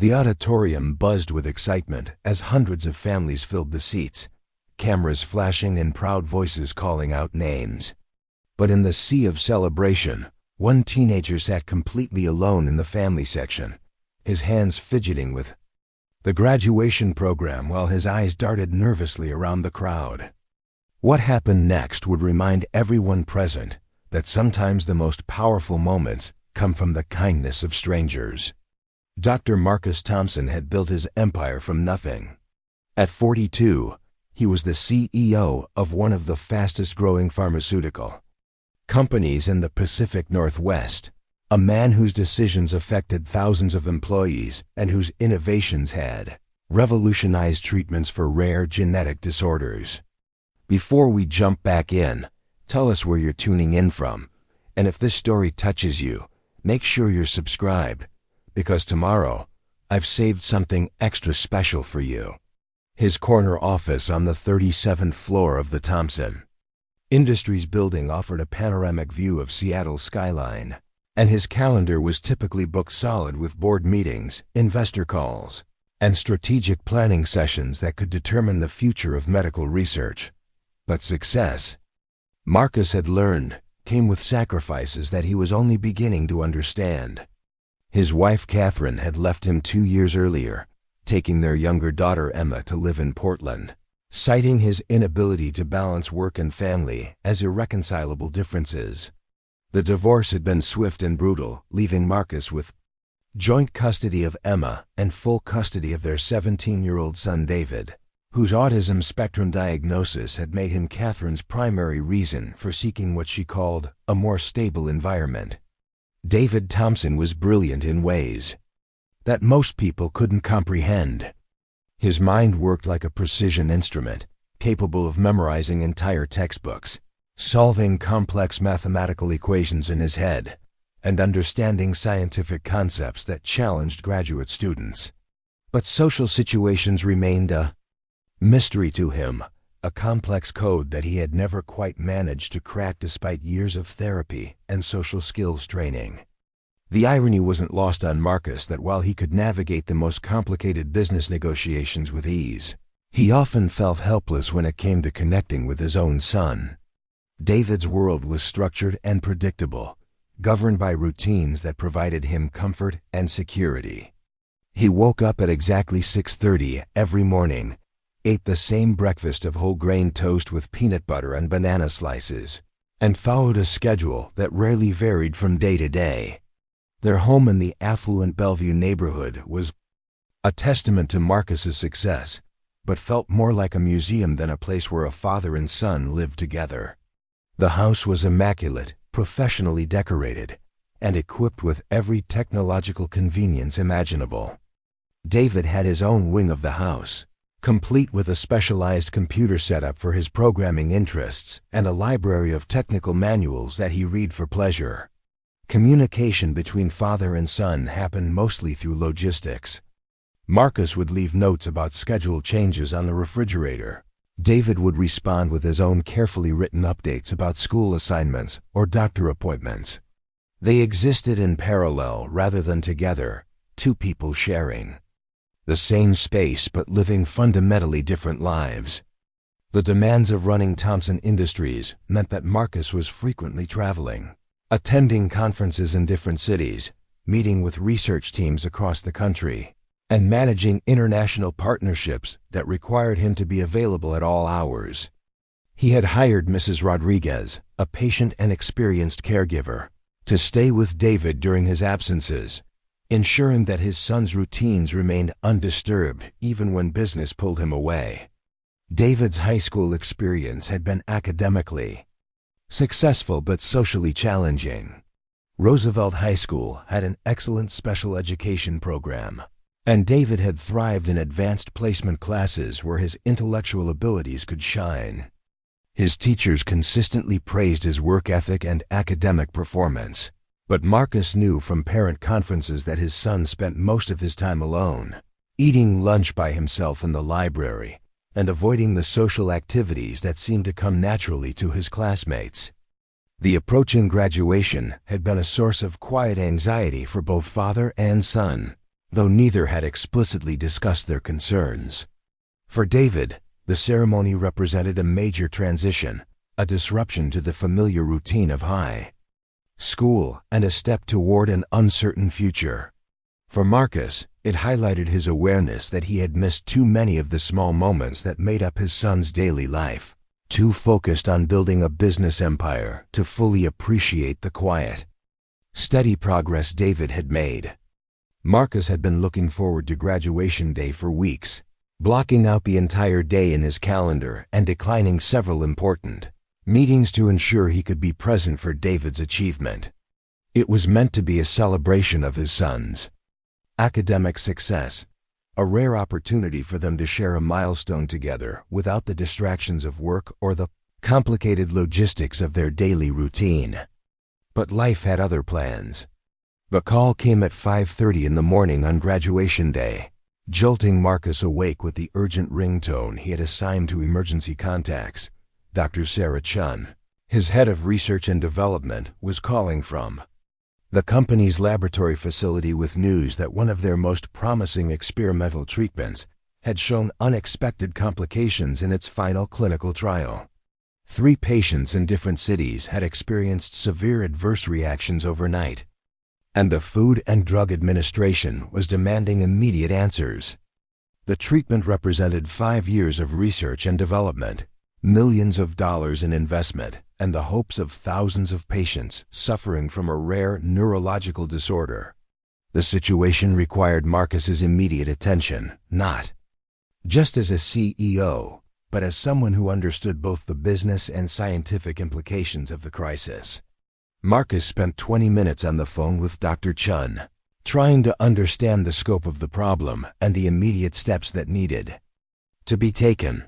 The auditorium buzzed with excitement as hundreds of families filled the seats, cameras flashing and proud voices calling out names. But in the sea of celebration, one teenager sat completely alone in the family section, his hands fidgeting with the graduation program while his eyes darted nervously around the crowd. What happened next would remind everyone present that sometimes the most powerful moments come from the kindness of strangers. Dr. Marcus Thompson had built his empire from nothing. At 42, he was the CEO of one of the fastest-growing pharmaceutical companies in the Pacific Northwest, a man whose decisions affected thousands of employees and whose innovations had revolutionized treatments for rare genetic disorders. Before we jump back in, tell us where you're tuning in from, and if this story touches you, make sure you're subscribed, because tomorrow, I've saved something extra special for you. His corner office on the 37th floor of the Thompson Industries building offered a panoramic view of Seattle's skyline, and his calendar was typically booked solid with board meetings, investor calls, and strategic planning sessions that could determine the future of medical research. But success, Marcus had learned, came with sacrifices that he was only beginning to understand. His wife Catherine had left him 2 years earlier, taking their younger daughter Emma to live in Portland, citing his inability to balance work and family as irreconcilable differences. The divorce had been swift and brutal, leaving Marcus with joint custody of Emma and full custody of their 17-year-old son David, whose autism spectrum diagnosis had made him Catherine's primary reason for seeking what she called a more stable environment. David Thompson was brilliant in ways that most people couldn't comprehend. His mind worked like a precision instrument, capable of memorizing entire textbooks, solving complex mathematical equations in his head, and understanding scientific concepts that challenged graduate students. But social situations remained a mystery to him, a complex code that he had never quite managed to crack despite years of therapy and social skills training. The irony wasn't lost on Marcus that while he could navigate the most complicated business negotiations with ease, he often felt helpless when it came to connecting with his own son. David's world was structured and predictable, governed by routines that provided him comfort and security. He woke up at exactly 6:30 every morning, ate the same breakfast of whole grain toast with peanut butter and banana slices, and followed a schedule that rarely varied from day to day. Their home in the affluent Bellevue neighborhood was a testament to Marcus's success, but felt more like a museum than a place where a father and son lived together. The house was immaculate, professionally decorated, and equipped with every technological convenience imaginable. David had his own wing of the house, complete with a specialized computer setup for his programming interests and a library of technical manuals that he read for pleasure. Communication between father and son happened mostly through logistics. Marcus would leave notes about schedule changes on the refrigerator. David would respond with his own carefully written updates about school assignments or doctor appointments. They existed in parallel rather than together, two people sharing the same space but living fundamentally different lives. The demands of running Thompson Industries meant that Marcus was frequently traveling, attending conferences in different cities, meeting with research teams across the country, and managing international partnerships that required him to be available at all hours. He had hired Mrs. Rodriguez, a patient and experienced caregiver, to stay with David during his absences, ensuring that his son's routines remained undisturbed even when business pulled him away. David's high school experience had been academically successful but socially challenging. Roosevelt High School had an excellent special education program, and David had thrived in advanced placement classes where his intellectual abilities could shine. His teachers consistently praised his work ethic and academic performance, but Marcus knew from parent conferences that his son spent most of his time alone, eating lunch by himself in the library, and avoiding the social activities that seemed to come naturally to his classmates. The approaching graduation had been a source of quiet anxiety for both father and son, though neither had explicitly discussed their concerns. For David, the ceremony represented a major transition, a disruption to the familiar routine of high school, and a step toward an uncertain future. For Marcus, it highlighted his awareness that he had missed too many of the small moments that made up his son's daily life, too focused on building a business empire to fully appreciate the quiet, steady progress David had made. Marcus had been looking forward to graduation day for weeks, blocking out the entire day in his calendar and declining several important meetings to ensure he could be present for David's achievement. It was meant to be a celebration of his son's academic success, a rare opportunity for them to share a milestone together without the distractions of work or the complicated logistics of their daily routine. But life had other plans. The call came at 5:30 in the morning on graduation day, jolting Marcus awake with the urgent ringtone he had assigned to emergency contacts. Dr. Sarah Chun, his head of research and development, was calling from the company's laboratory facility with news that one of their most promising experimental treatments had shown unexpected complications in its final clinical trial. 3 patients in different cities had experienced severe adverse reactions overnight, and the Food and Drug Administration was demanding immediate answers. The treatment represented 5 years of research and development, millions of dollars in investment, and the hopes of thousands of patients suffering from a rare neurological disorder. The situation required Marcus's immediate attention, not just as a CEO, but as someone who understood both the business and scientific implications of the crisis. Marcus spent 20 minutes on the phone with Dr. Chun, trying to understand the scope of the problem and the immediate steps that needed to be taken.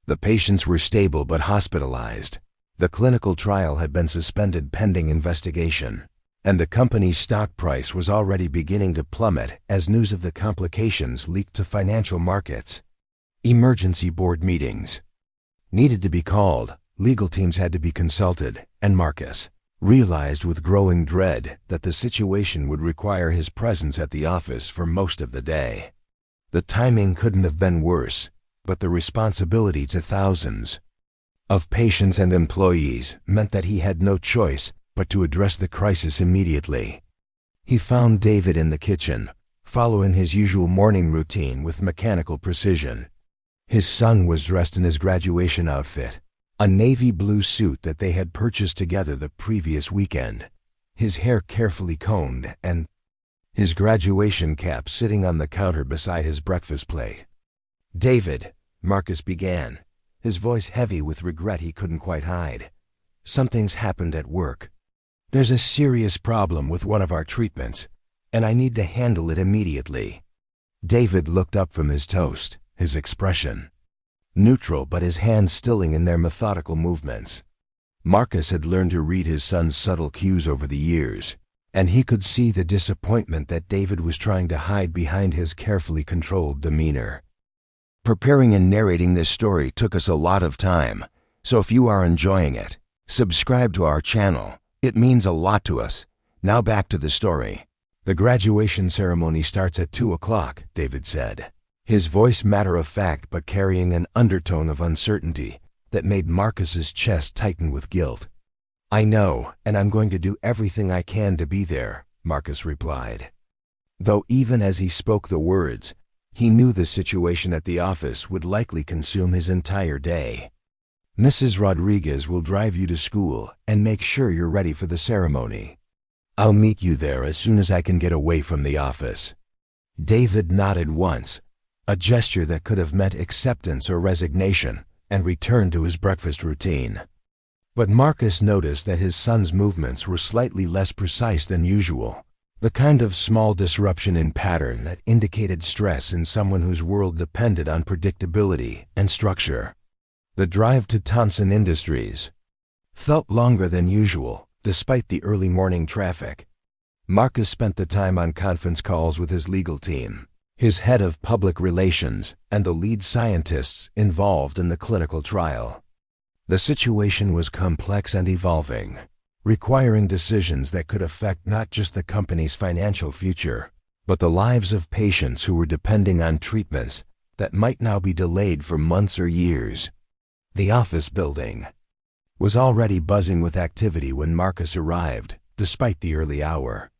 The patients were stable but hospitalized. The clinical trial had been suspended pending investigation, and the company's stock price was already beginning to plummet as news of the complications leaked to financial markets. Emergency board meetings needed to be called, legal teams had to be consulted, and Marcus realized with growing dread that the situation would require his presence at the office for most of the day. The timing couldn't have been worse, but the responsibility to thousands of patients and employees meant that he had no choice but to address the crisis immediately. He found David in the kitchen, following his usual morning routine with mechanical precision. His son was dressed in his graduation outfit, a navy blue suit that they had purchased together the previous weekend, his hair carefully combed and his graduation cap sitting on the counter beside his breakfast plate. "David," Marcus began, his voice heavy with regret he couldn't quite hide. "Something's happened at work. There's a serious problem with one of our treatments, and I need to handle it immediately." David looked up from his toast, his expression neutral but his hands stilling in their methodical movements. Marcus had learned to read his son's subtle cues over the years, and he could see the disappointment that David was trying to hide behind his carefully controlled demeanor. Preparing and narrating this story took us a lot of time, so if you are enjoying it, subscribe to our channel. It means a lot to us. Now back to the story. "The graduation ceremony starts at 2 o'clock, David said, his voice matter-of-fact but carrying an undertone of uncertainty that made Marcus's chest tighten with guilt. "I know, and I'm going to do everything I can to be there," Marcus replied. Though even as he spoke the words, he knew the situation at the office would likely consume his entire day. "Mrs. Rodriguez will drive you to school and make sure you're ready for the ceremony. I'll meet you there as soon as I can get away from the office." David nodded once, a gesture that could have meant acceptance or resignation, and returned to his breakfast routine. But Marcus noticed that his son's movements were slightly less precise than usual, the kind of small disruption in pattern that indicated stress in someone whose world depended on predictability and structure. The drive to Thompson Industries felt longer than usual, despite the early morning traffic. Marcus spent the time on conference calls with his legal team, his head of public relations, and the lead scientists involved in the clinical trial. The situation was complex and evolving, requiring decisions that could affect not just the company's financial future, but the lives of patients who were depending on treatments that might now be delayed for months or years. The office building was already buzzing with activity when Marcus arrived, despite the early hour.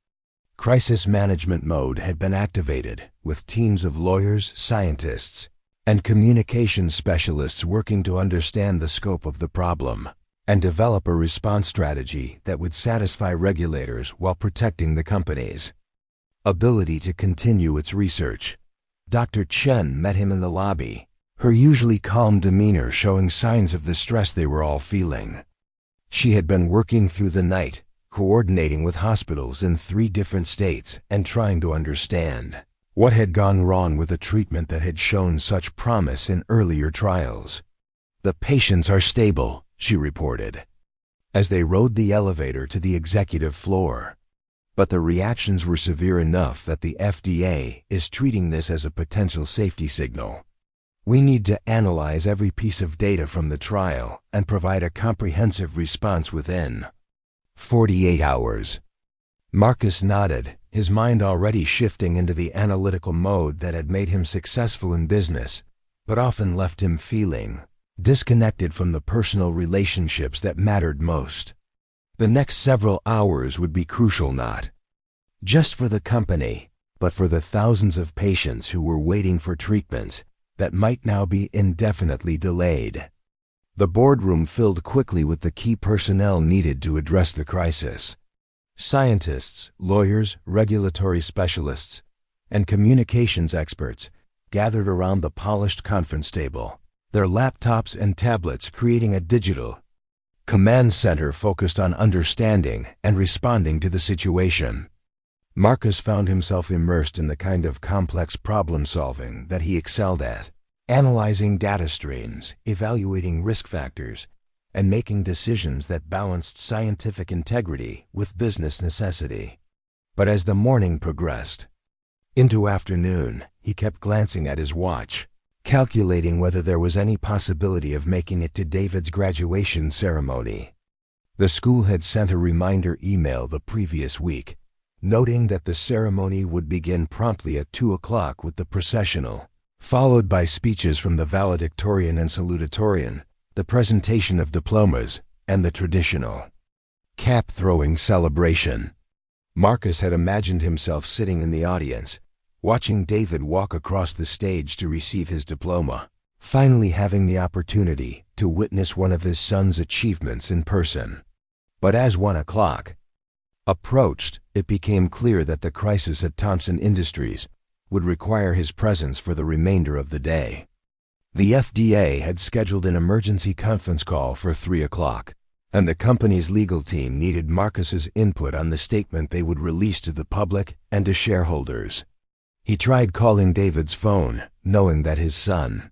Crisis management mode had been activated, with teams of lawyers, scientists, and communications specialists working to understand the scope of the problem and develop a response strategy that would satisfy regulators while protecting the company's ability to continue its research. Dr. Chen met him in the lobby, her usually calm demeanor showing signs of the stress they were all feeling. She had been working through the night, coordinating with hospitals in 3 different states and trying to understand what had gone wrong with a treatment that had shown such promise in earlier trials. "The patients are stable," she reported, as they rode the elevator to the executive floor. "But the reactions were severe enough that the FDA is treating this as a potential safety signal. We need to analyze every piece of data from the trial and provide a comprehensive response within 48 hours. Marcus nodded, his mind already shifting into the analytical mode that had made him successful in business, but often left him feeling disconnected from the personal relationships that mattered most. The next several hours would be crucial, not just for the company, but for the thousands of patients who were waiting for treatments that might now be indefinitely delayed. The boardroom filled quickly with the key personnel needed to address the crisis. Scientists, lawyers, regulatory specialists, and communications experts gathered around the polished conference table, their laptops and tablets creating a digital command center focused on understanding and responding to the situation. Marcus found himself immersed in the kind of complex problem-solving that he excelled at, analyzing data streams, evaluating risk factors, and making decisions that balanced scientific integrity with business necessity. But as the morning progressed into afternoon, he kept glancing at his watch, calculating whether there was any possibility of making it to David's graduation ceremony. The school had sent a reminder email the previous week, noting that the ceremony would begin promptly at 2 o'clock with the processional, followed by speeches from the valedictorian and salutatorian, the presentation of diplomas, and the traditional cap-throwing celebration. Marcus had imagined himself sitting in the audience, watching David walk across the stage to receive his diploma, finally having the opportunity to witness one of his son's achievements in person. But as 1 o'clock approached, it became clear that the crisis at Thompson Industries would require his presence for the remainder of the day. The FDA had scheduled an emergency conference call for 3 o'clock, and the company's legal team needed Marcus's input on the statement they would release to the public and to shareholders. He tried calling David's phone, knowing that his son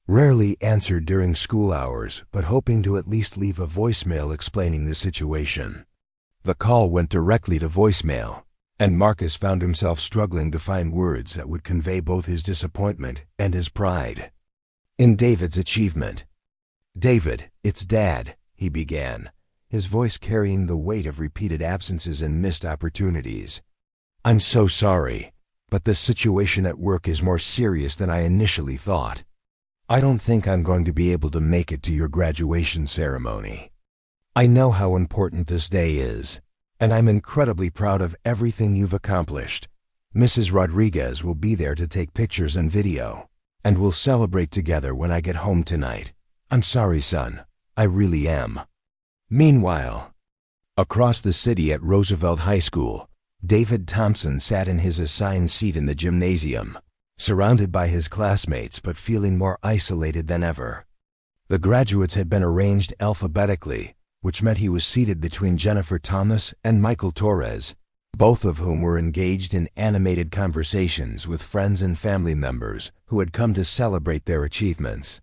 rarely answered during school hours, but hoping to at least leave a voicemail explaining the situation. The call went directly to voicemail, and Marcus found himself struggling to find words that would convey both his disappointment and his pride in David's achievement. "David, it's Dad," he began, his voice carrying the weight of repeated absences and missed opportunities. "I'm so sorry, but the situation at work is more serious than I initially thought. I don't think I'm going to be able to make it to your graduation ceremony. I know how important this day is, and I'm incredibly proud of everything you've accomplished. Mrs. Rodriguez will be there to take pictures and video, and we'll celebrate together when I get home tonight. I'm sorry, son. I really am." Meanwhile, across the city at Roosevelt High School, David Thompson sat in his assigned seat in the gymnasium, surrounded by his classmates but feeling more isolated than ever. The graduates had been arranged alphabetically, which meant he was seated between Jennifer Thomas and Michael Torres, both of whom were engaged in animated conversations with friends and family members who had come to celebrate their achievements.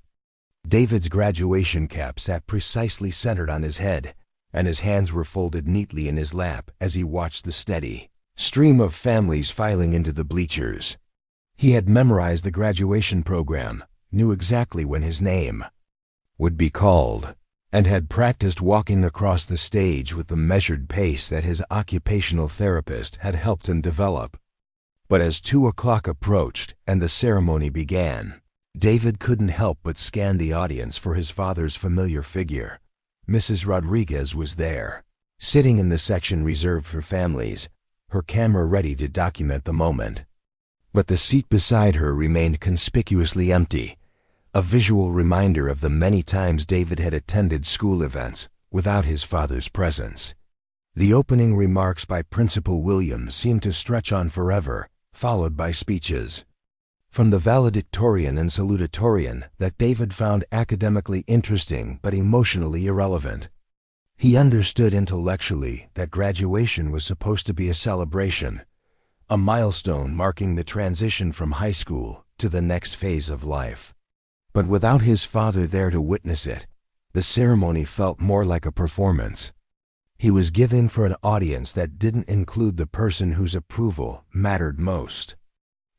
David's graduation cap sat precisely centered on his head, and his hands were folded neatly in his lap as he watched the steady stream of families filing into the bleachers. He had memorized the graduation program, knew exactly when his name would be called, and had practiced walking across the stage with the measured pace that his occupational therapist had helped him develop. But as 2 o'clock approached and the ceremony began, David couldn't help but scan the audience for his father's familiar figure. Mrs. Rodriguez was there, sitting in the section reserved for families, her camera ready to document the moment. But the seat beside her remained conspicuously empty, a visual reminder of the many times David had attended school events without his father's presence. The opening remarks by Principal Williams seemed to stretch on forever, followed by speeches from the valedictorian and salutatorian that David found academically interesting but emotionally irrelevant. He understood intellectually that graduation was supposed to be a celebration, a milestone marking the transition from high school to the next phase of life. But without his father there to witness it, the ceremony felt more like a performance. He was given for an audience that didn't include the person whose approval mattered most.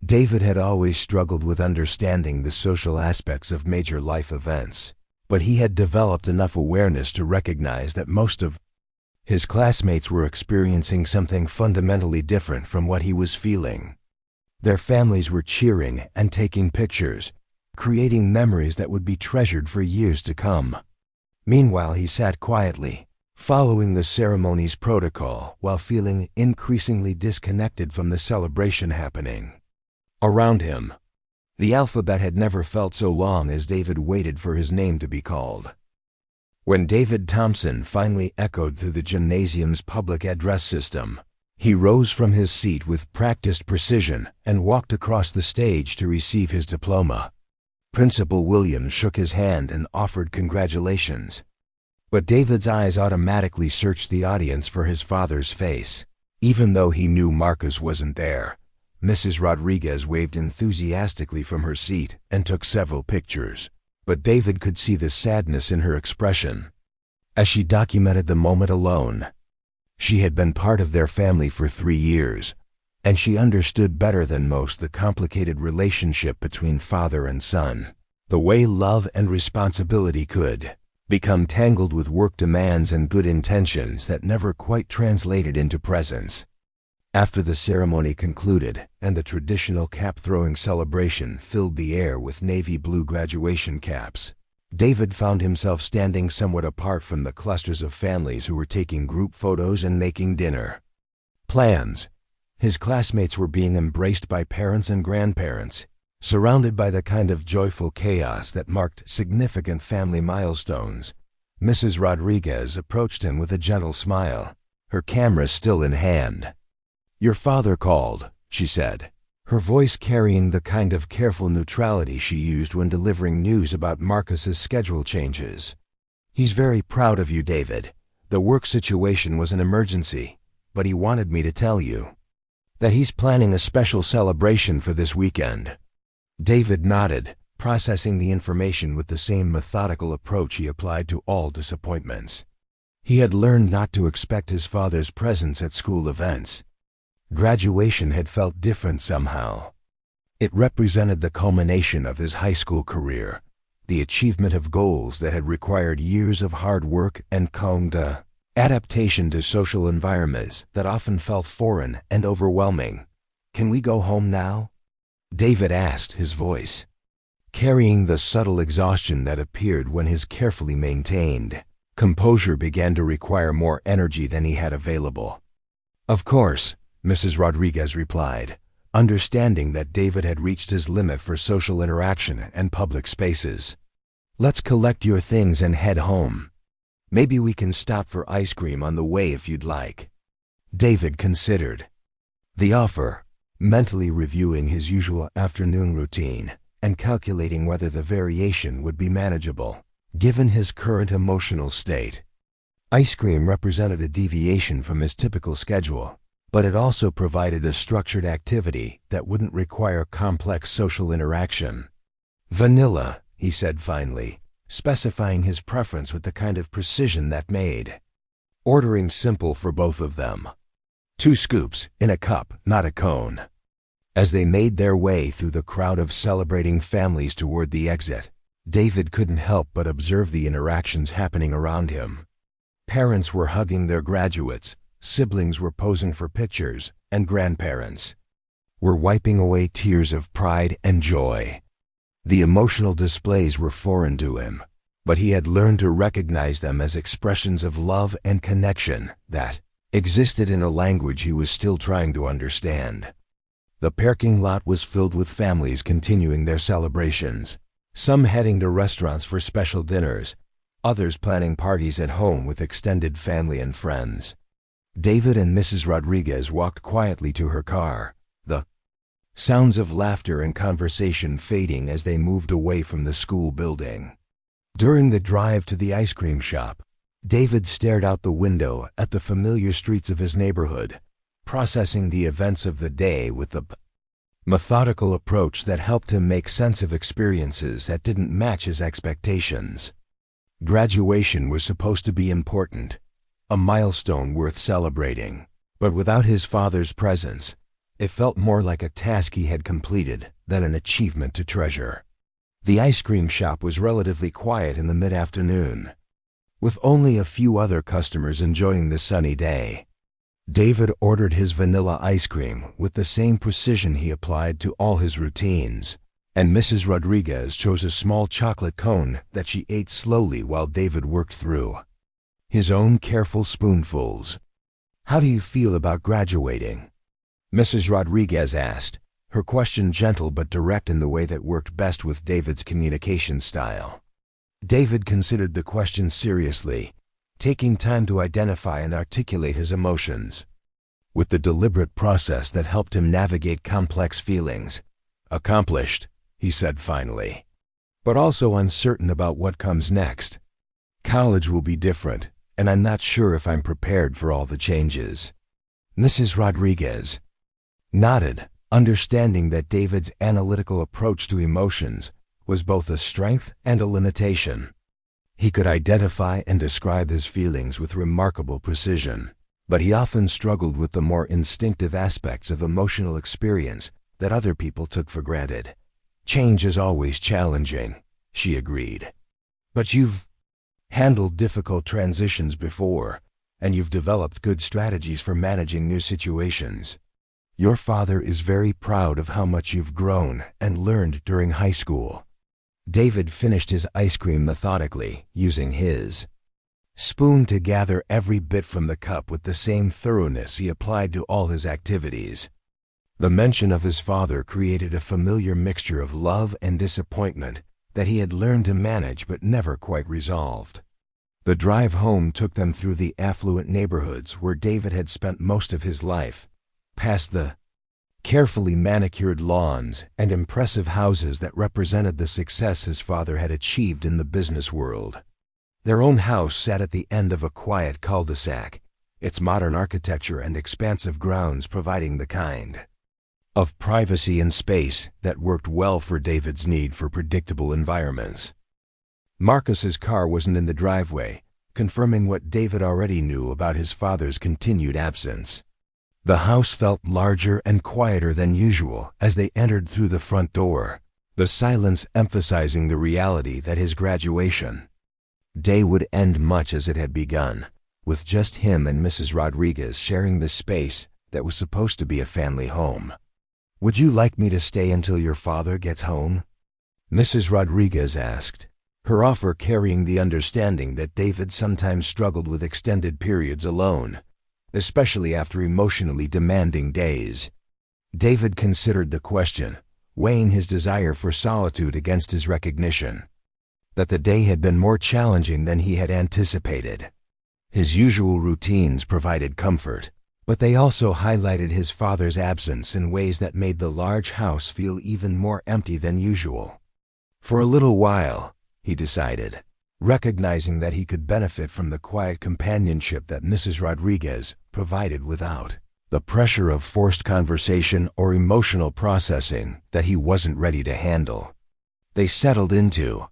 David had always struggled with understanding the social aspects of major life events, but he had developed enough awareness to recognize that most of his classmates were experiencing something fundamentally different from what he was feeling. Their families were cheering and taking pictures, creating memories that would be treasured for years to come. Meanwhile, he sat quietly, following the ceremony's protocol while feeling increasingly disconnected from the celebration happening around him. The alphabet had never felt so long as David waited for his name to be called. When David Thompson finally echoed through the gymnasium's public address system, he rose from his seat with practiced precision and walked across the stage to receive his diploma. Principal Williams shook his hand and offered congratulations. But David's eyes automatically searched the audience for his father's face. Even though he knew Marcus wasn't there, Mrs. Rodriguez waved enthusiastically from her seat and took several pictures. But David could see the sadness in her expression as she documented the moment alone. She had been part of their family for 3 years, and she understood better than most the complicated relationship between father and son, the way love and responsibility could become tangled with work demands and good intentions that never quite translated into presence. After the ceremony concluded and the traditional cap-throwing celebration filled the air with navy blue graduation caps, David found himself standing somewhat apart from the clusters of families who were taking group photos and making dinner plans. His classmates were being embraced by parents and grandparents, surrounded by the kind of joyful chaos that marked significant family milestones. Mrs. Rodriguez approached him with a gentle smile, her camera still in hand. "Your father called," she said, her voice carrying the kind of careful neutrality she used when delivering news about Marcus's schedule changes. "He's very proud of you, David. The work situation was an emergency, but he wanted me to tell you that he's planning a special celebration for this weekend." David nodded, processing the information with the same methodical approach he applied to all disappointments. He had learned not to expect his father's presence at school events. Graduation had felt different somehow. It represented the culmination of his high school career, the achievement of goals that had required years of hard work and adaptation to social environments that often felt foreign and overwhelming. "Can we go home now?" David asked, his voice carrying the subtle exhaustion that appeared when his carefully maintained composure began to require more energy than he had available. "Of course," Mrs. Rodriguez replied, understanding that David had reached his limit for social interaction and public spaces. "Let's collect your things and head home. Maybe we can stop for ice cream on the way if you'd like." David considered the offer, mentally reviewing his usual afternoon routine and calculating whether the variation would be manageable, given his current emotional state. Ice cream represented a deviation from his typical schedule, but it also provided a structured activity that wouldn't require complex social interaction. "Vanilla," he said finally, specifying his preference with the kind of precision that made ordering simple for both of them. 2 scoops, in a cup, not a cone. As they made their way through the crowd of celebrating families toward the exit, David couldn't help but observe the interactions happening around him. Parents were hugging their graduates, siblings were posing for pictures, and grandparents were wiping away tears of pride and joy. The emotional displays were foreign to him, but he had learned to recognize them as expressions of love and connection that existed in a language he was still trying to understand. The parking lot was filled with families continuing their celebrations, some heading to restaurants for special dinners, others planning parties at home with extended family and friends. David and Mrs. Rodriguez walked quietly to her car, the sounds of laughter and conversation fading as they moved away from the school building. During the drive to the ice cream shop, David stared out the window at the familiar streets of his neighborhood, processing the events of the day with the methodical approach that helped him make sense of experiences that didn't match his expectations. Graduation was supposed to be important, a milestone worth celebrating, but without his father's presence, it felt more like a task he had completed than an achievement to treasure. The ice cream shop was relatively quiet in the mid-afternoon, with only a few other customers enjoying the sunny day. David ordered his vanilla ice cream with the same precision he applied to all his routines, and Mrs. Rodriguez chose a small chocolate cone that she ate slowly while David worked through his own careful spoonfuls. "How do you feel about graduating?" Mrs. Rodriguez asked, her question gentle but direct in the way that worked best with David's communication style. David considered the question seriously, taking time to identify and articulate his emotions. With the deliberate process that helped him navigate complex feelings. "Accomplished," he said finally, "but also uncertain about what comes next. College will be different, and I'm not sure if I'm prepared for all the changes." Mrs. Rodriguez nodded, understanding that David's analytical approach to emotions was both a strength and a limitation. He could identify and describe his feelings with remarkable precision, but he often struggled with the more instinctive aspects of emotional experience that other people took for granted. "Change is always challenging," she agreed. "But you've handled difficult transitions before, and you've developed good strategies for managing new situations. Your father is very proud of how much you've grown and learned during high school." David finished his ice cream methodically, using his spoon to gather every bit from the cup with the same thoroughness he applied to all his activities. The mention of his father created a familiar mixture of love and disappointment that he had learned to manage but never quite resolved. The drive home took them through the affluent neighborhoods where David had spent most of his life, past the carefully manicured lawns and impressive houses that represented the success his father had achieved in the business world. Their own house sat at the end of a quiet cul-de-sac, its modern architecture and expansive grounds providing the kind of privacy and space that worked well for David's need for predictable environments. Marcus's car wasn't in the driveway, confirming what David already knew about his father's continued absence. The house felt larger and quieter than usual as they entered through the front door, the silence emphasizing the reality that his graduation day would end much as it had begun, with just him and Mrs. Rodriguez sharing the space that was supposed to be a family home. "Would you like me to stay until your father gets home?" Mrs. Rodriguez asked, her offer carrying the understanding that David sometimes struggled with extended periods alone, especially after emotionally demanding days. David considered the question, weighing his desire for solitude against his recognition that the day had been more challenging than he had anticipated. His usual routines provided comfort, but they also highlighted his father's absence in ways that made the large house feel even more empty than usual. For a little while, he decided, recognizing that he could benefit from the quiet companionship that Mrs. Rodriguez provided without the pressure of forced conversation or emotional processing that he wasn't ready to handle. They settled into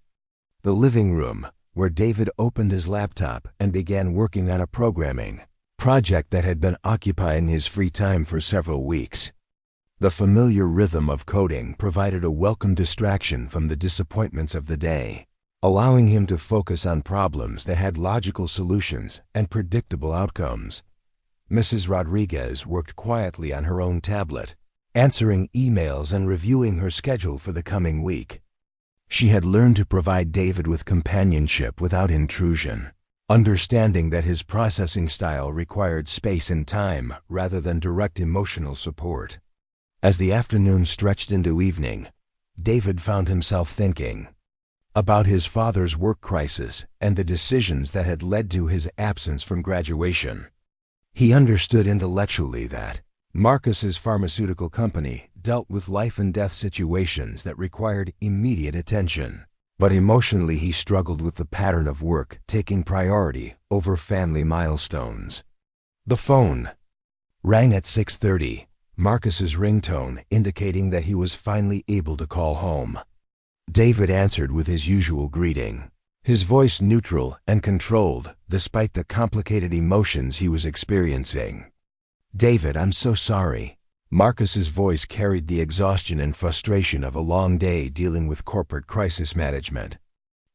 the living room, where David opened his laptop and began working on a programming project that had been occupying his free time for several weeks. The familiar rhythm of coding provided a welcome distraction from the disappointments of the day, allowing him to focus on problems that had logical solutions and predictable outcomes. Mrs. Rodriguez worked quietly on her own tablet, answering emails and reviewing her schedule for the coming week. She had learned to provide David with companionship without intrusion, understanding that his processing style required space and time rather than direct emotional support. As the afternoon stretched into evening, David found himself thinking about his father's work crisis and the decisions that had led to his absence from graduation. He understood intellectually that Marcus's pharmaceutical company dealt with life-and-death situations that required immediate attention, but emotionally he struggled with the pattern of work taking priority over family milestones. The phone rang at 6:30, Marcus's ringtone indicating that he was finally able to call home. David answered with his usual greeting, his voice neutral and controlled despite the complicated emotions he was experiencing. "David, I'm so sorry." Marcus's voice carried the exhaustion and frustration of a long day dealing with corporate crisis management.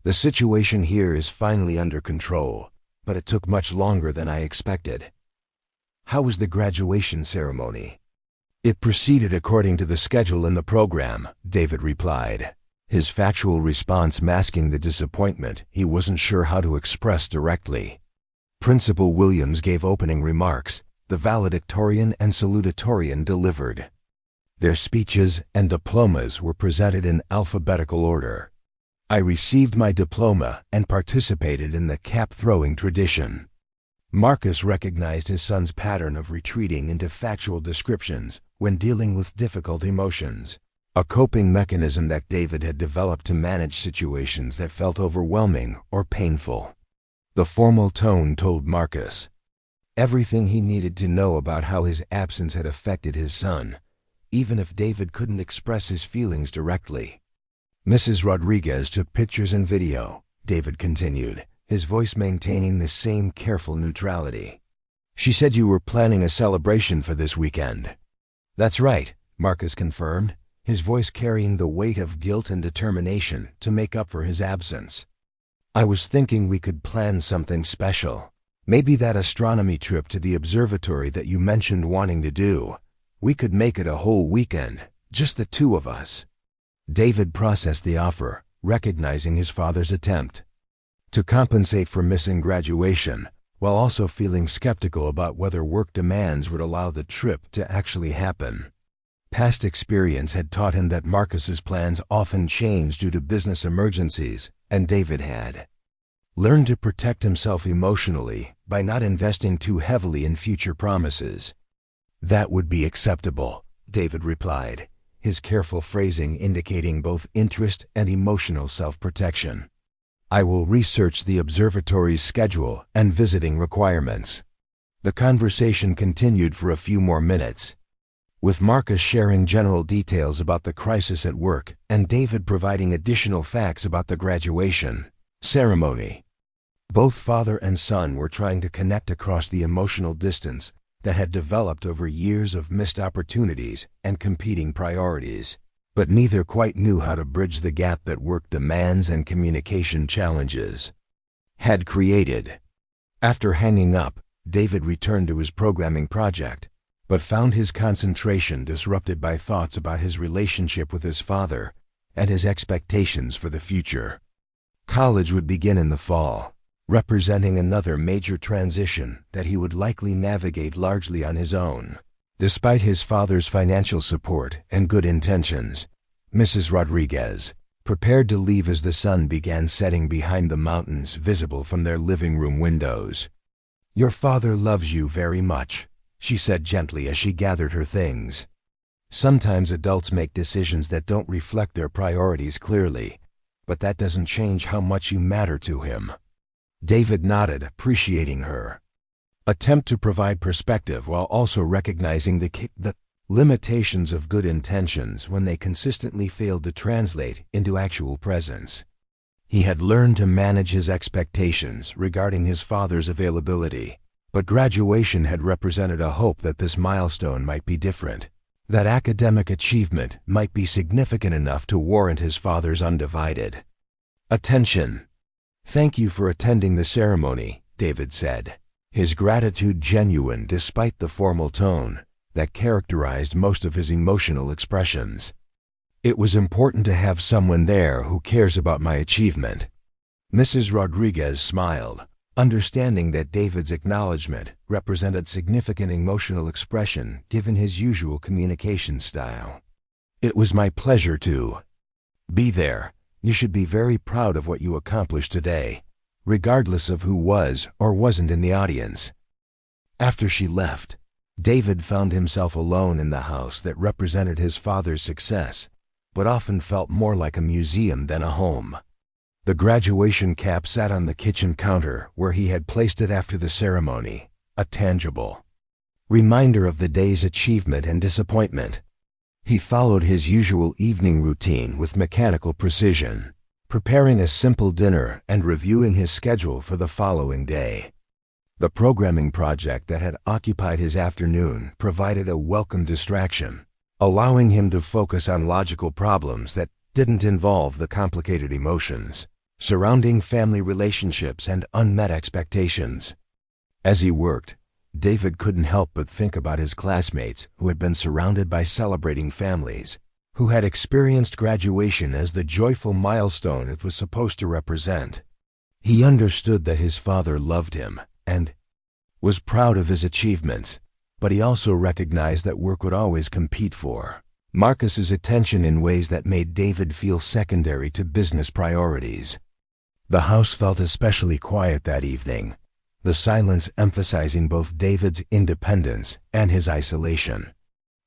"The situation here is finally under control, but it took much longer than I expected." "How was the graduation ceremony?" "It proceeded according to the schedule in the program," David replied, his factual response masking the disappointment he wasn't sure how to express directly. Principal Williams gave opening remarks. The valedictorian and salutatorian delivered. Their speeches and diplomas were presented in alphabetical order. "I received my diploma and participated in the cap-throwing tradition." Marcus recognized his son's pattern of retreating into factual descriptions when dealing with difficult emotions, a coping mechanism that David had developed to manage situations that felt overwhelming or painful. The formal tone told Marcus everything he needed to know about how his absence had affected his son, even if David couldn't express his feelings directly. "Mrs. Rodriguez took pictures and video," David continued, his voice maintaining the same careful neutrality. "She said you were planning a celebration for this weekend." "That's right," Marcus confirmed, his voice carrying the weight of guilt and determination to make up for his absence. "I was thinking we could plan something special. Maybe that astronomy trip to the observatory that you mentioned wanting to do. We could make it a whole weekend, just the two of us." David processed the offer, recognizing his father's attempt to compensate for missing graduation, while also feeling skeptical about whether work demands would allow the trip to actually happen. Past experience had taught him that Marcus's plans often changed due to business emergencies, and David had learned to protect himself emotionally by not investing too heavily in future promises. "That would be acceptable," David replied, his careful phrasing indicating both interest and emotional self-protection. "I will research the observatory's schedule and visiting requirements." The conversation continued for a few more minutes, with Marcus sharing general details about the crisis at work and David providing additional facts about the graduation ceremony. Both father and son were trying to connect across the emotional distance that had developed over years of missed opportunities and competing priorities, but neither quite knew how to bridge the gap that work demands and communication challenges had created. After hanging up, David returned to his programming project, but found his concentration disrupted by thoughts about his relationship with his father and his expectations for the future. College would begin in the fall, representing another major transition that he would likely navigate largely on his own. Despite his father's financial support and good intentions, Mrs. Rodriguez prepared to leave as the sun began setting behind the mountains visible from their living room windows. "Your father loves you very much," she said gently as she gathered her things. "Sometimes adults make decisions that don't reflect their priorities clearly, but that doesn't change how much you matter to him." David nodded, appreciating her attempt to provide perspective while also recognizing the limitations of good intentions when they consistently failed to translate into actual presence. He had learned to manage his expectations regarding his father's availability, but graduation had represented a hope that this milestone might be different, that academic achievement might be significant enough to warrant his father's undivided attention. "Thank you for attending the ceremony," David said, his gratitude genuine despite the formal tone, that characterized most of his emotional expressions. It was important to have someone there who cares about my achievement. Mrs. Rodriguez smiled, understanding that David's acknowledgement represented significant emotional expression given his usual communication style. It was my pleasure to be there. You should be very proud of what you accomplished today, regardless of who was or wasn't in the audience. After she left, David found himself alone in the house that represented his father's success, but often felt more like a museum than a home. The graduation cap sat on the kitchen counter where he had placed it after the ceremony, a tangible reminder of the day's achievement and disappointment. He followed his usual evening routine with mechanical precision, preparing a simple dinner and reviewing his schedule for the following day. The programming project that had occupied his afternoon provided a welcome distraction, allowing him to focus on logical problems that didn't involve the complicated emotions surrounding family relationships and unmet expectations. As he worked, David couldn't help but think about his classmates who had been surrounded by celebrating families, who had experienced graduation as the joyful milestone it was supposed to represent. He understood that his father loved him and was proud of his achievements, but he also recognized that work would always compete for Marcus's attention in ways that made David feel secondary to business priorities. The house felt especially quiet that evening, the silence emphasizing both David's independence and his isolation.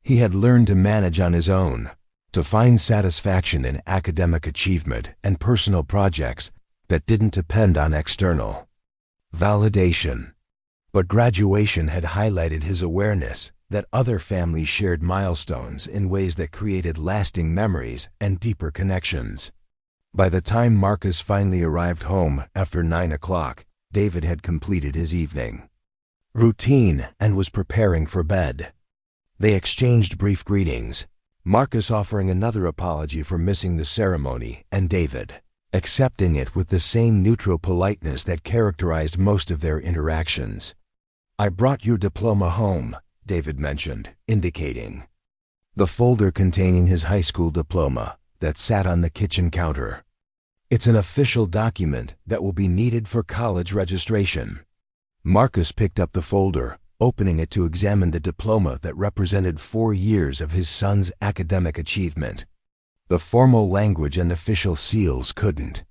He had learned to manage on his own, to find satisfaction in academic achievement and personal projects that didn't depend on external validation. But graduation had highlighted his awareness that other families shared milestones in ways that created lasting memories and deeper connections. By the time Marcus finally arrived home after 9 o'clock, David had completed his evening routine and was preparing for bed. They exchanged brief greetings, Marcus offering another apology for missing the ceremony and David accepting it with the same neutral politeness that characterized most of their interactions. "I brought your diploma home," David mentioned, indicating the folder containing his high school diploma that sat on the kitchen counter. "It's an official document that will be needed for college registration." Marcus picked up the folder, opening it to examine the diploma that represented 4 years of his son's academic achievement. The formal language and official seals couldn't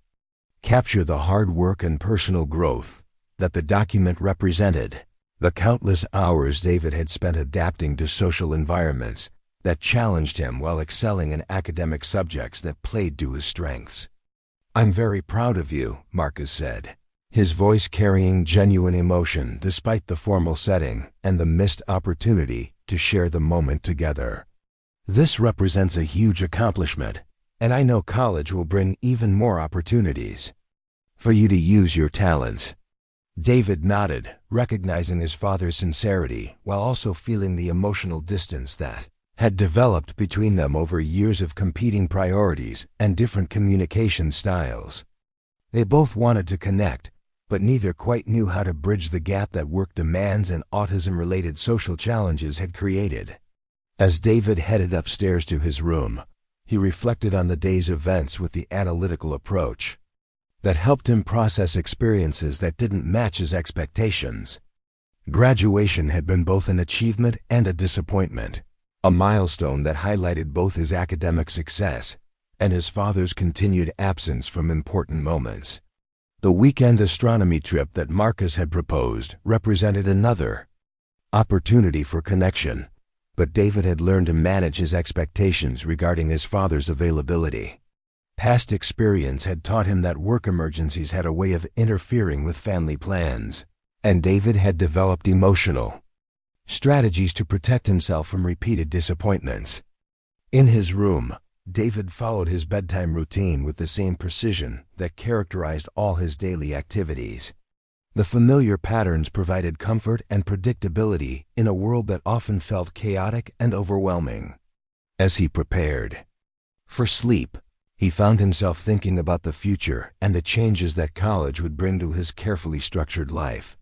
capture the hard work and personal growth that the document represented. The countless hours David had spent adapting to social environments that challenged him while excelling in academic subjects that played to his strengths. "I'm very proud of you," Marcus said, his voice carrying genuine emotion despite the formal setting and the missed opportunity to share the moment together. "This represents a huge accomplishment, and I know college will bring even more opportunities for you to use your talents." David nodded, recognizing his father's sincerity while also feeling the emotional distance that had developed between them over years of competing priorities and different communication styles. They both wanted to connect, but neither quite knew how to bridge the gap that work demands and autism-related social challenges had created. As David headed upstairs to his room, he reflected on the day's events with the analytical approach that helped him process experiences that didn't match his expectations. Graduation had been both an achievement and a disappointment, a milestone that highlighted both his academic success and his father's continued absence from important moments. The weekend astronomy trip that Marcus had proposed represented another opportunity for connection, but David had learned to manage his expectations regarding his father's availability. Past experience had taught him that work emergencies had a way of interfering with family plans, and David had developed emotional strategies to protect himself from repeated disappointments. In his room, David followed his bedtime routine with the same precision that characterized all his daily activities. The familiar patterns provided comfort and predictability in a world that often felt chaotic and overwhelming. As he prepared for sleep, he found himself thinking about the future and the changes that college would bring to his carefully structured life.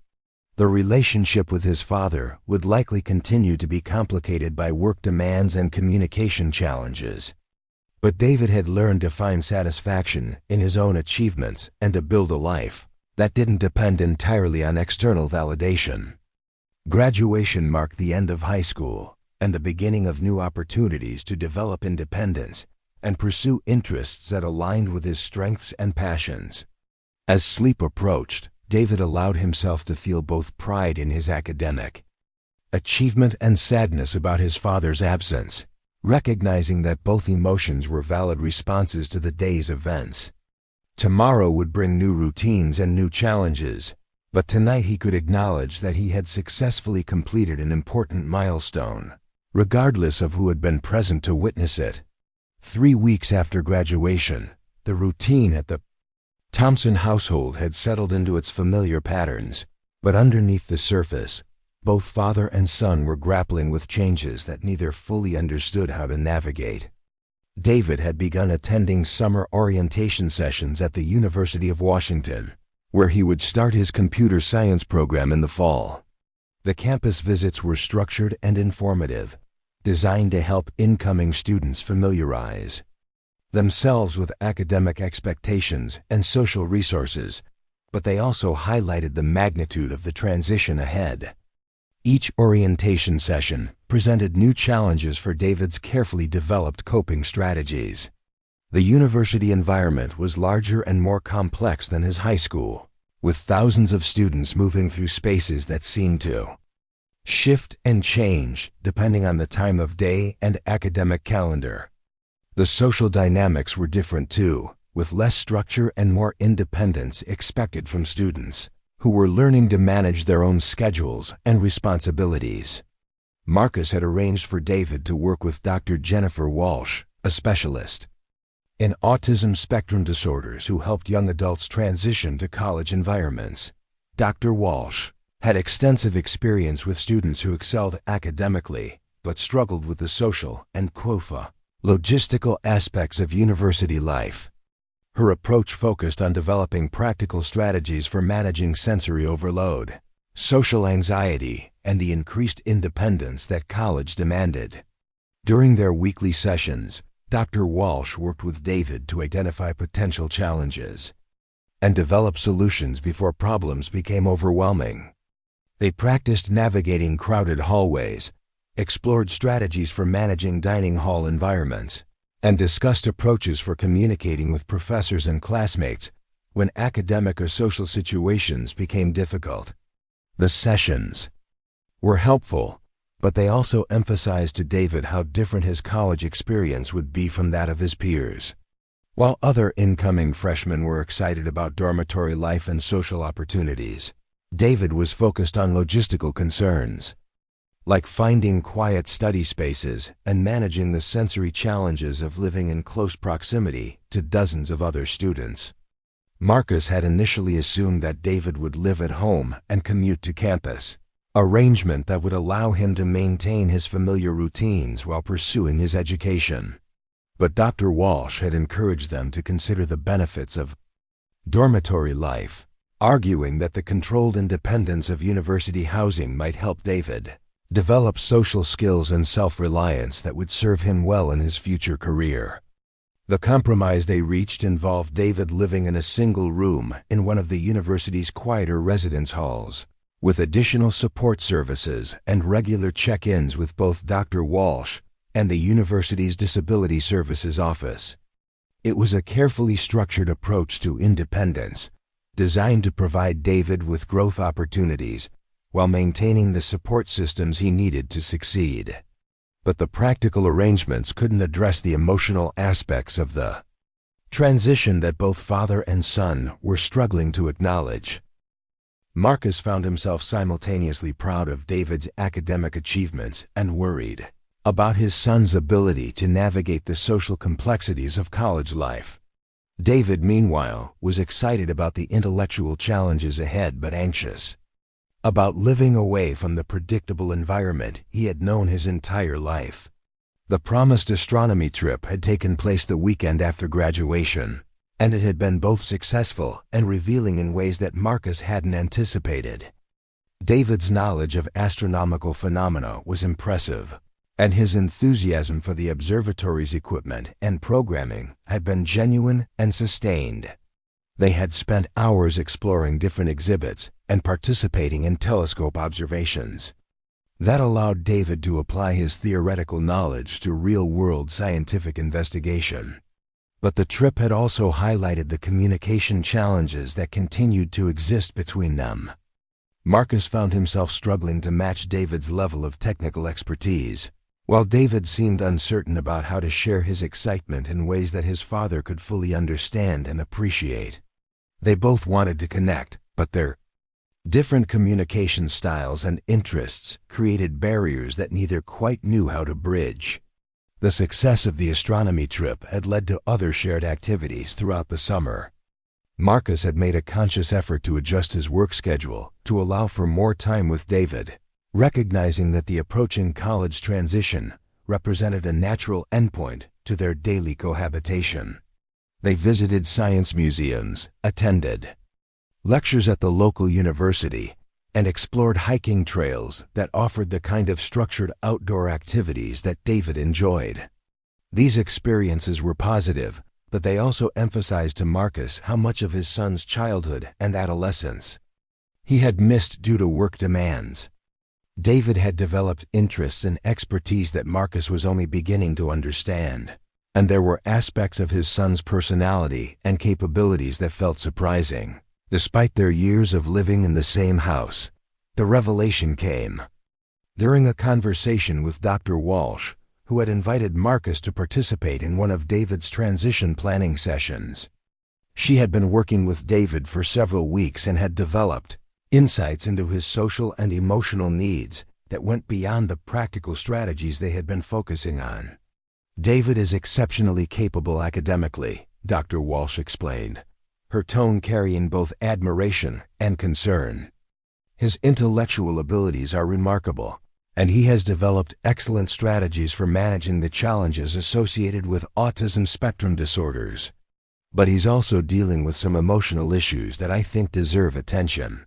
The relationship with his father would likely continue to be complicated by work demands and communication challenges. But David had learned to find satisfaction in his own achievements and to build a life that didn't depend entirely on external validation. Graduation marked the end of high school and the beginning of new opportunities to develop independence and pursue interests that aligned with his strengths and passions. As sleep approached, David allowed himself to feel both pride in his academic achievement and sadness about his father's absence, recognizing that both emotions were valid responses to the day's events. Tomorrow would bring new routines and new challenges, but tonight he could acknowledge that he had successfully completed an important milestone, regardless of who had been present to witness it. 3 weeks after graduation, the routine at the Thompson household had settled into its familiar patterns, but underneath the surface, both father and son were grappling with changes that neither fully understood how to navigate. David had begun attending summer orientation sessions at the University of Washington, where he would start his computer science program in the fall. The campus visits were structured and informative, designed to help incoming students familiarize themselves with academic expectations and social resources, but they also highlighted the magnitude of the transition ahead. Each orientation session presented new challenges for David's carefully developed coping strategies. The university environment was larger and more complex than his high school, with thousands of students moving through spaces that seemed to shift and change depending on the time of day and academic calendar. The social dynamics were different too, with less structure and more independence expected from students, who were learning to manage their own schedules and responsibilities. Marcus had arranged for David to work with Dr. Jennifer Walsh, a specialist in autism spectrum disorders who helped young adults transition to college environments. Dr. Walsh had extensive experience with students who excelled academically but struggled with the social and logistical aspects of university life. Her approach focused on developing practical strategies for managing sensory overload, social anxiety, and the increased independence that college demanded. During their weekly sessions, Dr. Walsh worked with David to identify potential challenges and develop solutions before problems became overwhelming. They practiced navigating crowded hallways, explored strategies for managing dining hall environments, and discussed approaches for communicating with professors and classmates when academic or social situations became difficult. The sessions were helpful, but they also emphasized to David how different his college experience would be from that of his peers. While other incoming freshmen were excited about dormitory life and social opportunities, David was focused on logistical concerns, like finding quiet study spaces and managing the sensory challenges of living in close proximity to dozens of other students. Marcus had initially assumed that David would live at home and commute to campus, arrangement that would allow him to maintain his familiar routines while pursuing his education. But Dr. Walsh had encouraged them to consider the benefits of dormitory life, arguing that the controlled independence of university housing might help David develop social skills and self-reliance that would serve him well in his future career. The compromise they reached involved David living in a single room in one of the university's quieter residence halls, with additional support services and regular check-ins with both Dr. Walsh and the university's Disability Services Office. It was a carefully structured approach to independence, designed to provide David with growth opportunities while maintaining the support systems he needed to succeed. But the practical arrangements couldn't address the emotional aspects of the transition that both father and son were struggling to acknowledge. Marcus found himself simultaneously proud of David's academic achievements and worried about his son's ability to navigate the social complexities of college life. David, meanwhile, was excited about the intellectual challenges ahead but anxious about living away from the predictable environment he had known his entire life. The promised astronomy trip had taken place the weekend after graduation, and it had been both successful and revealing in ways that Marcus hadn't anticipated. David's knowledge of astronomical phenomena was impressive, and his enthusiasm for the observatory's equipment and programming had been genuine and sustained. They had spent hours exploring different exhibits and participating in telescope observations. That allowed David to apply his theoretical knowledge to real-world scientific investigation. But the trip had also highlighted the communication challenges that continued to exist between them. Marcus found himself struggling to match David's level of technical expertise, while David seemed uncertain about how to share his excitement in ways that his father could fully understand and appreciate. They both wanted to connect, but their different communication styles and interests created barriers that neither quite knew how to bridge. The success of the astronomy trip had led to other shared activities throughout the summer. Marcus had made a conscious effort to adjust his work schedule to allow for more time with David, recognizing that the approaching college transition represented a natural endpoint to their daily cohabitation. They visited science museums, attended lectures at the local university, and explored hiking trails that offered the kind of structured outdoor activities that David enjoyed. These experiences were positive, but they also emphasized to Marcus how much of his son's childhood and adolescence he had missed due to work demands. David had developed interests and expertise that Marcus was only beginning to understand, and there were aspects of his son's personality and capabilities that felt surprising. Despite their years of living in the same house, the revelation came during a conversation with Dr. Walsh, who had invited Marcus to participate in one of David's transition planning sessions. She had been working with David for several weeks and had developed insights into his social and emotional needs that went beyond the practical strategies they had been focusing on. David is exceptionally capable academically, Dr. Walsh explained, her tone carrying both admiration and concern. His intellectual abilities are remarkable, and he has developed excellent strategies for managing the challenges associated with autism spectrum disorders. But he's also dealing with some emotional issues that I think deserve attention.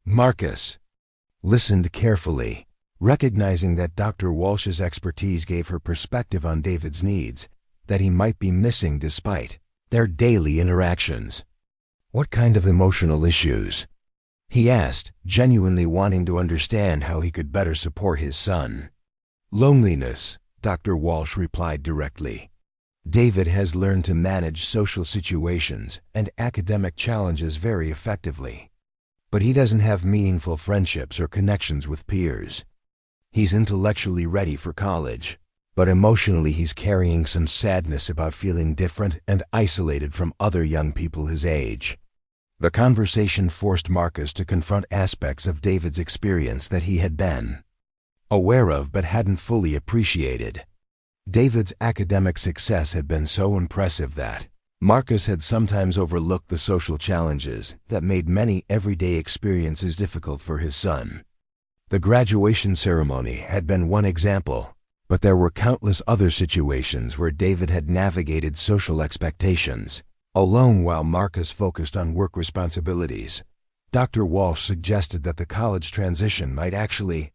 Marcus listened carefully, recognizing that Dr. Walsh's expertise gave her perspective on David's needs that he might be missing despite their daily interactions. "What kind of emotional issues?" he asked, genuinely wanting to understand how he could better support his son. "Loneliness," Dr. Walsh replied directly. "David has learned to manage social situations and academic challenges very effectively, but he doesn't have meaningful friendships or connections with peers. He's intellectually ready for college, but emotionally he's carrying some sadness about feeling different and isolated from other young people his age." The conversation forced Marcus to confront aspects of David's experience that he had been aware of but hadn't fully appreciated. David's academic success had been so impressive that Marcus had sometimes overlooked the social challenges that made many everyday experiences difficult for his son. The graduation ceremony had been one example, but there were countless other situations where David had navigated social expectations alone while Marcus focused on work responsibilities. Dr. Walsh suggested that the college transition might actually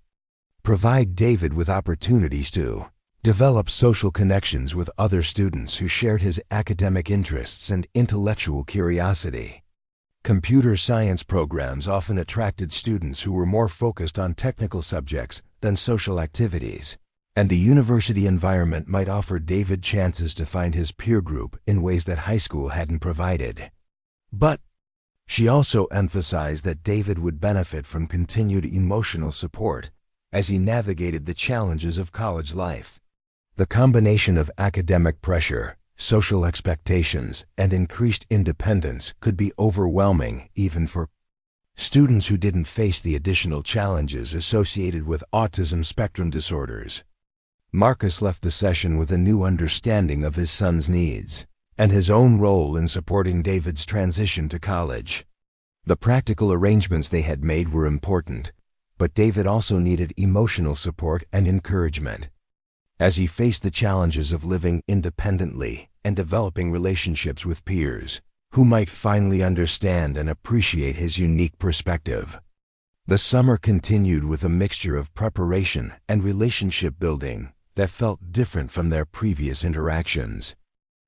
provide David with opportunities to develop social connections with other students who shared his academic interests and intellectual curiosity. Computer science programs often attracted students who were more focused on technical subjects than social activities, and the university environment might offer David chances to find his peer group in ways that high school hadn't provided. But she also emphasized that David would benefit from continued emotional support as he navigated the challenges of college life. The combination of academic pressure, social expectations, and increased independence could be overwhelming even for students who didn't face the additional challenges associated with autism spectrum disorders. Marcus left the session with a new understanding of his son's needs and his own role in supporting David's transition to college. The practical arrangements they had made were important, but David also needed emotional support and encouragement. As he faced the challenges of living independently and developing relationships with peers who might finally understand and appreciate his unique perspective, The summer continued with a mixture of preparation and relationship building that felt different from their previous interactions.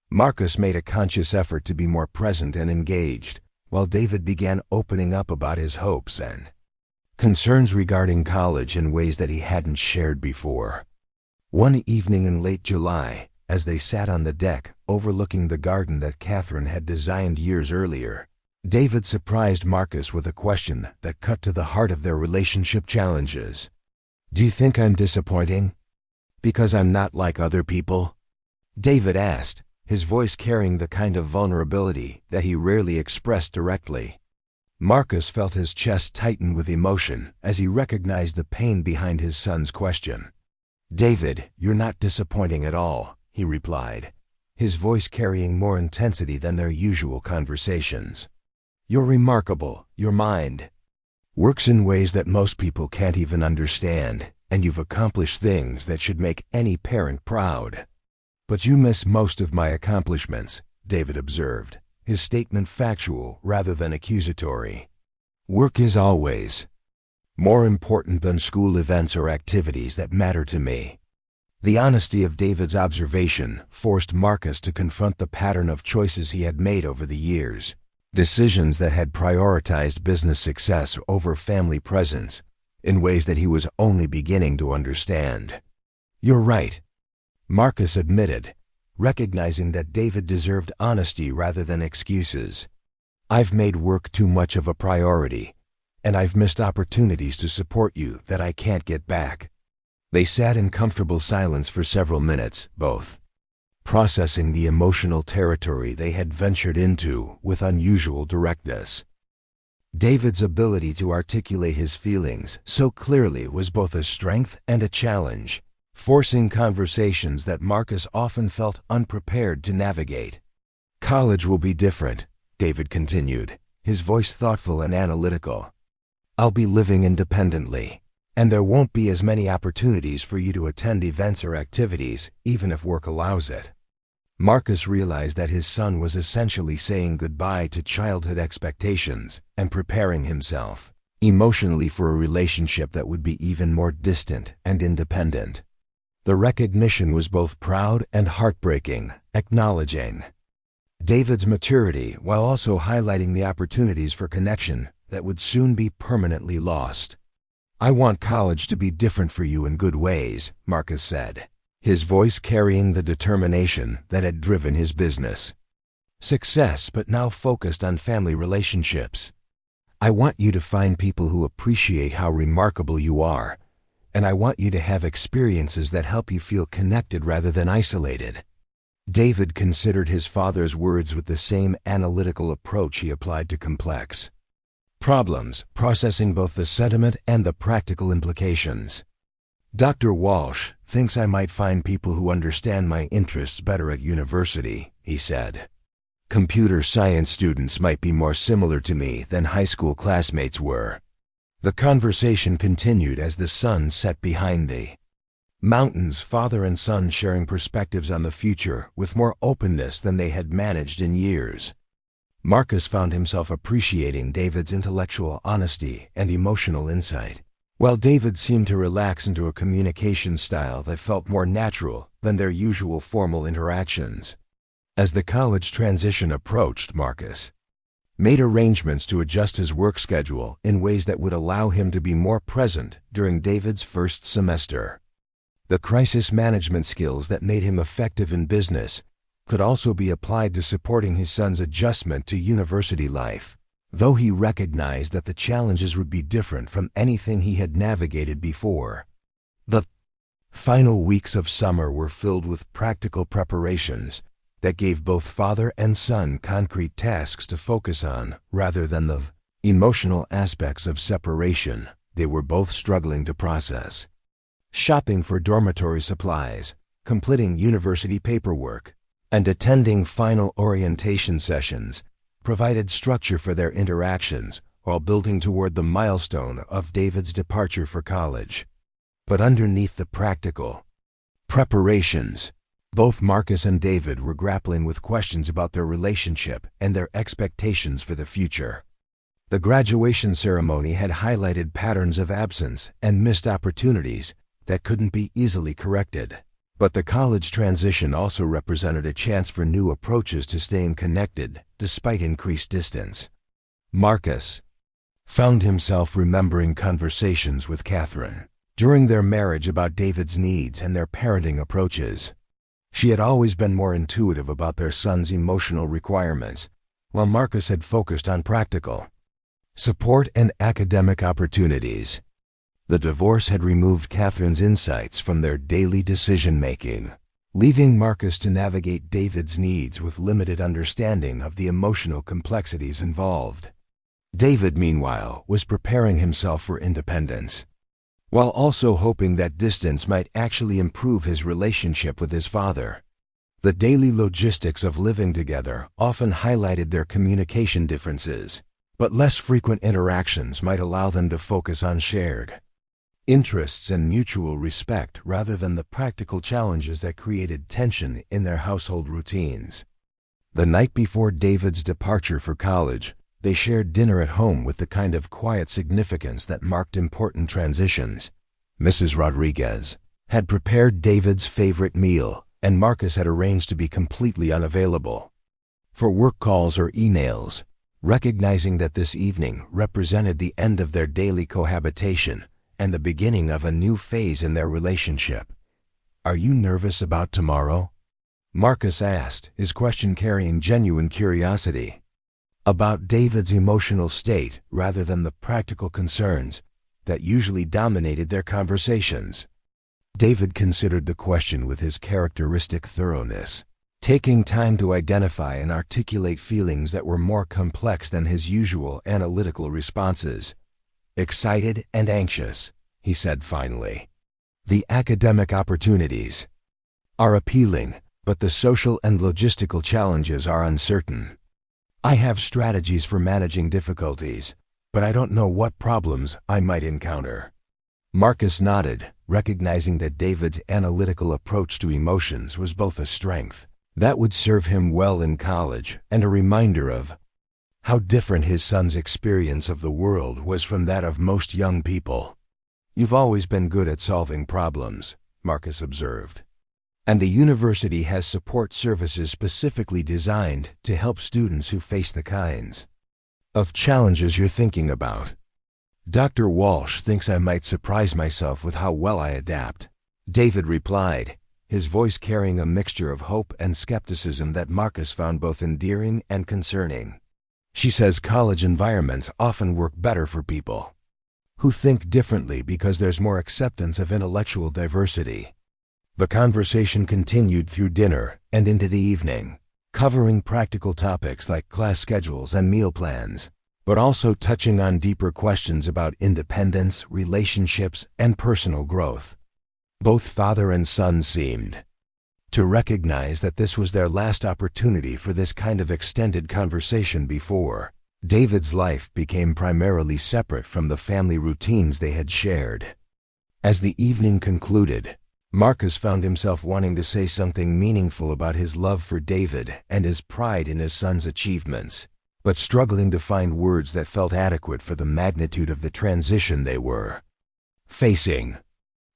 Marcus made a conscious effort to be more present and engaged, while David began opening up about his hopes and concerns regarding college in ways that he hadn't shared before. One evening in late July, as they sat on the deck overlooking the garden that Catherine had designed years earlier, David surprised Marcus with a question that cut to the heart of their relationship challenges. "Do you think I'm disappointing? Because I'm not like other people?" David asked, his voice carrying the kind of vulnerability that he rarely expressed directly. Marcus felt his chest tighten with emotion as he recognized the pain behind his son's question. "David, you're not disappointing at all," he replied, his voice carrying more intensity than their usual conversations. "You're remarkable. Your mind works in ways that most people can't even understand, and you've accomplished things that should make any parent proud. But you miss most of my accomplishments," David observed, his statement factual rather than accusatory. "Work is always more important than school events or activities that matter to me." The honesty of David's observation forced Marcus to confront the pattern of choices he had made over the years. Decisions that had prioritized business success over family presence in ways that he was only beginning to understand. "You're right," Marcus admitted, recognizing that David deserved honesty rather than excuses. "I've made work too much of a priority, and I've missed opportunities to support you that I can't get back." They sat in comfortable silence for several minutes, both processing the emotional territory they had ventured into with unusual directness. David's ability to articulate his feelings so clearly was both a strength and a challenge, forcing conversations that Marcus often felt unprepared to navigate. "College will be different," David continued, his voice thoughtful and analytical. "I'll be living independently, and there won't be as many opportunities for you to attend events or activities, even if work allows it." Marcus realized that his son was essentially saying goodbye to childhood expectations and preparing himself emotionally for a relationship that would be even more distant and independent. The recognition was both proud and heartbreaking, acknowledging David's maturity while also highlighting the opportunities for connection that would soon be permanently lost. "I want college to be different for you in good ways," Marcus said, his voice carrying the determination that had driven his business success but now focused on family relationships. "I want you to find people who appreciate how remarkable you are, and I want you to have experiences that help you feel connected rather than isolated." David considered his father's words with the same analytical approach he applied to complex problems, processing both the sentiment and the practical implications. "Dr. Walsh thinks I might find people who understand my interests better at university," he said. "Computer science students might be more similar to me than high school classmates were." The conversation continued as the sun set behind the mountains, father and son sharing perspectives on the future with more openness than they had managed in years. Marcus found himself appreciating David's intellectual honesty and emotional insight, while David seemed to relax into a communication style that felt more natural than their usual formal interactions. As the college transition approached, Marcus made arrangements to adjust his work schedule in ways that would allow him to be more present during David's first semester. The crisis management skills that made him effective in business could also be applied to supporting his son's adjustment to university life, though he recognized that the challenges would be different from anything he had navigated before. The final weeks of summer were filled with practical preparations that gave both father and son concrete tasks to focus on rather than the emotional aspects of separation they were both struggling to process. Shopping for dormitory supplies, completing university paperwork, and attending final orientation sessions provided structure for their interactions while building toward the milestone of David's departure for college. But underneath the practical preparations, both Marcus and David were grappling with questions about their relationship and their expectations for the future. The graduation ceremony had highlighted patterns of absence and missed opportunities that couldn't be easily corrected. But the college transition also represented a chance for new approaches to staying connected despite increased distance. Marcus found himself remembering conversations with Catherine during their marriage about David's needs and their parenting approaches. She had always been more intuitive about their son's emotional requirements, while Marcus had focused on practical support and academic opportunities. The divorce had removed Catherine's insights from their daily decision-making, leaving Marcus to navigate David's needs with limited understanding of the emotional complexities involved. David, meanwhile, was preparing himself for independence, while also hoping that distance might actually improve his relationship with his father. The daily logistics of living together often highlighted their communication differences, but less frequent interactions might allow them to focus on shared interests and mutual respect rather than the practical challenges that created tension in their household routines. The night before David's departure for college, they shared dinner at home with the kind of quiet significance that marked important transitions. Mrs. Rodriguez had prepared David's favorite meal, and Marcus had arranged to be completely unavailable for work calls or emails, recognizing that this evening represented the end of their daily cohabitation and the beginning of a new phase in their relationship. "Are you nervous about tomorrow?" Marcus asked, his question carrying genuine curiosity about David's emotional state rather than the practical concerns that usually dominated their conversations. David considered the question with his characteristic thoroughness, taking time to identify and articulate feelings that were more complex than his usual analytical responses. "Excited and anxious," he said finally. "The academic opportunities are appealing, but the social and logistical challenges are uncertain. I have strategies for managing difficulties, but I don't know what problems I might encounter." Marcus nodded, recognizing that David's analytical approach to emotions was both a strength that would serve him well in college and a reminder of how different his son's experience of the world was from that of most young people. "You've always been good at solving problems," Marcus observed. "And the university has support services specifically designed to help students who face the kinds of challenges you're thinking about. Dr. Walsh thinks I might surprise myself with how well I adapt," David replied, his voice carrying a mixture of hope and skepticism that Marcus found both endearing and concerning. "She says college environments often work better for people who think differently because there's more acceptance of intellectual diversity." The conversation continued through dinner and into the evening, covering practical topics like class schedules and meal plans, but also touching on deeper questions about independence, relationships, and personal growth. Both father and son seemed to recognize that this was their last opportunity for this kind of extended conversation before David's life became primarily separate from the family routines they had shared. As the evening concluded, Marcus found himself wanting to say something meaningful about his love for David and his pride in his son's achievements, but struggling to find words that felt adequate for the magnitude of the transition they were facing.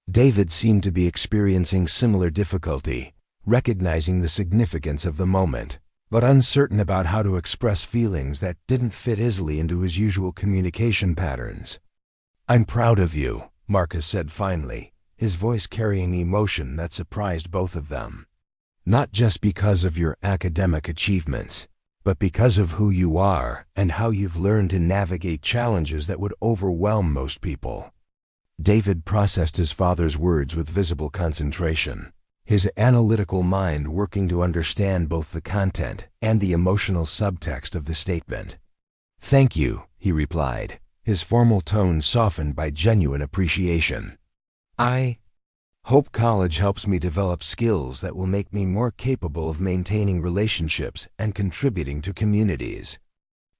David seemed to be experiencing similar difficulty, recognizing the significance of the moment, but uncertain about how to express feelings that didn't fit easily into his usual communication patterns. "I'm proud of you," Marcus said finally, his voice carrying emotion that surprised both of them. "Not just because of your academic achievements, but because of who you are and how you've learned to navigate challenges that would overwhelm most people." David processed his father's words with visible concentration, his analytical mind working to understand both the content and the emotional subtext of the statement. "Thank you," he replied, his formal tone softened by genuine appreciation. "I hope college helps me develop skills that will make me more capable of maintaining relationships and contributing to communities."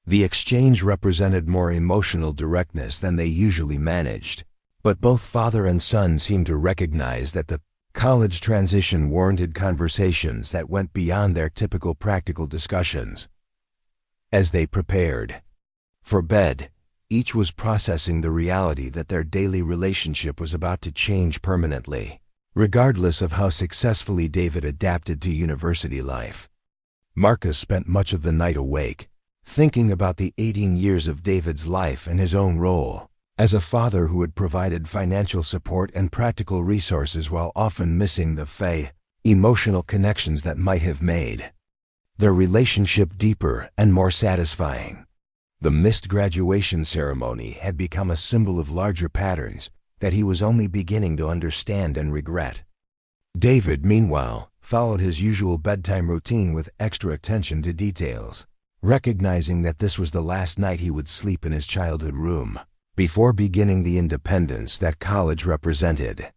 The exchange represented more emotional directness than they usually managed, but both father and son seemed to recognize that the college transition warranted conversations that went beyond their typical practical discussions. As they prepared For bed, each was processing the reality that their daily relationship was about to change permanently, regardless of how successfully David adapted to university life. Marcus spent much of the night awake, thinking about the 18 years of David's life and his own role as a father who had provided financial support and practical resources while often missing the emotional connections that might have made their relationship deeper and more satisfying. The missed graduation ceremony had become a symbol of larger patterns that he was only beginning to understand and regret. David, meanwhile, followed his usual bedtime routine with extra attention to details, recognizing that this was the last night he would sleep in his childhood room before beginning the independence that college represented.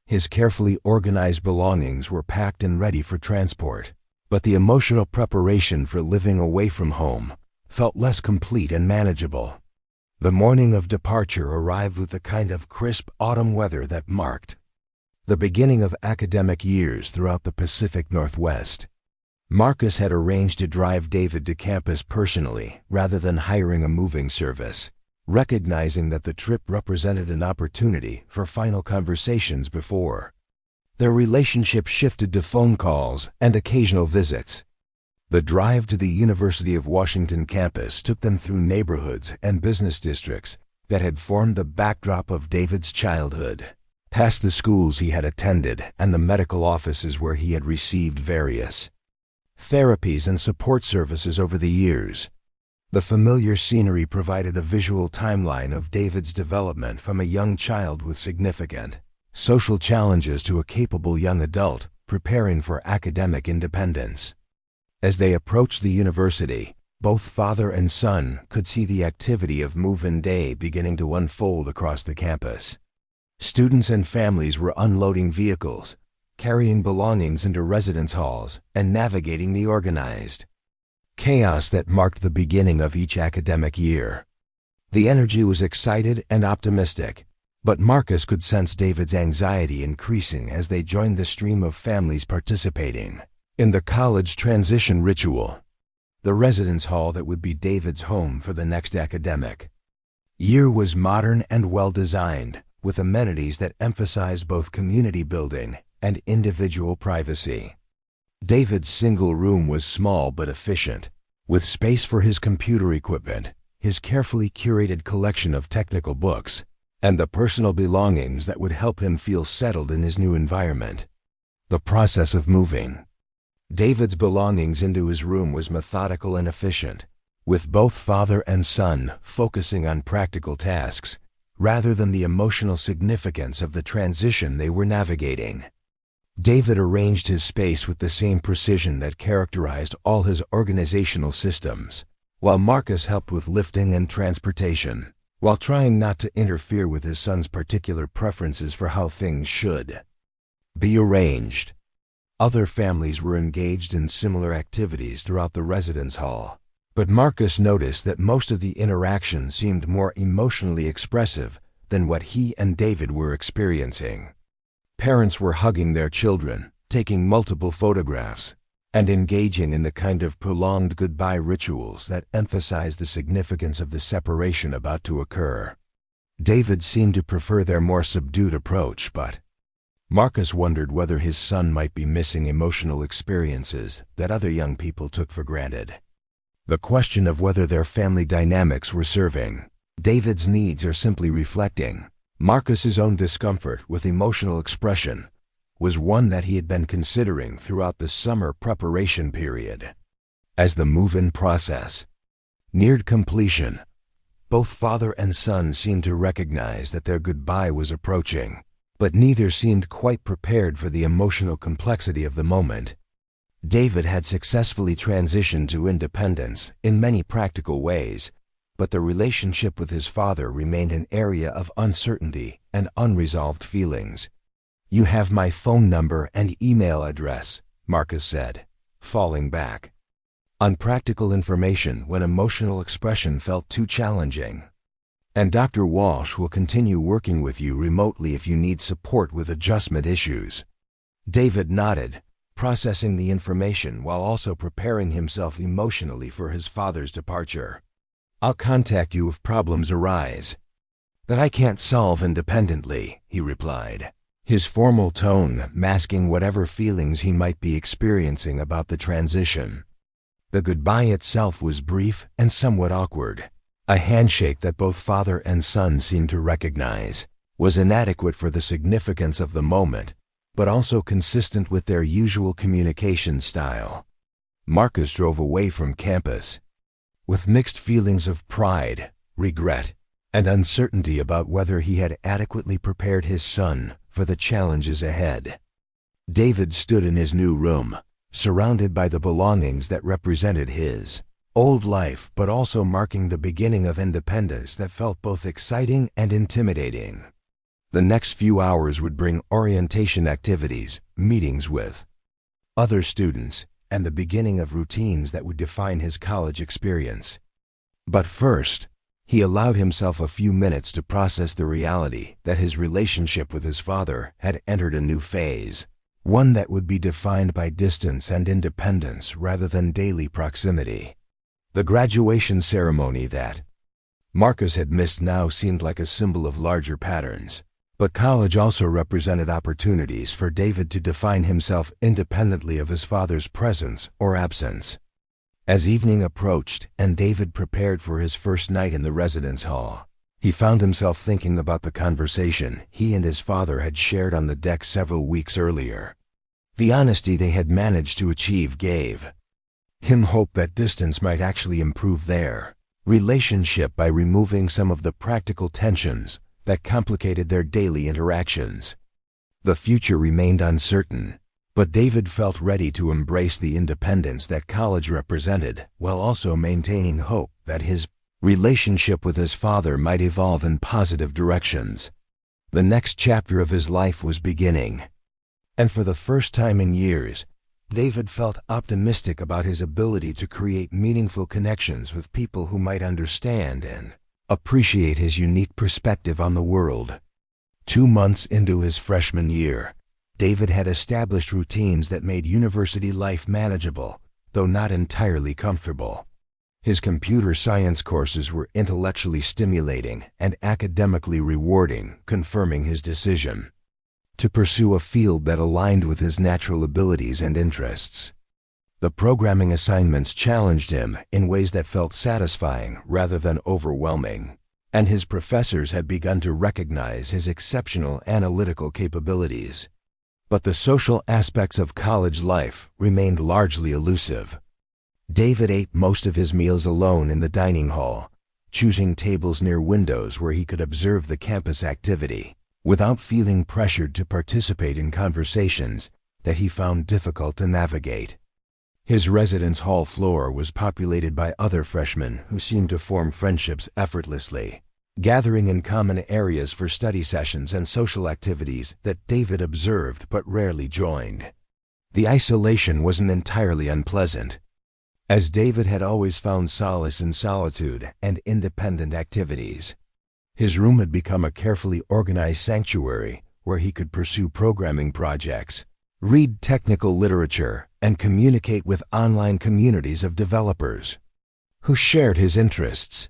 His carefully organized belongings were packed and ready for transport, but the emotional preparation for living away from home felt less complete and manageable. The morning of departure arrived with the kind of crisp autumn weather that marked the beginning of academic years throughout the Pacific Northwest. Marcus had arranged to drive David to campus personally rather than hiring a moving service, recognizing that the trip represented an opportunity for final conversations before their relationship shifted to phone calls and occasional visits. The drive to the University of Washington campus took them through neighborhoods and business districts that had formed the backdrop of David's childhood, past the schools he had attended and the medical offices where he had received various therapies and support services over the years. The familiar scenery provided a visual timeline of David's development from a young child with significant social challenges to a capable young adult preparing for academic independence. As they approached the university, both father and son could see the activity of move-in day beginning to unfold across the campus. Students and families were unloading vehicles, carrying belongings into residence halls, and navigating the organized chaos that marked the beginning of each academic year. The energy was excited and optimistic, but Marcus could sense David's anxiety increasing as they joined the stream of families participating in the college transition ritual, the residence hall that would be David's home for the next academic year was modern and well-designed, with amenities that emphasized both community building and individual privacy. David's single room was small but efficient, with space for his computer equipment, his carefully curated collection of technical books, and the personal belongings that would help him feel settled in his new environment. The process of moving David's belongings into his room was methodical and efficient, with both father and son focusing on practical tasks rather than the emotional significance of the transition they were navigating. David arranged his space with the same precision that characterized all his organizational systems, while Marcus helped with lifting and transportation, while trying not to interfere with his son's particular preferences for how things should be arranged. Other families were engaged in similar activities throughout the residence hall, but Marcus noticed that most of the interaction seemed more emotionally expressive than what he and David were experiencing. Parents were hugging their children, taking multiple photographs, and engaging in the kind of prolonged goodbye rituals that emphasized the significance of the separation about to occur. David seemed to prefer their more subdued approach, but Marcus wondered whether his son might be missing emotional experiences that other young people took for granted. The question of whether their family dynamics were serving David's needs or simply reflecting Marcus's own discomfort with emotional expression was one that he had been considering throughout the summer preparation period. As the move-in process neared completion, both father and son seemed to recognize that their goodbye was approaching, but neither seemed quite prepared for the emotional complexity of the moment. David had successfully transitioned to independence in many practical ways, but the relationship with his father remained an area of uncertainty and unresolved feelings. "You have my phone number and email address," Marcus said, falling back on practical information when emotional expression felt too challenging. "And Dr. Walsh will continue working with you remotely if you need support with adjustment issues." David nodded, processing the information while also preparing himself emotionally for his father's departure. I'll contact you if problems arise that I can't solve independently," he replied, his formal tone masking whatever feelings he might be experiencing about the transition. The goodbye itself was brief and somewhat awkward. A handshake that both father and son seemed to recognize was inadequate for the significance of the moment, but also consistent with their usual communication style. Marcus drove away from campus with mixed feelings of pride, regret, and uncertainty about whether he had adequately prepared his son for the challenges ahead. David stood in his new room, surrounded by the belongings that represented his old life, but also marking the beginning of independence that felt both exciting and intimidating. The next few hours would bring orientation activities, meetings with other students, and the beginning of routines that would define his college experience. But first, he allowed himself a few minutes to process the reality that his relationship with his father had entered a new phase, one that would be defined by distance and independence rather than daily proximity. The graduation ceremony that Marcus had missed now seemed like a symbol of larger patterns, but college also represented opportunities for David to define himself independently of his father's presence or absence. As evening approached and David prepared for his first night in the residence hall, he found himself thinking about the conversation he and his father had shared on the deck several weeks earlier. The honesty they had managed to achieve gave him hope that distance might actually improve their relationship by removing some of the practical tensions that complicated their daily interactions. The future remained uncertain, but David felt ready to embrace the independence that college represented, while also maintaining hope that his relationship with his father might evolve in positive directions. The next chapter of his life was beginning, and for the first time in years, David felt optimistic about his ability to create meaningful connections with people who might understand and appreciate his unique perspective on the world. 2 months into his freshman year, David had established routines that made university life manageable, though not entirely comfortable. His computer science courses were intellectually stimulating and academically rewarding, confirming his decision to pursue a field that aligned with his natural abilities and interests. The programming assignments challenged him in ways that felt satisfying rather than overwhelming, and his professors had begun to recognize his exceptional analytical capabilities. But the social aspects of college life remained largely elusive. David ate most of his meals alone in the dining hall, choosing tables near windows where he could observe the campus activity, without feeling pressured to participate in conversations that he found difficult to navigate. His residence hall floor was populated by other freshmen who seemed to form friendships effortlessly, gathering in common areas for study sessions and social activities that David observed but rarely joined. The isolation wasn't entirely unpleasant, as David had always found solace in solitude and independent activities. His room had become a carefully organized sanctuary where he could pursue programming projects, read technical literature, and communicate with online communities of developers who shared his interests.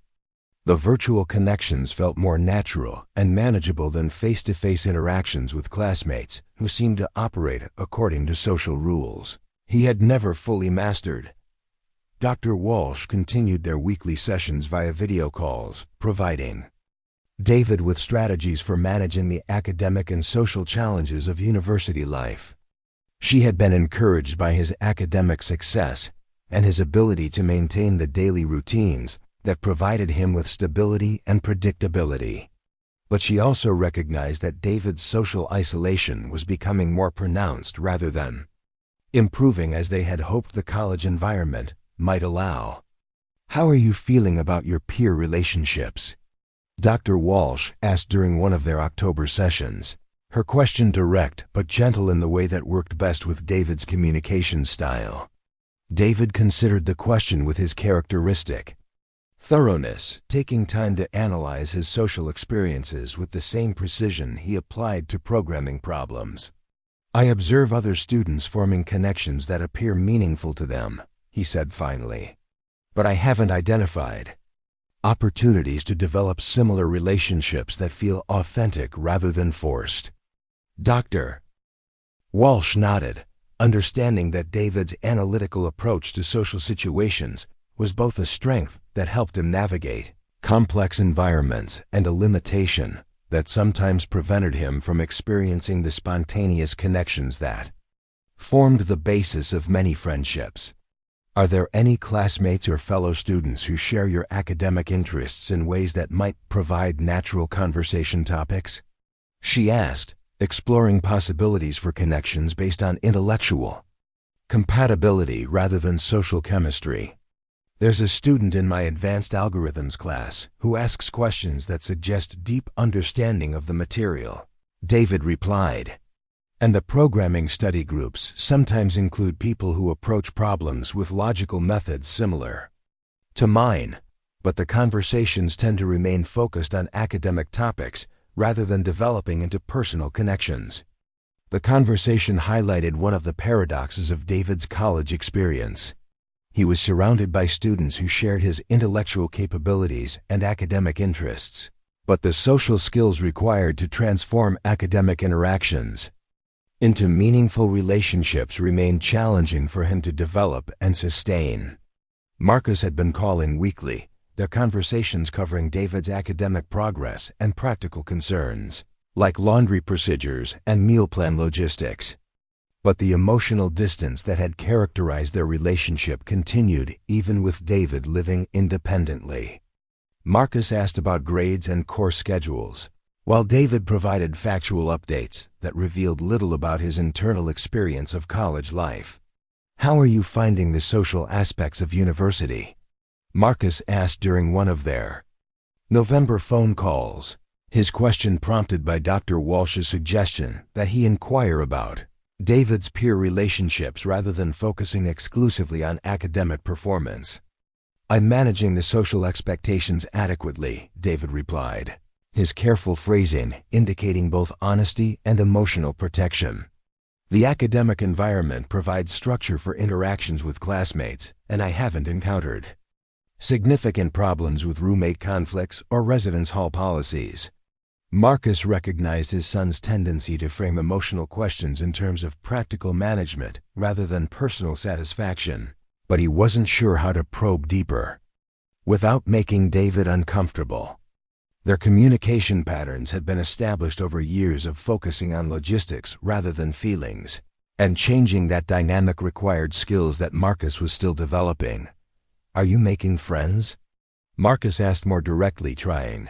The virtual connections felt more natural and manageable than face-to-face interactions with classmates who seemed to operate according to social rules he had never fully mastered. Dr. Walsh continued their weekly sessions via video calls, providing David with strategies for managing the academic and social challenges of university life. She had been encouraged by his academic success and his ability to maintain the daily routines that provided him with stability and predictability. But she also recognized that David's social isolation was becoming more pronounced rather than improving as they had hoped the college environment might allow. "How are you feeling about your peer relationships?" Dr. Walsh asked during one of their October sessions, her question direct but gentle in the way that worked best with David's communication style. David considered the question with his characteristic thoroughness, taking time to analyze his social experiences with the same precision he applied to programming problems. "I observe other students forming connections that appear meaningful to them," he said finally. "But I haven't identified opportunities to develop similar relationships that feel authentic rather than forced. Dr. Walsh nodded, understanding that David's analytical approach to social situations was both a strength that helped him navigate complex environments and a limitation that sometimes prevented him from experiencing the spontaneous connections that formed the basis of many friendships. Are there any classmates or fellow students who share your academic interests in ways that might provide natural conversation topics? She asked, exploring possibilities for connections based on intellectual compatibility rather than social chemistry. There's a student in my advanced algorithms class who asks questions that suggest deep understanding of the material, David replied. And the programming study groups sometimes include people who approach problems with logical methods similar to mine, but the conversations tend to remain focused on academic topics rather than developing into personal connections. The conversation highlighted one of the paradoxes of David's college experience. He was surrounded by students who shared his intellectual capabilities and academic interests, but the social skills required to transform academic interactions into meaningful relationships remained challenging for him to develop and sustain. Marcus had been calling weekly, their conversations covering David's academic progress and practical concerns, like laundry procedures and meal plan logistics. But the emotional distance that had characterized their relationship continued even with David living independently. Marcus asked about grades and course schedules, while David provided factual updates that revealed little about his internal experience of college life. How are you finding the social aspects of university? Marcus asked during one of their November phone calls, his question prompted by Dr. Walsh's suggestion that he inquire about David's peer relationships rather than focusing exclusively on academic performance. I'm managing the social expectations adequately, David replied, his careful phrasing indicating both honesty and emotional protection. The academic environment provides structure for interactions with classmates, and I haven't encountered significant problems with roommate conflicts or residence hall policies. Marcus recognized his son's tendency to frame emotional questions in terms of practical management rather than personal satisfaction, but he wasn't sure how to probe deeper without making David uncomfortable. Their communication patterns had been established over years of focusing on logistics rather than feelings, and changing that dynamic required skills that Marcus was still developing. Are you making friends? Marcus asked more directly, trying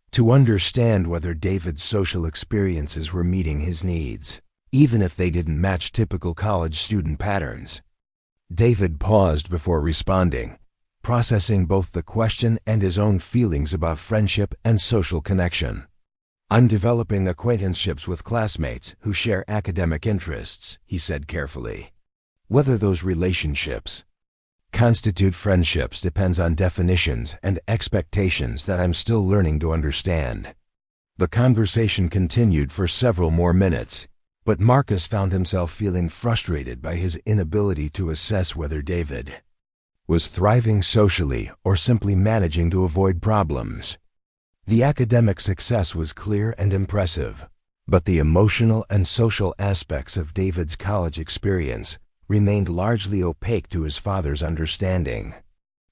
to understand whether David's social experiences were meeting his needs, even if they didn't match typical college student patterns. David paused before responding, processing both the question and his own feelings about friendship and social connection. I'm developing acquaintanceships with classmates who share academic interests, he said carefully. Whether those relationships constitute friendships depends on definitions and expectations that I'm still learning to understand. The conversation continued for several more minutes, but Marcus found himself feeling frustrated by his inability to assess whether David was thriving socially or simply managing to avoid problems. The academic success was clear and impressive, but the emotional and social aspects of David's college experience remained largely opaque to his father's understanding.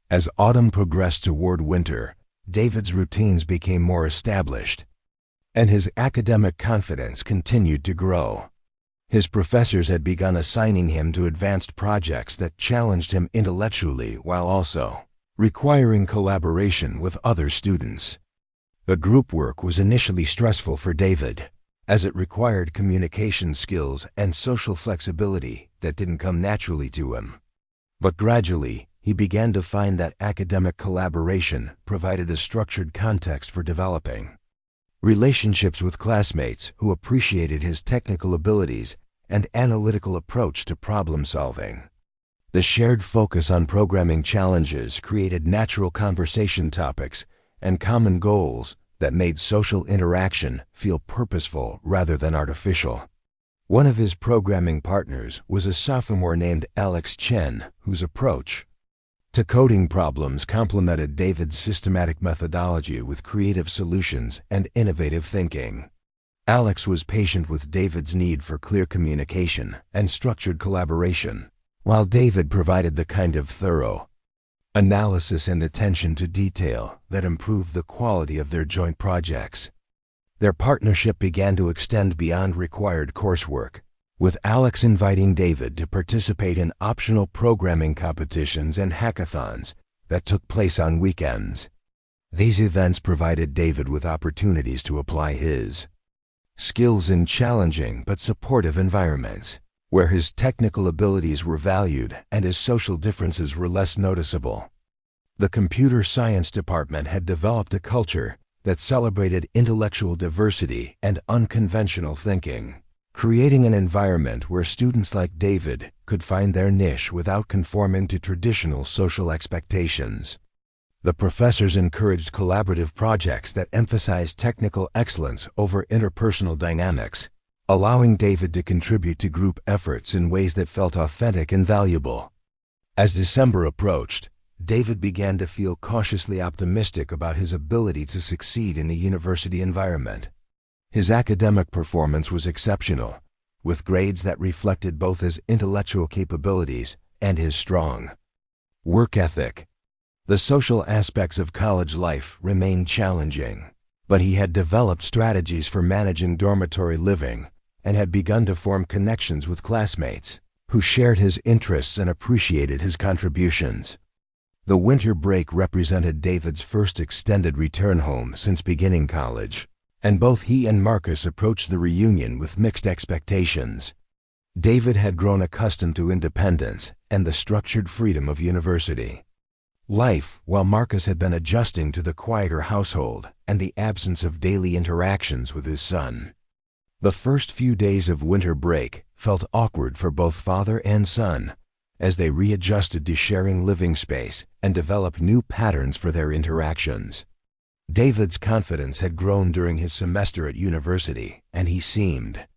As autumn progressed toward winter, David's routines became more established, and his academic confidence continued to grow. His professors had begun assigning him to advanced projects that challenged him intellectually while also requiring collaboration with other students. The group work was initially stressful for David, as it required communication skills and social flexibility that didn't come naturally to him. But gradually, he began to find that academic collaboration provided a structured context for developing relationships with classmates who appreciated his technical abilities and analytical approach to problem solving. The shared focus on programming challenges created natural conversation topics and common goals that made social interaction feel purposeful rather than artificial. One of his programming partners was a sophomore named Alex Chen, whose approach to coding problems complemented David's systematic methodology with creative solutions and innovative thinking. Alex was patient with David's need for clear communication and structured collaboration, while David provided the kind of thorough analysis and attention to detail that improved the quality of their joint projects. Their partnership began to extend beyond required coursework, with Alex inviting David to participate in optional programming competitions and hackathons that took place on weekends. These events provided David with opportunities to apply his skills in challenging but supportive environments, where his technical abilities were valued and his social differences were less noticeable. The computer science department had developed a culture that celebrated intellectual diversity and unconventional thinking, creating an environment where students like David could find their niche without conforming to traditional social expectations. The professors encouraged collaborative projects that emphasized technical excellence over interpersonal dynamics, allowing David to contribute to group efforts in ways that felt authentic and valuable. As December approached, David began to feel cautiously optimistic about his ability to succeed in a university environment. His academic performance was exceptional, with grades that reflected both his intellectual capabilities and his strong work ethic. The social aspects of college life remained challenging, but he had developed strategies for managing dormitory living and had begun to form connections with classmates who shared his interests and appreciated his contributions. The winter break represented David's first extended return home since beginning college, and both he and Marcus approached the reunion with mixed expectations. David had grown accustomed to independence and the structured freedom of university life, while Marcus had been adjusting to the quieter household and the absence of daily interactions with his son. The first few days of winter break felt awkward for both father and son, as they readjusted to sharing living space and developed new patterns for their interactions. David's confidence had grown during his semester at university, and he seemed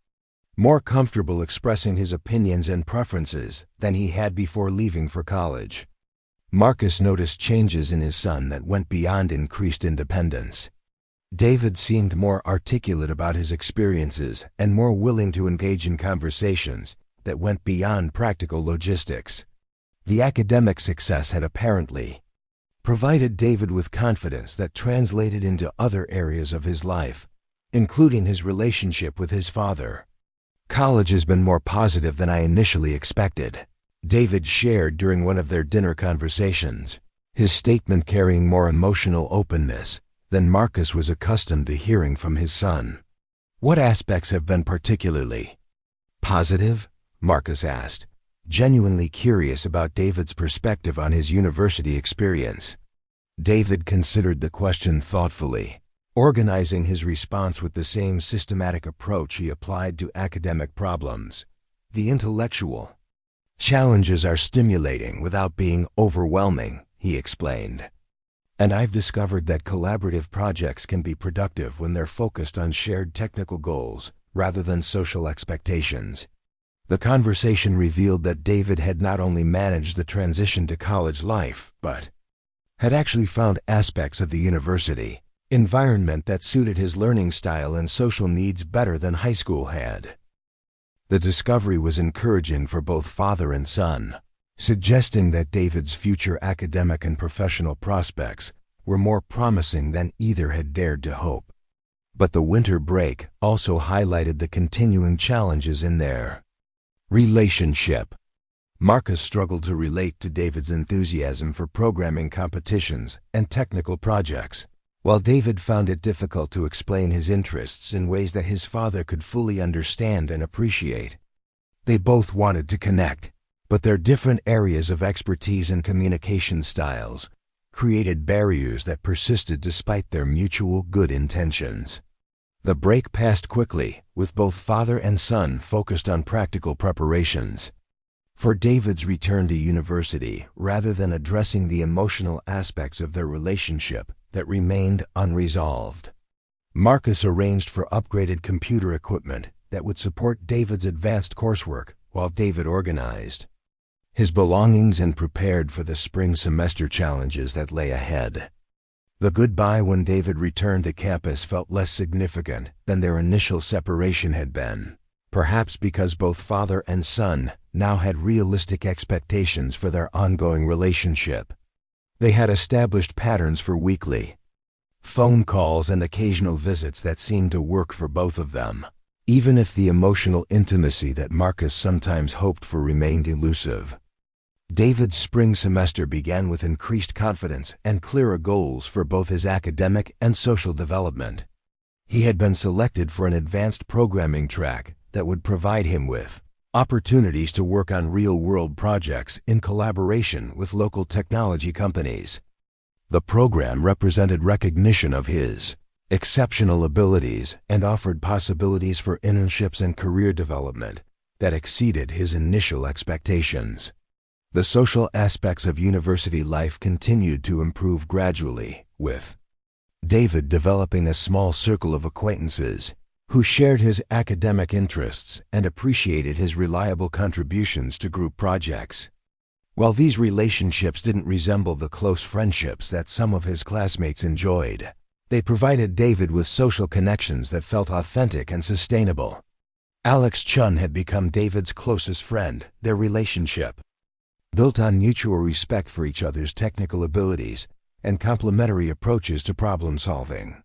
more comfortable expressing his opinions and preferences than he had before leaving for college. Marcus noticed changes in his son that went beyond increased independence. David seemed more articulate about his experiences and more willing to engage in conversations that went beyond practical logistics. The academic success had apparently provided David with confidence that translated into other areas of his life, including his relationship with his father. "College has been more positive than I initially expected," David shared during one of their dinner conversations, his statement carrying more emotional openness than Marcus was accustomed to hearing from his son. "What aspects have been particularly positive?" Marcus asked, genuinely curious about David's perspective on his university experience. David considered the question thoughtfully, organizing his response with the same systematic approach he applied to academic problems. "The intellectual challenges are stimulating without being overwhelming," he explained. "And I've discovered that collaborative projects can be productive when they're focused on shared technical goals rather than social expectations." The conversation revealed that David had not only managed the transition to college life, but had actually found aspects of the university environment that suited his learning style and social needs better than high school had. The discovery was encouraging for both father and son, suggesting that David's future academic and professional prospects were more promising than either had dared to hope. But the winter break also highlighted the continuing challenges in their relationship. Marcus struggled to relate to David's enthusiasm for programming competitions and technical projects, while David found it difficult to explain his interests in ways that his father could fully understand and appreciate. They both wanted to connect, but their different areas of expertise and communication styles created barriers that persisted despite their mutual good intentions. The break passed quickly, with both father and son focused on practical preparations for David's return to university rather than addressing the emotional aspects of their relationship that remained unresolved. Marcus arranged for upgraded computer equipment that would support David's advanced coursework, while David organized his belongings and prepared for the spring semester challenges that lay ahead. The goodbye when David returned to campus felt less significant than their initial separation had been, perhaps because both father and son now had realistic expectations for their ongoing relationship. They had established patterns for weekly phone calls and occasional visits that seemed to work for both of them, even if the emotional intimacy that Marcus sometimes hoped for remained elusive. David's spring semester began with increased confidence and clearer goals for both his academic and social development. He had been selected for an advanced programming track that would provide him with opportunities to work on real-world projects in collaboration with local technology companies. The program represented recognition of his exceptional abilities and offered possibilities for internships and career development that exceeded his initial expectations. The social aspects of university life continued to improve gradually, with David developing a small circle of acquaintances who shared his academic interests and appreciated his reliable contributions to group projects. While these relationships didn't resemble the close friendships that some of his classmates enjoyed, they provided David with social connections that felt authentic and sustainable. Alex Chun had become David's closest friend. Their relationship, built on mutual respect for each other's technical abilities and complementary approaches to problem solving.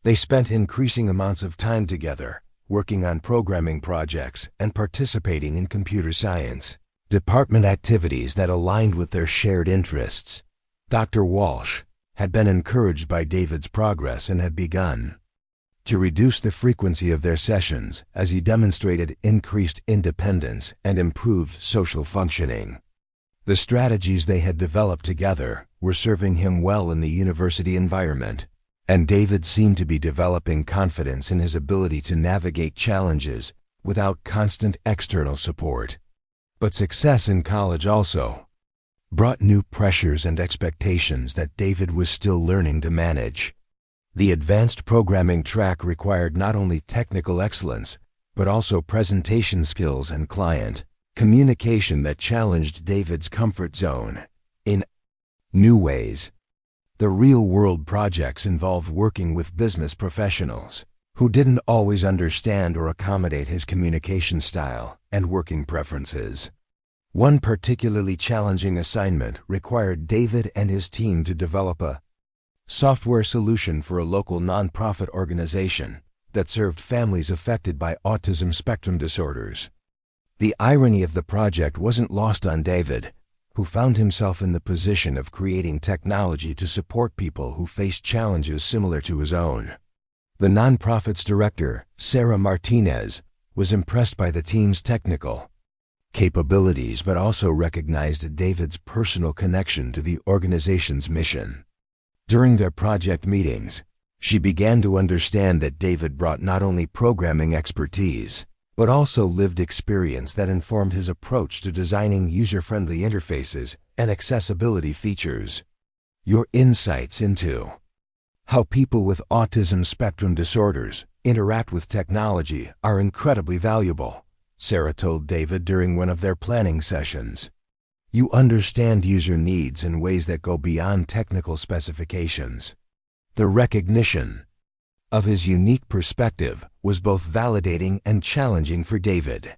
They spent increasing amounts of time together, working on programming projects and participating in computer science department activities that aligned with their shared interests. Dr. Walsh had been encouraged by David's progress and had begun to reduce the frequency of their sessions as he demonstrated increased independence and improved social functioning. The strategies they had developed together were serving him well in the university environment, and David seemed to be developing confidence in his ability to navigate challenges without constant external support. But success in college also brought new pressures and expectations that David was still learning to manage. The advanced programming track required not only technical excellence, but also presentation skills and client communication that challenged David's comfort zone in new ways. The real-world projects involved working with business professionals who didn't always understand or accommodate his communication style and working preferences. One particularly challenging assignment required David and his team to develop a software solution for a local nonprofit organization that served families affected by autism spectrum disorders. The irony of the project wasn't lost on David, who found himself in the position of creating technology to support people who faced challenges similar to his own. The nonprofit's director, Sarah Martinez, was impressed by the team's technical capabilities but also recognized David's personal connection to the organization's mission. During their project meetings, she began to understand that David brought not only programming expertise, but also lived experience that informed his approach to designing user-friendly interfaces and accessibility features. Your insights into how people with autism spectrum disorders interact with technology are incredibly valuable, Sarah told David during one of their planning sessions. You understand user needs in ways that go beyond technical specifications. The recognition of his unique perspective was both validating and challenging for David,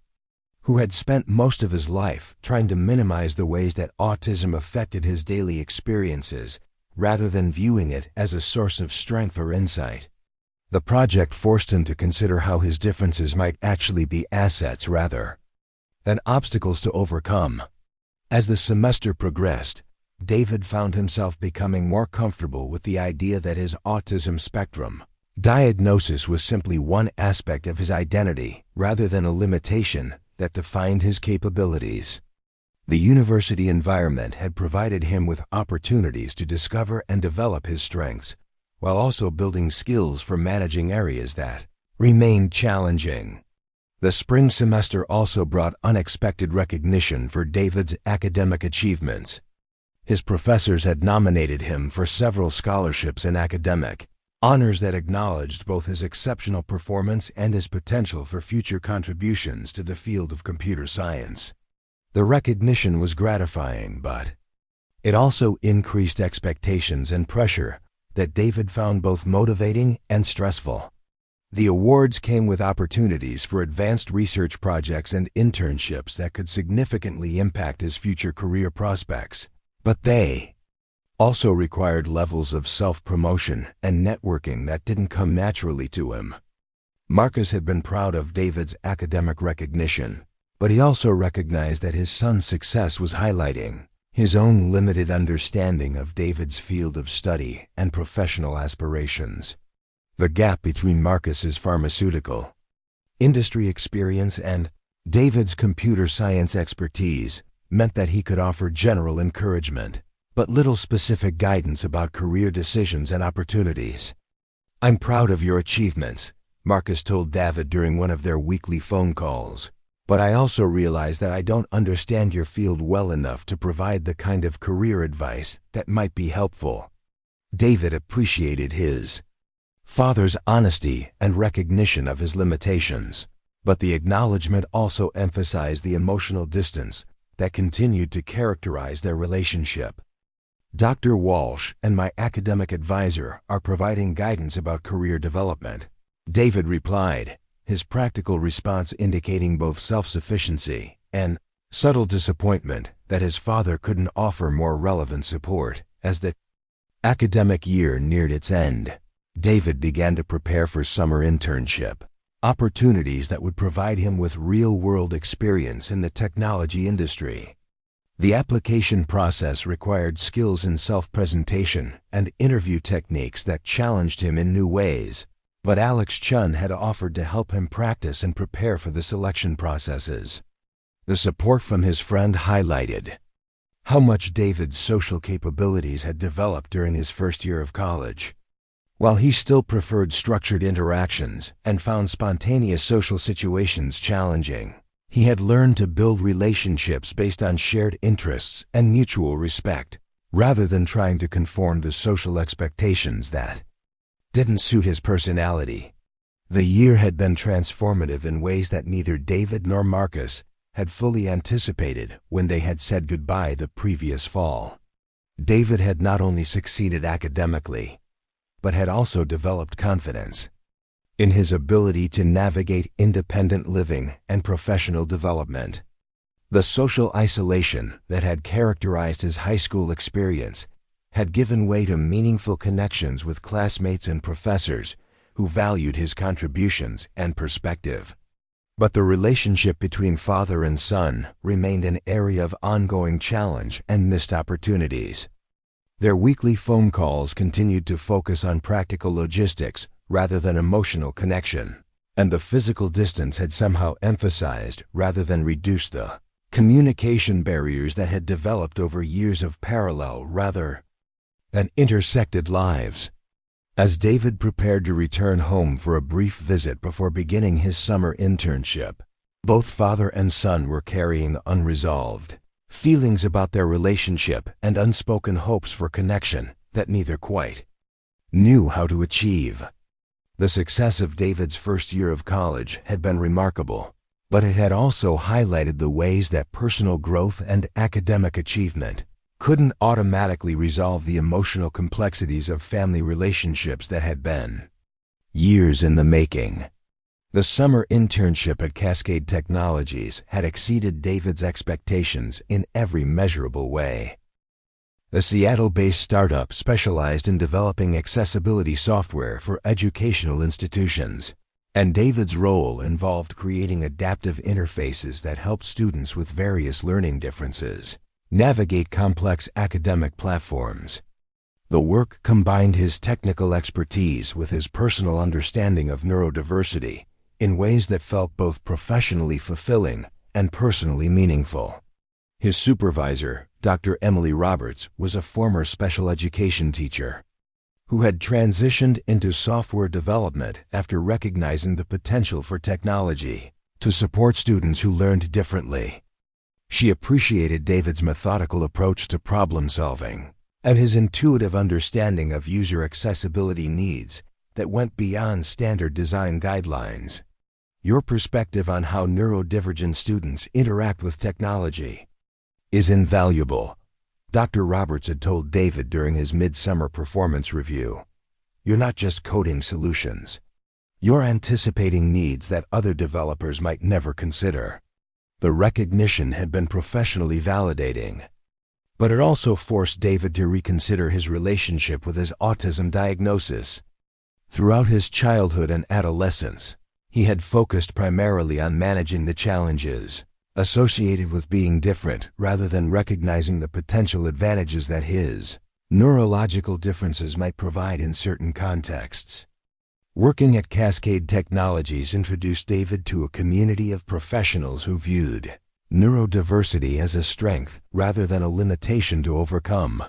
who had spent most of his life trying to minimize the ways that autism affected his daily experiences rather than viewing it as a source of strength or insight. The project forced him to consider how his differences might actually be assets rather than obstacles to overcome. As the semester progressed, David found himself becoming more comfortable with the idea that his autism spectrum diagnosis was simply one aspect of his identity rather than a limitation that defined his capabilities. The university environment had provided him with opportunities to discover and develop his strengths, while also building skills for managing areas that remained challenging. The spring semester also brought unexpected recognition for David's academic achievements. His professors had nominated him for several scholarships and academic honors that acknowledged both his exceptional performance and his potential for future contributions to the field of computer science. The recognition was gratifying, but it also increased expectations and pressure that David found both motivating and stressful. The awards came with opportunities for advanced research projects and internships that could significantly impact his future career prospects, but they also required levels of self-promotion and networking that didn't come naturally to him. Marcus had been proud of David's academic recognition, but he also recognized that his son's success was highlighting his own limited understanding of David's field of study and professional aspirations. The gap between Marcus's pharmaceutical industry experience and David's computer science expertise meant that he could offer general encouragement, but little specific guidance about career decisions and opportunities. "I'm proud of your achievements," Marcus told David during one of their weekly phone calls, "but I also realize that I don't understand your field well enough to provide the kind of career advice that might be helpful." David appreciated his father's honesty and recognition of his limitations, but the acknowledgement also emphasized the emotional distance that continued to characterize their relationship. "Dr. Walsh and my academic advisor are providing guidance about career development," David replied, his practical response indicating both self-sufficiency and subtle disappointment that his father couldn't offer more relevant support. As the academic year neared its end, David began to prepare for summer internship opportunities that would provide him with real-world experience in the technology industry. The application process required skills in self-presentation and interview techniques that challenged him in new ways, but Alex Chun had offered to help him practice and prepare for the selection processes. The support from his friend highlighted how much David's social capabilities had developed during his first year of college. While he still preferred structured interactions and found spontaneous social situations challenging, he had learned to build relationships based on shared interests and mutual respect, rather than trying to conform to social expectations that didn't suit his personality. The year had been transformative in ways that neither David nor Marcus had fully anticipated when they had said goodbye the previous fall. David had not only succeeded academically, but had also developed confidence in his ability to navigate independent living and professional development. The social isolation that had characterized his high school experience had given way to meaningful connections with classmates and professors who valued his contributions and perspective. But the relationship between father and son remained an area of ongoing challenge and missed opportunities. Their weekly phone calls continued to focus on practical logistics rather than emotional connection, and the physical distance had somehow emphasized rather than reduced the communication barriers that had developed over years of parallel rather than intersected lives. As David prepared to return home for a brief visit before beginning his summer internship, both father and son were carrying unresolved feelings about their relationship and unspoken hopes for connection that neither quite knew how to achieve. The success of David's first year of college had been remarkable, but it had also highlighted the ways that personal growth and academic achievement couldn't automatically resolve the emotional complexities of family relationships that had been years in the making. The summer internship at Cascade Technologies had exceeded David's expectations in every measurable way. The Seattle-based startup specialized in developing accessibility software for educational institutions, and David's role involved creating adaptive interfaces that helped students with various learning differences navigate complex academic platforms. The work combined his technical expertise with his personal understanding of neurodiversity in ways that felt both professionally fulfilling and personally meaningful. His supervisor, Dr. Emily Roberts, was a former special education teacher who had transitioned into software development after recognizing the potential for technology to support students who learned differently. She appreciated David's methodical approach to problem solving and his intuitive understanding of user accessibility needs that went beyond standard design guidelines. Your perspective on how neurodivergent students interact with technology is invaluable, Dr. Roberts had told David during his midsummer performance review. You're not just coding solutions. You're anticipating needs that other developers might never consider. The recognition had been professionally validating, but it also forced David to reconsider his relationship with his autism diagnosis. Throughout his childhood and adolescence, he had focused primarily on managing the challenges associated with being different rather than recognizing the potential advantages that his neurological differences might provide in certain contexts. Working at Cascade Technologies introduced David to a community of professionals who viewed neurodiversity as a strength rather than a limitation to overcome.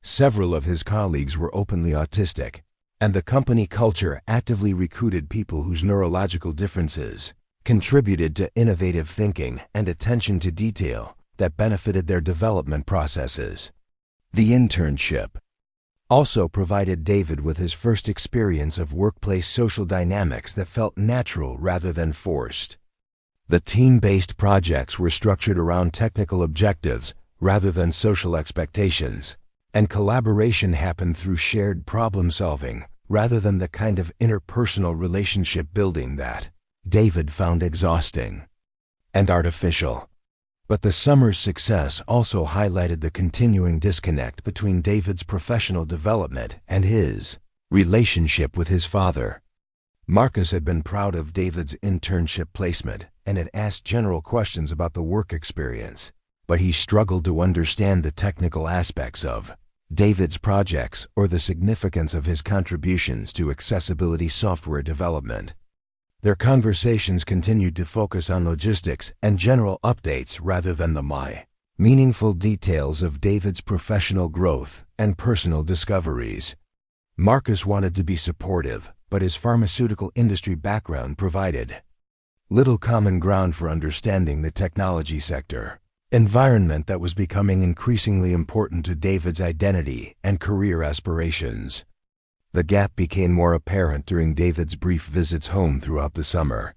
Several of his colleagues were openly autistic, and the company culture actively recruited people whose neurological differences contributed to innovative thinking and attention to detail that benefited their development processes. The internship also provided David with his first experience of workplace social dynamics that felt natural rather than forced. The team-based projects were structured around technical objectives rather than social expectations, and collaboration happened through shared problem-solving rather than the kind of interpersonal relationship building that David found exhausting and artificial. But the summer's success also highlighted the continuing disconnect between David's professional development and his relationship with his father. Marcus had been proud of David's internship placement and had asked general questions about the work experience, but he struggled to understand the technical aspects of David's projects or the significance of his contributions to accessibility software development. Their conversations continued to focus on logistics and general updates rather than the meaningful details of David's professional growth and personal discoveries. Marcus wanted to be supportive, but his pharmaceutical industry background provided little common ground for understanding the technology sector environment that was becoming increasingly important to David's identity and career aspirations. The gap became more apparent during David's brief visits home throughout the summer.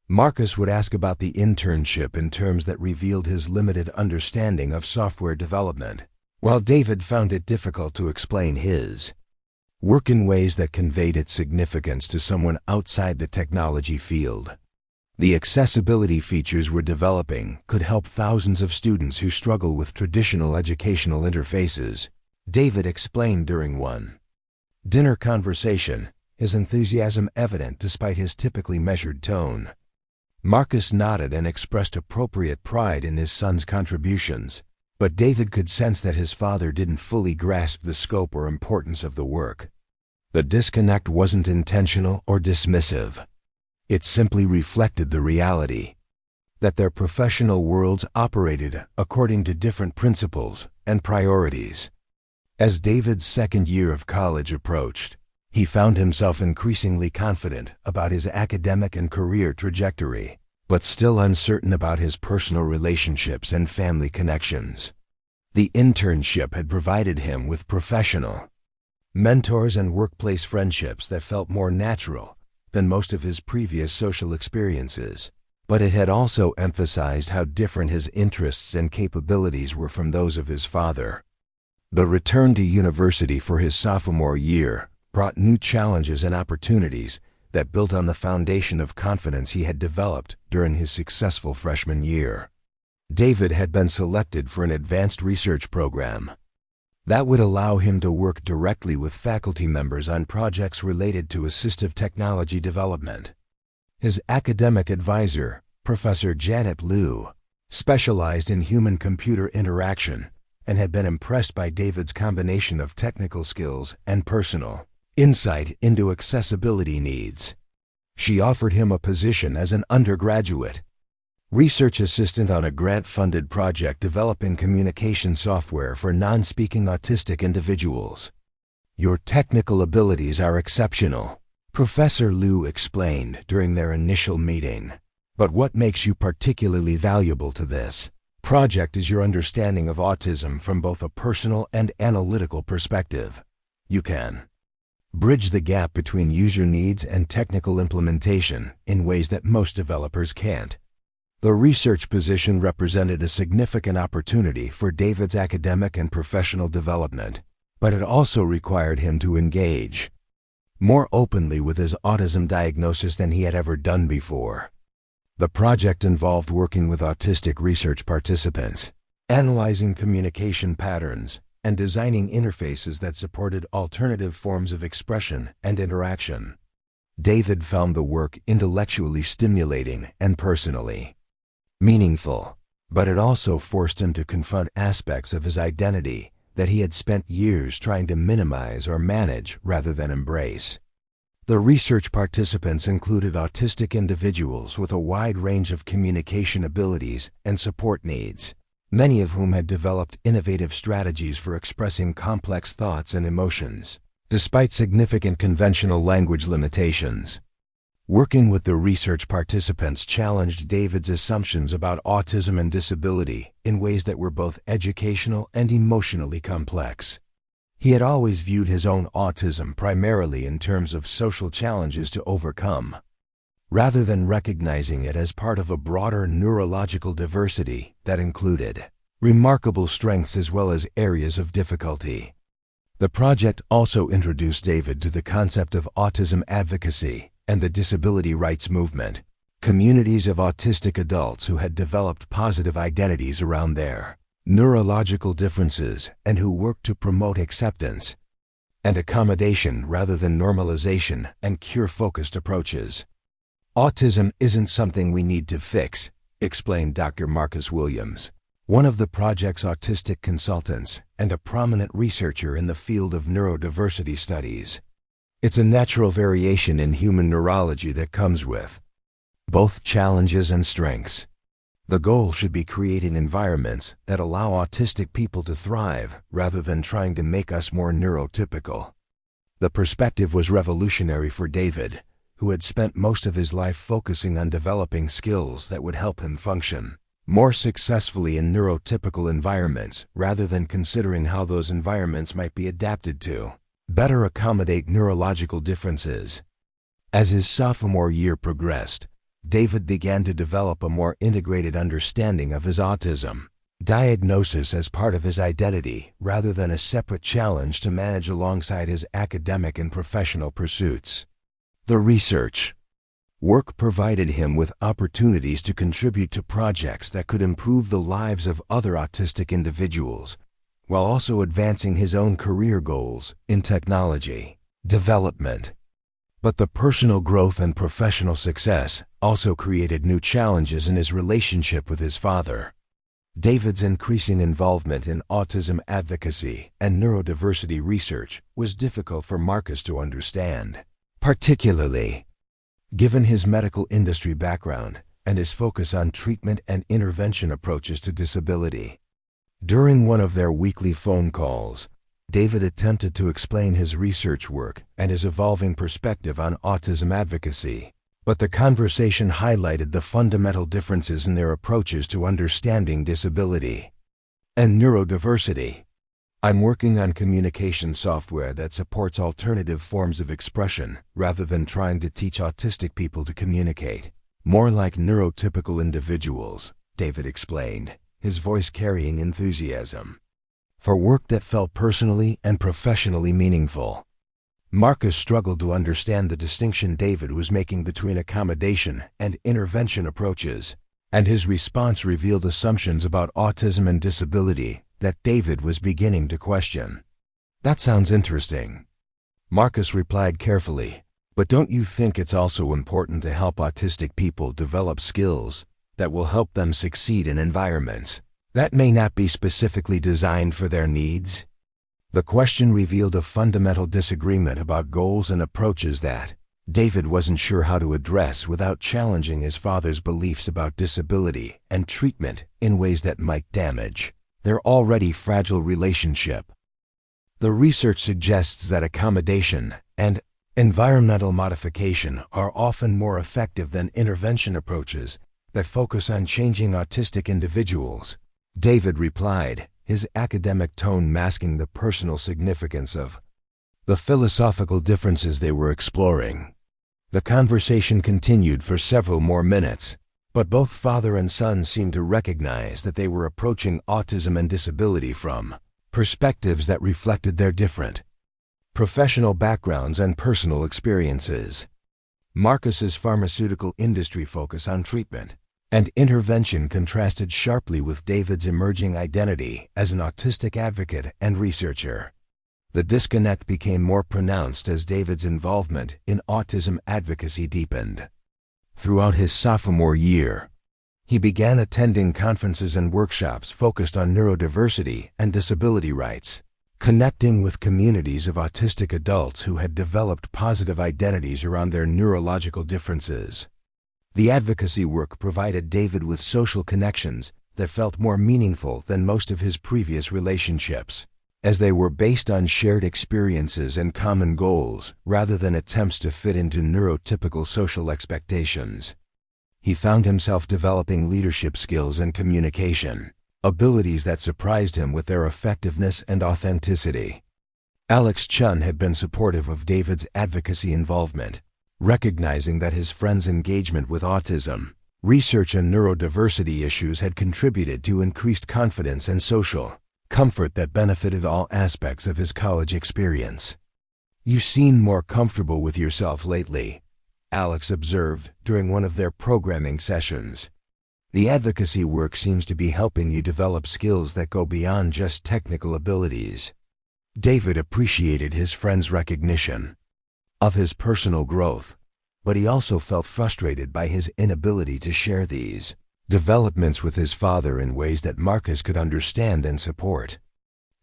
Marcus would ask about the internship in terms that revealed his limited understanding of software development, while David found it difficult to explain his work in ways that conveyed its significance to someone outside the technology field. The accessibility features we're developing could help thousands of students who struggle with traditional educational interfaces, David explained during one dinner conversation, his enthusiasm evident despite his typically measured tone. Marcus nodded and expressed appropriate pride in his son's contributions, but David could sense that his father didn't fully grasp the scope or importance of the work. The disconnect wasn't intentional or dismissive. It simply reflected the reality that their professional worlds operated according to different principles and priorities. As David's second year of college approached, he found himself increasingly confident about his academic and career trajectory, but still uncertain about his personal relationships and family connections. The internship had provided him with professional mentors and workplace friendships that felt more natural than most of his previous social experiences, but it had also emphasized how different his interests and capabilities were from those of his father. The return to university for his sophomore year brought new challenges and opportunities that built on the foundation of confidence he had developed during his successful freshman year. David had been selected for an advanced research program that would allow him to work directly with faculty members on projects related to assistive technology development. His academic advisor, Professor Janet Liu, specialized in human-computer interaction and had been impressed by David's combination of technical skills and personal insight into accessibility needs. She offered him a position as an undergraduate research assistant on a grant-funded project developing communication software for non-speaking autistic individuals. "Your technical abilities are exceptional," Professor Liu explained during their initial meeting. "But what makes you particularly valuable to this project is your understanding of autism from both a personal and analytical perspective. You can bridge the gap between user needs and technical implementation in ways that most developers can't. The research position represented a significant opportunity for David's academic and professional development, but it also required him to engage more openly with his autism diagnosis than he had ever done before. The project involved working with autistic research participants, analyzing communication patterns, and designing interfaces that supported alternative forms of expression and interaction. David found the work intellectually stimulating and personally meaningful, but it also forced him to confront aspects of his identity that he had spent years trying to minimize or manage rather than embrace. The research participants included autistic individuals with a wide range of communication abilities and support needs, many of whom had developed innovative strategies for expressing complex thoughts and emotions, despite significant conventional language limitations. Working with the research participants challenged David's assumptions about autism and disability in ways that were both educational and emotionally complex. He had always viewed his own autism primarily in terms of social challenges to overcome, rather than recognizing it as part of a broader neurological diversity that included remarkable strengths as well as areas of difficulty. The project also introduced David to the concept of autism advocacy and the disability rights movement, communities of autistic adults who had developed positive identities around their neurological differences and who worked to promote acceptance and accommodation rather than normalization and cure-focused approaches. Autism isn't something we need to fix, explained Dr. Marcus Williams, one of the project's autistic consultants and a prominent researcher in the field of neurodiversity studies. It's a natural variation in human neurology that comes with both challenges and strengths. The goal should be creating environments that allow autistic people to thrive rather than trying to make us more neurotypical. The perspective was revolutionary for David, who had spent most of his life focusing on developing skills that would help him function more successfully in neurotypical environments rather than considering how those environments might be adapted to better accommodate neurological differences. As his sophomore year progressed, David began to develop a more integrated understanding of his autism diagnosis as part of his identity rather than a separate challenge to manage alongside his academic and professional pursuits. The research work provided him with opportunities to contribute to projects that could improve the lives of other autistic individuals, while also advancing his own career goals in technology development. But the personal growth and professional success also created new challenges in his relationship with his father. David's increasing involvement in autism advocacy and neurodiversity research was difficult for Marcus to understand, particularly given his medical industry background and his focus on treatment and intervention approaches to disability. During one of their weekly phone calls, David attempted to explain his research work and his evolving perspective on autism advocacy, but the conversation highlighted the fundamental differences in their approaches to understanding disability and neurodiversity. I'm working on communication software that supports alternative forms of expression rather than trying to teach autistic people to communicate more like neurotypical individuals, David explained, his voice carrying enthusiasm for work that felt personally and professionally meaningful. Marcus struggled to understand the distinction David was making between accommodation and intervention approaches, and his response revealed assumptions about autism and disability that David was beginning to question. "That sounds interesting," Marcus replied carefully, "but don't you think it's also important to help autistic people develop skills that will help them succeed in environments that may not be specifically designed for their needs?" The question revealed a fundamental disagreement about goals and approaches that David wasn't sure how to address without challenging his father's beliefs about disability and treatment in ways that might damage their already fragile relationship. The research suggests that accommodation and environmental modification are often more effective than intervention approaches that focus on changing autistic individuals, David replied, his academic tone masking the personal significance of the philosophical differences they were exploring. The conversation continued for several more minutes, but both father and son seemed to recognize that they were approaching autism and disability from perspectives that reflected their different professional backgrounds and personal experiences. Marcus's pharmaceutical industry focus on treatment and intervention contrasted sharply with David's emerging identity as an autistic advocate and researcher. The disconnect became more pronounced as David's involvement in autism advocacy deepened. Throughout his sophomore year, he began attending conferences and workshops focused on neurodiversity and disability rights, connecting with communities of autistic adults who had developed positive identities around their neurological differences. The advocacy work provided David with social connections that felt more meaningful than most of his previous relationships, as they were based on shared experiences and common goals rather than attempts to fit into neurotypical social expectations. He found himself developing leadership skills and communication, abilities that surprised him with their effectiveness and authenticity. Alex Chun had been supportive of David's advocacy involvement, recognizing that his friend's engagement with autism, research and neurodiversity issues had contributed to increased confidence and social comfort that benefited all aspects of his college experience. "You seem more comfortable with yourself lately," Alex observed during one of their programming sessions. "The advocacy work seems to be helping you develop skills that go beyond just technical abilities." David appreciated his friend's recognition of his personal growth, but he also felt frustrated by his inability to share these developments with his father in ways that Marcus could understand and support.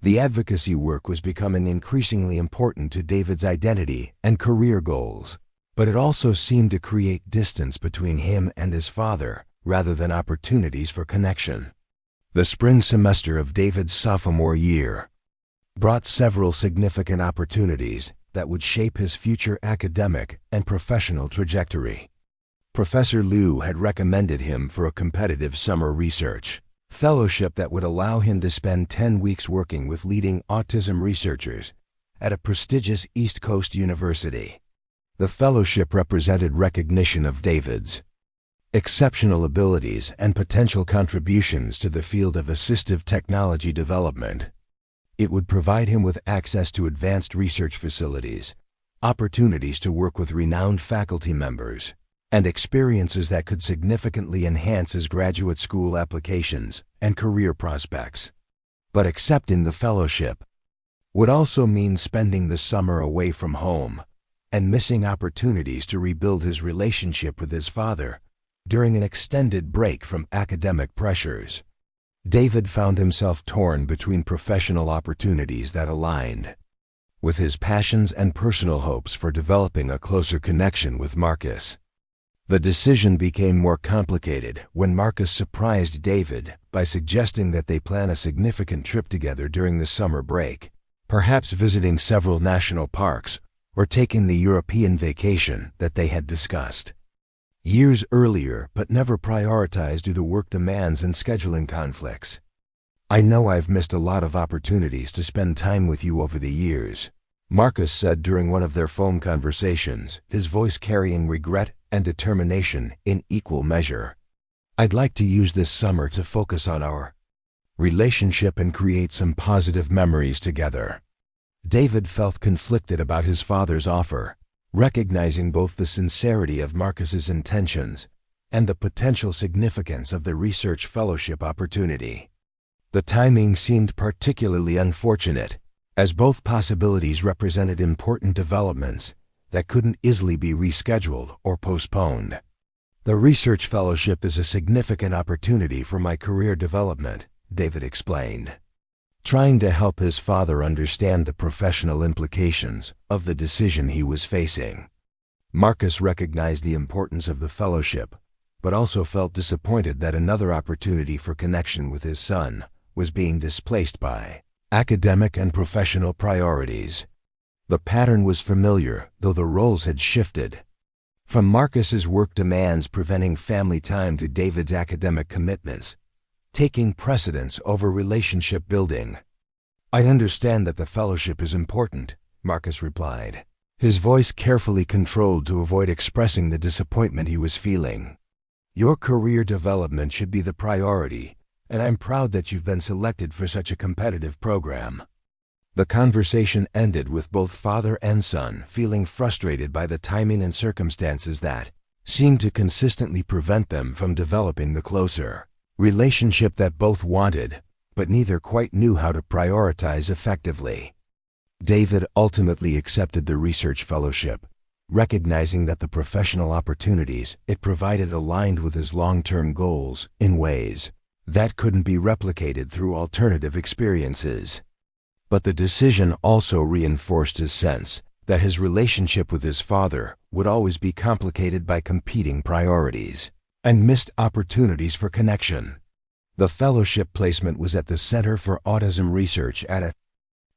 The advocacy work was becoming increasingly important to David's identity and career goals, but it also seemed to create distance between him and his father rather than opportunities for connection. The spring semester of David's sophomore year brought several significant opportunities that would shape his future academic and professional trajectory. Professor Liu had recommended him for a competitive summer research fellowship that would allow him to spend 10 weeks working with leading autism researchers at a prestigious East Coast university. The fellowship represented recognition of David's exceptional abilities and potential contributions to the field of assistive technology development. It would provide him with access to advanced research facilities, opportunities to work with renowned faculty members, and experiences that could significantly enhance his graduate school applications and career prospects. But accepting the fellowship would also mean spending the summer away from home and missing opportunities to rebuild his relationship with his father during an extended break from academic pressures. David found himself torn between professional opportunities that aligned with his passions and personal hopes for developing a closer connection with Marcus. The decision became more complicated when Marcus surprised David by suggesting that they plan a significant trip together during the summer break, perhaps visiting several national parks or taking the European vacation that they had discussed years earlier but never prioritized due to work demands and scheduling conflicts. "I know I've missed a lot of opportunities to spend time with you over the years," Marcus said during one of their phone conversations, his voice carrying regret and determination in equal measure. "I'd like to use this summer to focus on our relationship and create some positive memories together." David felt conflicted about his father's offer, recognizing both the sincerity of Marcus's intentions and the potential significance of the research fellowship opportunity. The timing seemed particularly unfortunate, as both possibilities represented important developments that couldn't easily be rescheduled or postponed. "The research fellowship is a significant opportunity for my career development," David explained, trying to help his father understand the professional implications of the decision he was facing. Marcus recognized the importance of the fellowship, but also felt disappointed that another opportunity for connection with his son was being displaced by academic and professional priorities. The pattern was familiar, though the roles had shifted. From Marcus's work demands preventing family time to David's academic commitments, taking precedence over relationship building. "I understand that the fellowship is important," Marcus replied, his voice carefully controlled to avoid expressing the disappointment he was feeling. Your career development should be the priority, and I'm proud that you've been selected for such a competitive program. The conversation ended with both father and son feeling frustrated by the timing and circumstances that seemed to consistently prevent them from developing the closer relationship that both wanted, but neither quite knew how to prioritize effectively. David ultimately accepted the research fellowship, recognizing that the professional opportunities it provided aligned with his long-term goals in ways that couldn't be replicated through alternative experiences. But the decision also reinforced his sense that his relationship with his father would always be complicated by competing priorities and missed opportunities for connection. The fellowship placement was at the Center for Autism Research at a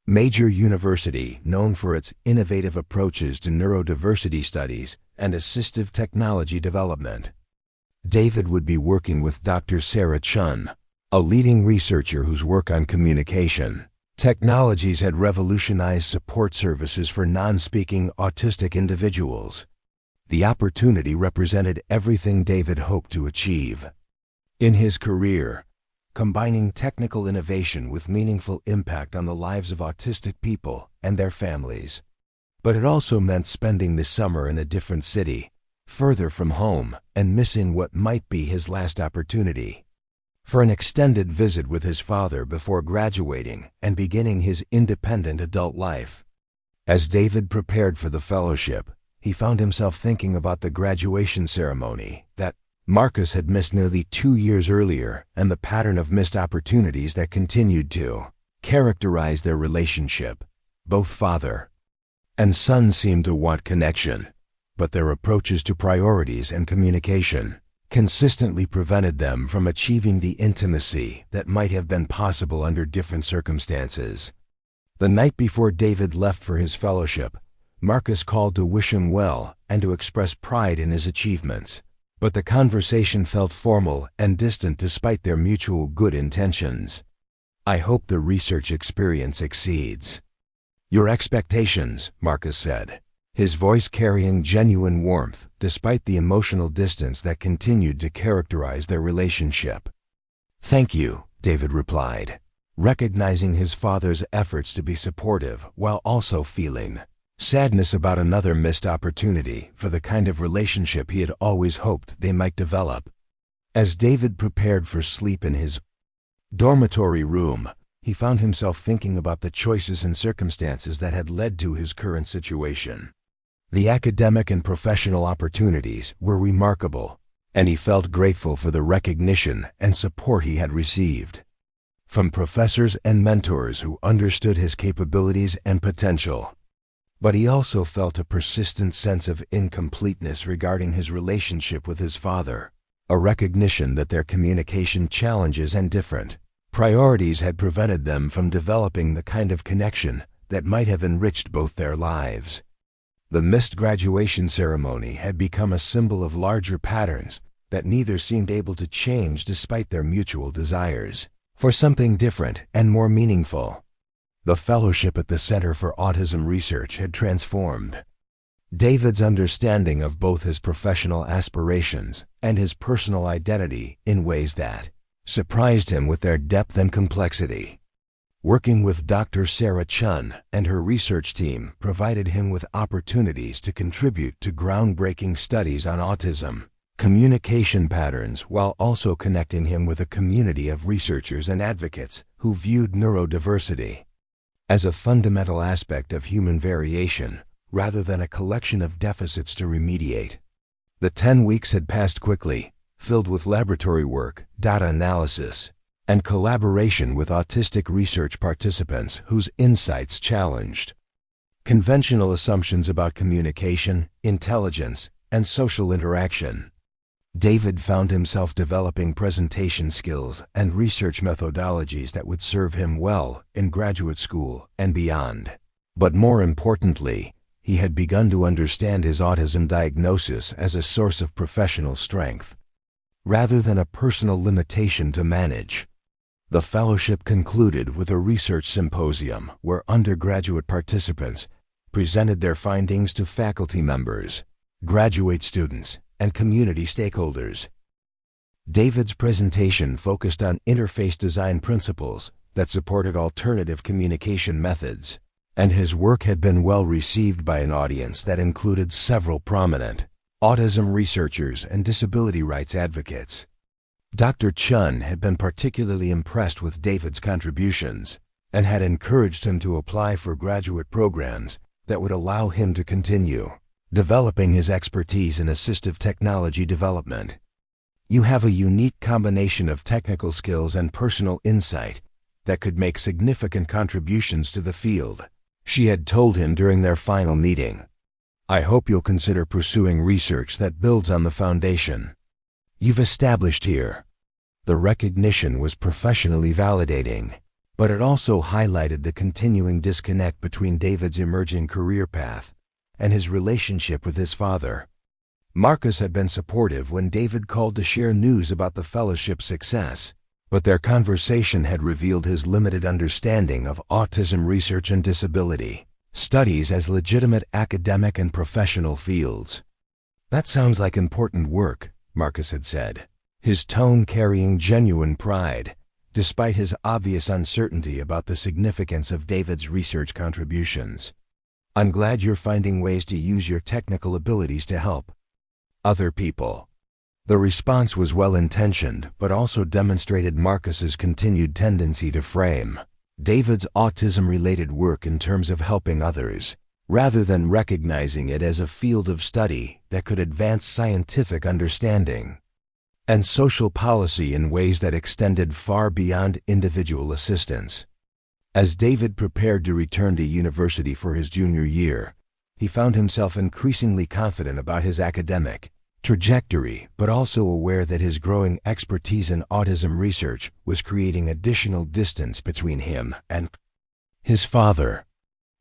major university known for its innovative approaches to neurodiversity studies and assistive technology development. David would be working with Dr. Sarah Chun, a leading researcher whose work on communication technologies had revolutionized support services for non-speaking autistic individuals. The opportunity represented everything David hoped to achieve in his career, combining technical innovation with meaningful impact on the lives of autistic people and their families. But it also meant spending the summer in a different city, further from home, and missing what might be his last opportunity for an extended visit with his father before graduating and beginning his independent adult life. As David prepared for the fellowship, he found himself thinking about the graduation ceremony that Marcus had missed nearly 2 years earlier and the pattern of missed opportunities that continued to characterize their relationship. Both father and son seemed to want connection, but their approaches to priorities and communication consistently prevented them from achieving the intimacy that might have been possible under different circumstances. The night before David left for his fellowship, Marcus called to wish him well and to express pride in his achievements, but the conversation felt formal and distant despite their mutual good intentions. I hope the research experience exceeds your expectations, Marcus said, his voice carrying genuine warmth despite the emotional distance that continued to characterize their relationship. Thank you, David replied, recognizing his father's efforts to be supportive while also feeling sadness about another missed opportunity for the kind of relationship he had always hoped they might develop. As David prepared for sleep in his dormitory room, he found himself thinking about the choices and circumstances that had led to his current situation. The academic and professional opportunities were remarkable, and he felt grateful for the recognition and support he had received from professors and mentors who understood his capabilities and potential. But he also felt a persistent sense of incompleteness regarding his relationship with his father, a recognition that their communication challenges and different priorities had prevented them from developing the kind of connection that might have enriched both their lives. The missed graduation ceremony had become a symbol of larger patterns that neither seemed able to change despite their mutual desires for something different and more meaningful. The fellowship at the Center for Autism Research had transformed David's understanding of both his professional aspirations and his personal identity in ways that surprised him with their depth and complexity. Working with Dr. Sarah Chun and her research team provided him with opportunities to contribute to groundbreaking studies on autism communication patterns while also connecting him with a community of researchers and advocates who viewed neurodiversity as a fundamental aspect of human variation rather than a collection of deficits to remediate. The 10 weeks had passed quickly, filled with laboratory work, data analysis, and collaboration with autistic research participants whose insights challenged conventional assumptions about communication, intelligence, and social interaction. David found himself developing presentation skills and research methodologies that would serve him well in graduate school and beyond. But more importantly, he had begun to understand his autism diagnosis as a source of professional strength, rather than a personal limitation to manage. The fellowship concluded with a research symposium where undergraduate participants presented their findings to faculty members, graduate students, and community stakeholders. David's presentation focused on interface design principles that supported alternative communication methods, and his work had been well received by an audience that included several prominent autism researchers and disability rights advocates. Dr. Chun had been particularly impressed with David's contributions and had encouraged him to apply for graduate programs that would allow him to continue developing his expertise in assistive technology development. "You have a unique combination of technical skills and personal insight that could make significant contributions to the field," she had told him during their final meeting. "I hope you'll consider pursuing research that builds on the foundation you've established here." The recognition was professionally validating, but it also highlighted the continuing disconnect between David's emerging career path and his relationship with his father. Marcus had been supportive when David called to share news about the fellowship's success, but their conversation had revealed his limited understanding of autism research and disability studies as legitimate academic and professional fields. "That sounds like important work," Marcus had said, his tone carrying genuine pride, despite his obvious uncertainty about the significance of David's research contributions. "I'm glad you're finding ways to use your technical abilities to help other people." The response was well-intentioned, but also demonstrated Marcus's continued tendency to frame David's autism-related work in terms of helping others, rather than recognizing it as a field of study that could advance scientific understanding and social policy in ways that extended far beyond individual assistance. As David prepared to return to university for his junior year, he found himself increasingly confident about his academic trajectory, but also aware that his growing expertise in autism research was creating additional distance between him and his father.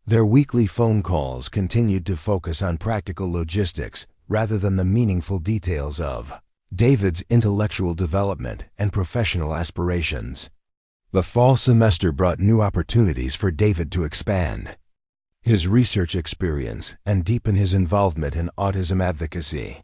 Their weekly phone calls continued to focus on practical logistics rather than the meaningful details of David's intellectual development and professional aspirations. The fall semester brought new opportunities for David to expand his research experience and deepen his involvement in autism advocacy.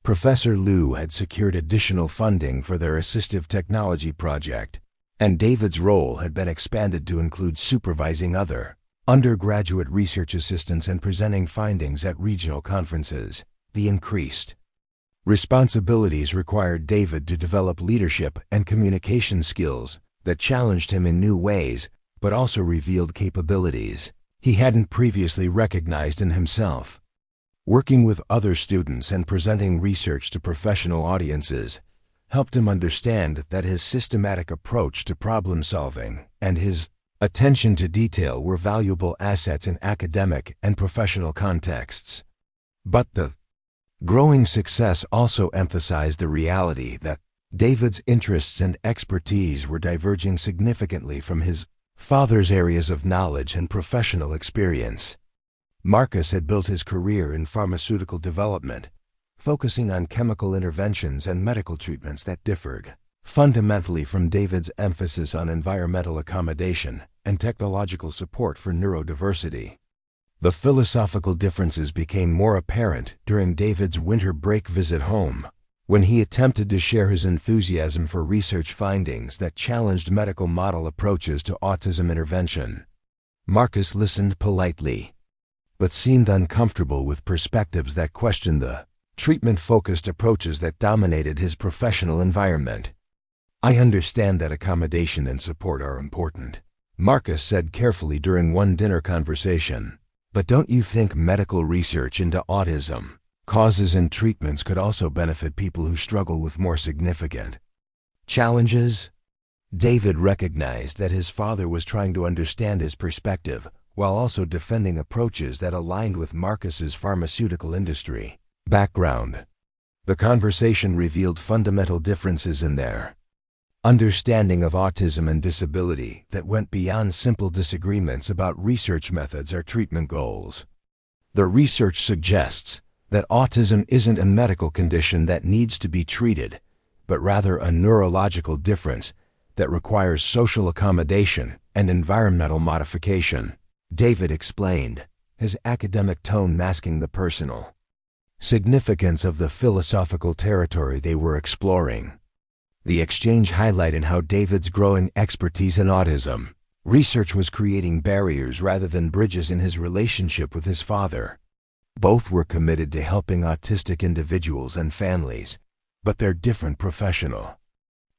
Professor Liu had secured additional funding for their assistive technology project, and David's role had been expanded to include supervising other undergraduate research assistants and presenting findings at regional conferences. The increased responsibilities required David to develop leadership and communication skills that challenged him in new ways, but also revealed capabilities he hadn't previously recognized in himself. Working with other students and presenting research to professional audiences helped him understand that his systematic approach to problem solving and his attention to detail were valuable assets in academic and professional contexts. But the growing success also emphasized the reality that David's interests and expertise were diverging significantly from his father's areas of knowledge and professional experience. Marcus had built his career in pharmaceutical development, focusing on chemical interventions and medical treatments that differed fundamentally from David's emphasis on environmental accommodation and technological support for neurodiversity. The philosophical differences became more apparent during David's winter break visit home, when he attempted to share his enthusiasm for research findings that challenged medical model approaches to autism intervention. Marcus listened politely, but seemed uncomfortable with perspectives that questioned the treatment-focused approaches that dominated his professional environment. "I understand that accommodation and support are important," Marcus said carefully during one dinner conversation. "But don't you think medical research into autism causes and treatments could also benefit people who struggle with more significant challenges?" David recognized that his father was trying to understand his perspective while also defending approaches that aligned with Marcus's pharmaceutical industry background. The conversation revealed fundamental differences in their understanding of autism and disability that went beyond simple disagreements about research methods or treatment goals. The research suggests that autism isn't a medical condition that needs to be treated, but rather a neurological difference that requires social accommodation and environmental modification, David explained. his academic tone masking the personal significance of the philosophical territory they were exploring. The exchange highlighted how David's growing expertise in autism research was creating barriers rather than bridges in his relationship with his father. Both were committed to helping autistic individuals and families, but their different professional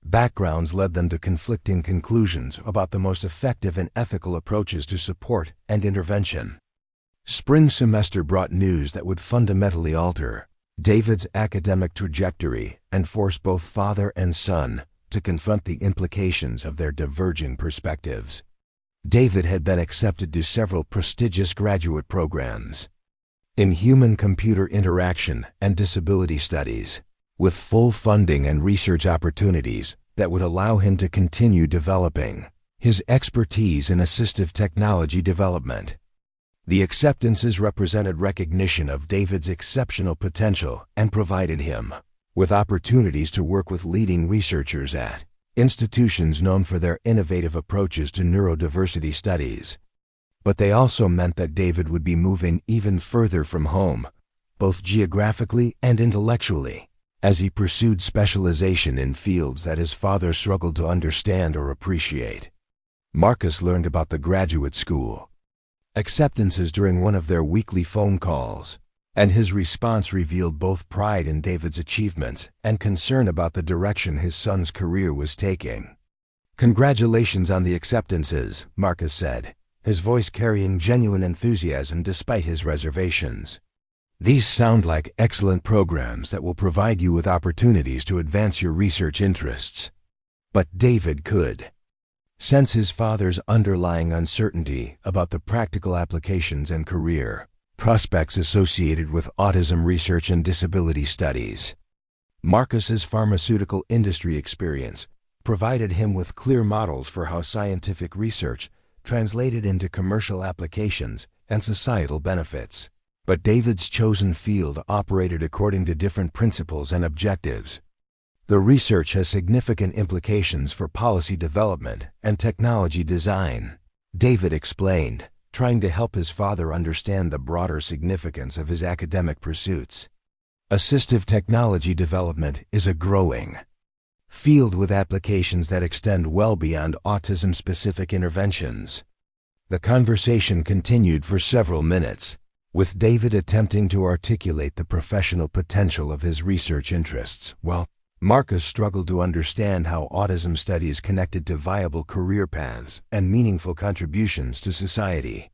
backgrounds led them to conflicting conclusions about the most effective and ethical approaches to support and intervention. Spring semester brought news that would fundamentally alter David's academic trajectory and force both father and son to confront the implications of their diverging perspectives. David had been accepted to several prestigious graduate programs in human-computer interaction and disability studies, with full funding and research opportunities that would allow him to continue developing his expertise in assistive technology development. The acceptances represented recognition of David's exceptional potential and provided him with opportunities to work with leading researchers at institutions known for their innovative approaches to neurodiversity studies. But they also meant that David would be moving even further from home, both geographically and intellectually, as he pursued specialization in fields that his father struggled to understand or appreciate. Marcus learned about the graduate school acceptances during one of their weekly phone calls, and his response revealed both pride in David's achievements and concern about the direction his son's career was taking. "Congratulations on the acceptances," Marcus said, his voice carrying genuine enthusiasm despite his reservations. "These sound like excellent programs that will provide you with opportunities to advance your research interests." But David could sense his father's underlying uncertainty about the practical applications and career prospects associated with autism research and disability studies. Marcus's pharmaceutical industry experience provided him with clear models for how scientific research translated into commercial applications and societal benefits. But David's chosen field operated according to different principles and objectives. The research has significant implications for policy development and technology design, David explained, trying to help his father understand the broader significance of his academic pursuits. Assistive technology development is a growing field with applications that extend well beyond autism-specific interventions. The conversation continued for several minutes, with David attempting to articulate the professional potential of his research interests, while Marcus struggled to understand how autism studies connected to viable career paths and meaningful contributions to society.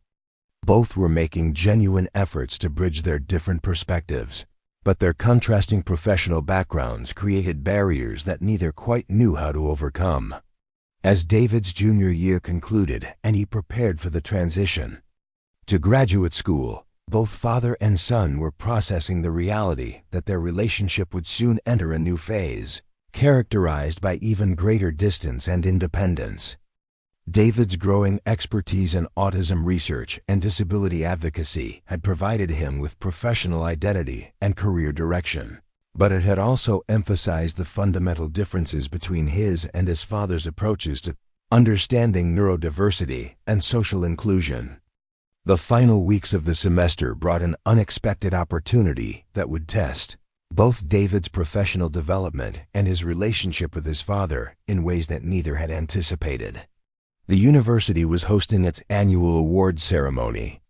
Both were making genuine efforts to bridge their different perspectives, but their contrasting professional backgrounds created barriers that neither quite knew how to overcome. As David's junior year concluded and he prepared for the transition to graduate school, both father and son were processing the reality that their relationship would soon enter a new phase, characterized by even greater distance and independence. David's growing expertise in autism research and disability advocacy had provided him with professional identity and career direction, but it had also emphasized the fundamental differences between his and his father's approaches to understanding neurodiversity and social inclusion. The final weeks of the semester brought an unexpected opportunity that would test both David's professional development and his relationship with his father in ways that neither had anticipated. The university was hosting its annual awards ceremony,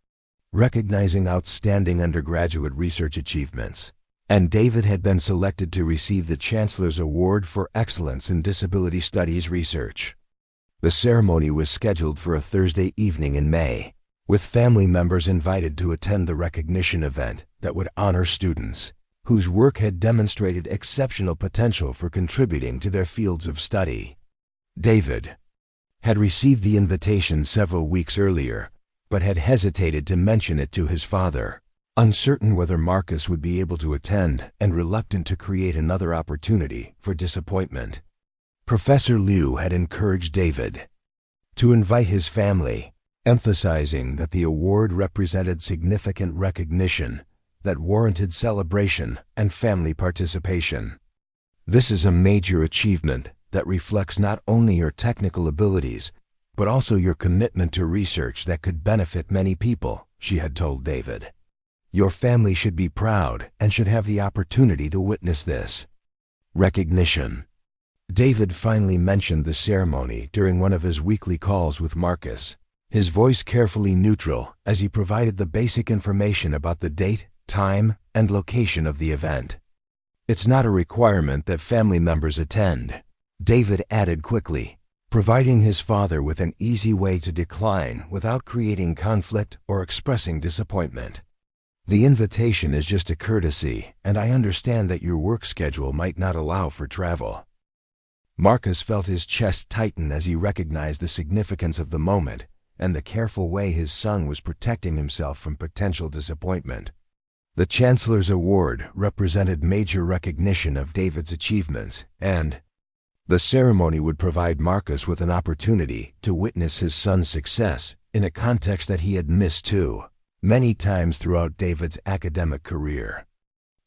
recognizing outstanding undergraduate research achievements, and David had been selected to receive the Chancellor's Award for Excellence in Disability Studies Research. The ceremony was scheduled for a Thursday evening in May, with family members invited to attend the recognition event that would honor students whose work had demonstrated exceptional potential for contributing to their fields of study. David had received the invitation several weeks earlier, but had hesitated to mention it to his father, uncertain whether Marcus would be able to attend and reluctant to create another opportunity for disappointment. Professor Liu had encouraged David to invite his family, emphasizing that the award represented significant recognition that warranted celebration and family participation. "This is a major achievement that reflects not only your technical abilities, but also your commitment to research that could benefit many people," she had told David. Your family should be proud and should have the opportunity to witness this. Recognition. David finally mentioned the ceremony during one of his weekly calls with Marcus, his voice carefully neutral as he provided the basic information about the date, time, and location of the event. It's not a requirement that family members attend, David added quickly, providing his father with an easy way to decline without creating conflict or expressing disappointment. The invitation is just a courtesy, and I understand that your work schedule might not allow for travel. Marcus felt his chest tighten as he recognized the significance of the moment and the careful way his son was protecting himself from potential disappointment. The Chancellor's Award represented major recognition of David's achievements, and the ceremony would provide Marcus with an opportunity to witness his son's success in a context that he had missed too many times throughout David's academic career.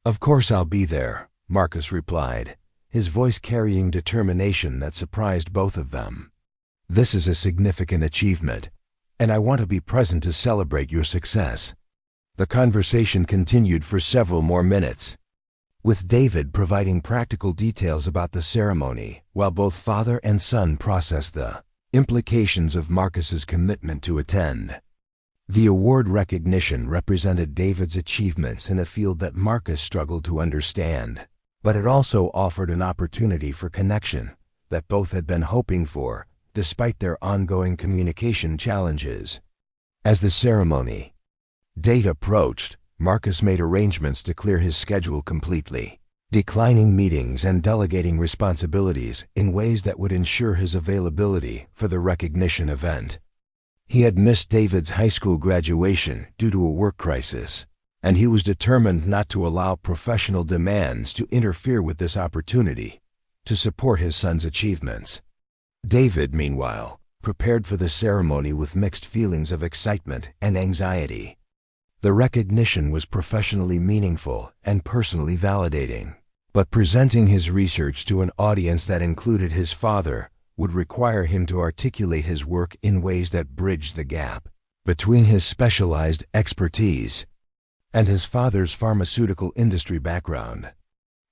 Of course I'll be there, Marcus replied, his voice carrying determination that surprised both of them. This is a significant achievement, and I want to be present to celebrate your success. The conversation continued for several more minutes, with David providing practical details about the ceremony while both father and son processed the implications of Marcus's commitment to attend. The award recognition represented David's achievements in a field that Marcus struggled to understand, but it also offered an opportunity for connection that both had been hoping for, despite their ongoing communication challenges. As the ceremony date approached, Marcus made arrangements to clear his schedule completely, declining meetings and delegating responsibilities in ways that would ensure his availability for the recognition event. He had missed David's high school graduation due to a work crisis, and he was determined not to allow professional demands to interfere with this opportunity to support his son's achievements. David, meanwhile, prepared for the ceremony with mixed feelings of excitement and anxiety. The recognition was professionally meaningful and personally validating, but presenting his research to an audience that included his father would require him to articulate his work in ways that bridged the gap between his specialized expertise and his father's pharmaceutical industry background.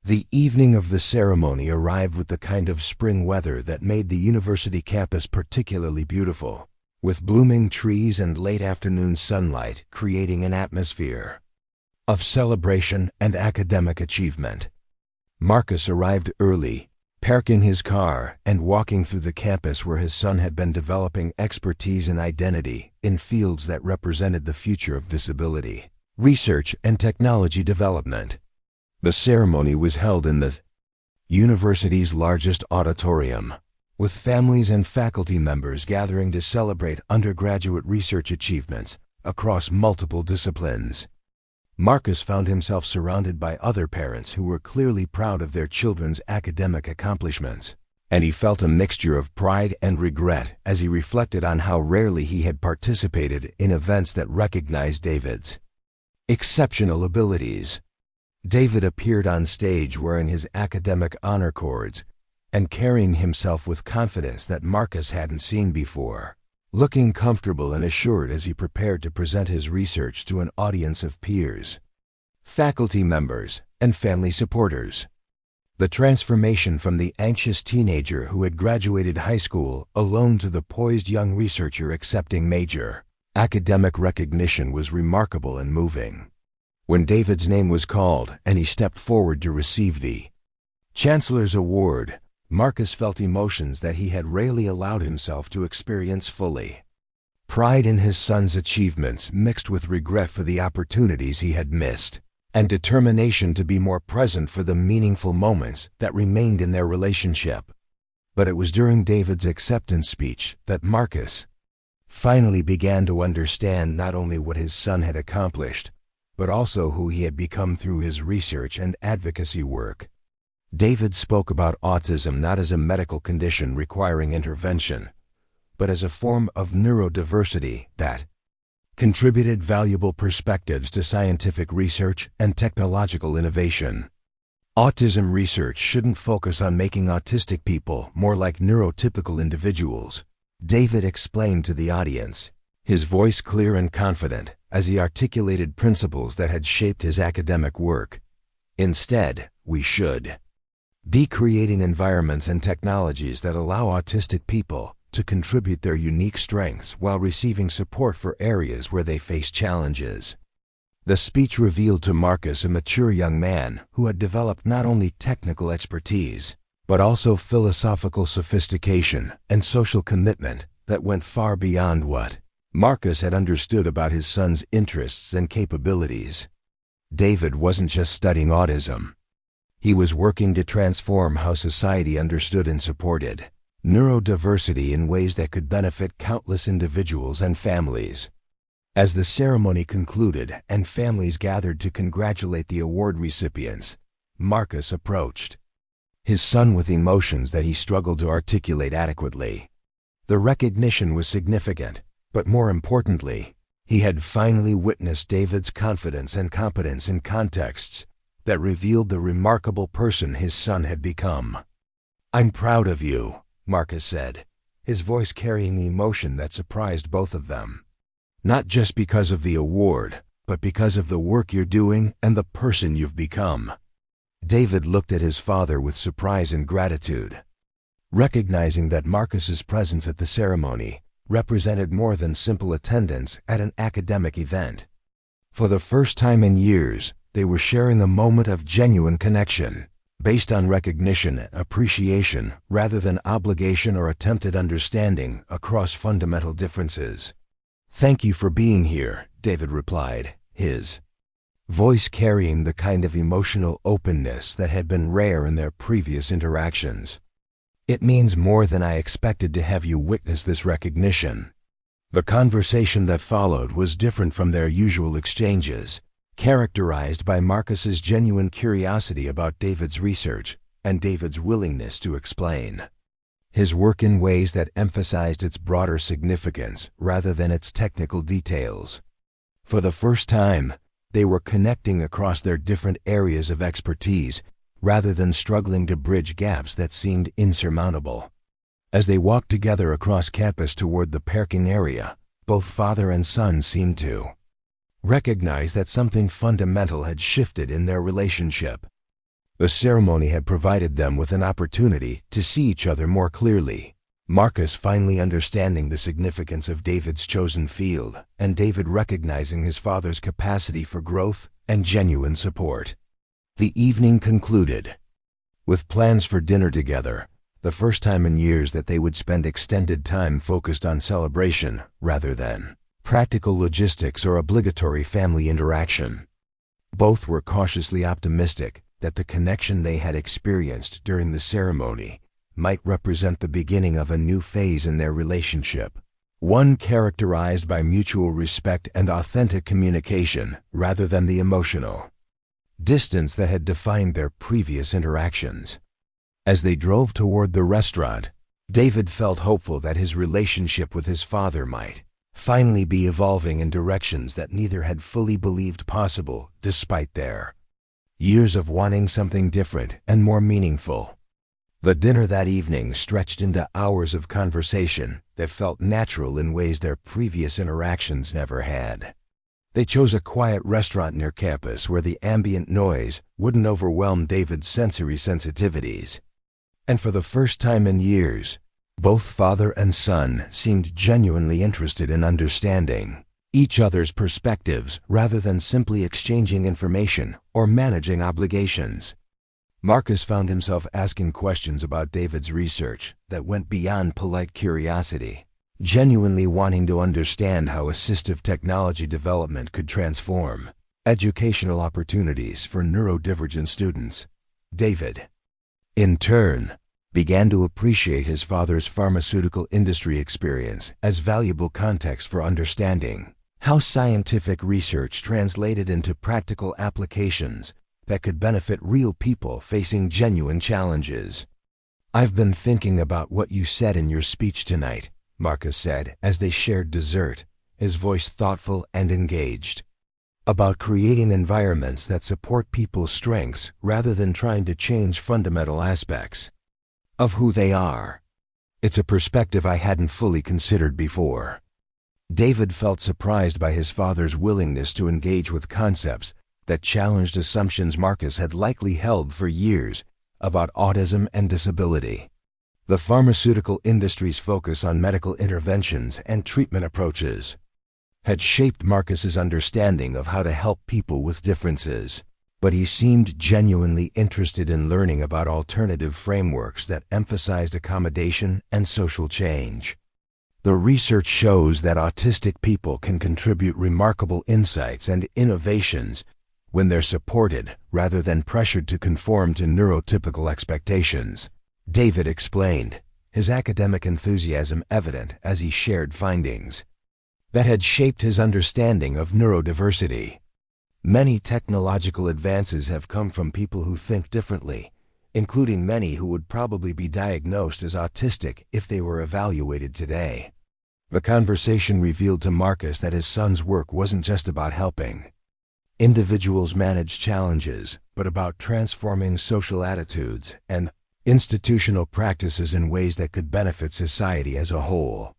The evening of the ceremony arrived with the kind of spring weather that made the university campus particularly beautiful, with blooming trees and late afternoon sunlight creating an atmosphere of celebration and academic achievement. Marcus arrived early, parking his car and walking through the campus where his son had been developing expertise and identity in fields that represented the future of disability research and technology development. The ceremony was held in the university's largest auditorium, with families and faculty members gathering to celebrate undergraduate research achievements across multiple disciplines. Marcus found himself surrounded by other parents who were clearly proud of their children's academic accomplishments, and he felt a mixture of pride and regret as he reflected on how rarely he had participated in events that recognized David's exceptional abilities. David appeared on stage wearing his academic honor cords and carrying himself with confidence that Marcus hadn't seen before, looking comfortable and assured as he prepared to present his research to an audience of peers, faculty members, and family supporters. The transformation from the anxious teenager who had graduated high school alone to the poised young researcher accepting major academic recognition was remarkable and moving. When David's name was called and he stepped forward to receive the Chancellor's Award, Marcus felt emotions that he had rarely allowed himself to experience fully. Pride in his son's achievements mixed with regret for the opportunities he had missed, and determination to be more present for the meaningful moments that remained in their relationship. But it was during David's acceptance speech that Marcus finally began to understand not only what his son had accomplished, but also who he had become through his research and advocacy work. David spoke about autism not as a medical condition requiring intervention, but as a form of neurodiversity that contributed valuable perspectives to scientific research and technological innovation. Autism research shouldn't focus on making autistic people more like neurotypical individuals, David explained to the audience, his voice clear and confident as he articulated principles that had shaped his academic work. Instead, we should be creating environments and technologies that allow autistic people to contribute their unique strengths while receiving support for areas where they face challenges. The speech revealed to Marcus a mature young man who had developed not only technical expertise, but also philosophical sophistication and social commitment that went far beyond what Marcus had understood about his son's interests and capabilities. David wasn't just studying autism. He was working to transform how society understood and supported neurodiversity in ways that could benefit countless individuals and families. As the ceremony concluded and families gathered to congratulate the award recipients, Marcus approached his son with emotions that he struggled to articulate adequately. The recognition was significant, but more importantly, he had finally witnessed David's confidence and competence in contexts that revealed the remarkable person his son had become. "I'm proud of you," Marcus said, his voice carrying the emotion that surprised both of them. "Not just because of the award, but because of the work you're doing and the person you've become." David looked at his father with surprise and gratitude, recognizing that Marcus's presence at the ceremony represented more than simple attendance at an academic event. For the first time in years, they were sharing a moment of genuine connection, based on recognition and appreciation rather than obligation or attempted understanding across fundamental differences. "Thank you for being here," David replied, his voice carrying the kind of emotional openness that had been rare in their previous interactions. "It means more than I expected to have you witness this recognition." The conversation that followed was different from their usual exchanges, characterized by Marcus's genuine curiosity about David's research and David's willingness to explain his work in ways that emphasized its broader significance rather than its technical details. For the first time, they were connecting across their different areas of expertise rather than struggling to bridge gaps that seemed insurmountable. As they walked together across campus toward the parking area, both father and son seemed to recognize that something fundamental had shifted in their relationship. The ceremony had provided them with an opportunity to see each other more clearly, Marcus finally understanding the significance of David's chosen field, and David recognizing his father's capacity for growth and genuine support. The evening concluded with plans for dinner together, the first time in years that they would spend extended time focused on celebration rather than practical logistics or obligatory family interaction. Both were cautiously optimistic that the connection they had experienced during the ceremony might represent the beginning of a new phase in their relationship, one characterized by mutual respect and authentic communication rather than the emotional distance that had defined their previous interactions. As they drove toward the restaurant, David felt hopeful that his relationship with his father might finally be evolving in directions that neither had fully believed possible despite their years of wanting something different and more meaningful. The dinner that evening stretched into hours of conversation that felt natural in ways their previous interactions never had. They chose a quiet restaurant near campus where the ambient noise wouldn't overwhelm David's sensory sensitivities. And for the first time in years, both father and son seemed genuinely interested in understanding each other's perspectives rather than simply exchanging information or managing obligations. Marcus found himself asking questions about David's research that went beyond polite curiosity, genuinely wanting to understand how assistive technology development could transform educational opportunities for neurodivergent students. David, in turn, began to appreciate his father's pharmaceutical industry experience as valuable context for understanding how scientific research translated into practical applications that could benefit real people facing genuine challenges. "I've been thinking about what you said in your speech tonight," Marcus said as they shared dessert, his voice thoughtful and engaged, "about creating environments that support people's strengths rather than trying to change fundamental aspects of who they are. It's a perspective I hadn't fully considered before." David felt surprised by his father's willingness to engage with concepts that challenged assumptions Marcus had likely held for years about autism and disability. The pharmaceutical industry's focus on medical interventions and treatment approaches had shaped Marcus's understanding of how to help people with differences, but he seemed genuinely interested in learning about alternative frameworks that emphasized accommodation and social change. The research shows that autistic people can contribute remarkable insights and innovations when they're supported rather than pressured to conform to neurotypical expectations, David explained, his academic enthusiasm evident as he shared findings that had shaped his understanding of neurodiversity. Many technological advances have come from people who think differently, including many who would probably be diagnosed as autistic if they were evaluated today. The conversation revealed to Marcus that his son's work wasn't just about helping individuals manage challenges, but about transforming social attitudes and institutional practices in ways that could benefit society as a whole.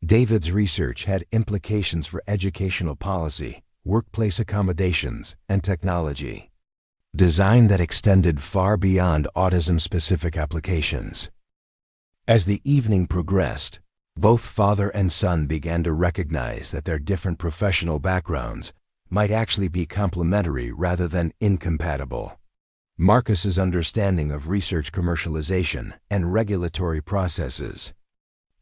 David's research had implications for educational policy, workplace accommodations, and technology design that extended far beyond autism-specific applications. As the evening progressed, both father and son began to recognize that their different professional backgrounds might actually be complementary rather than incompatible. Marcus's understanding of research commercialization and regulatory processes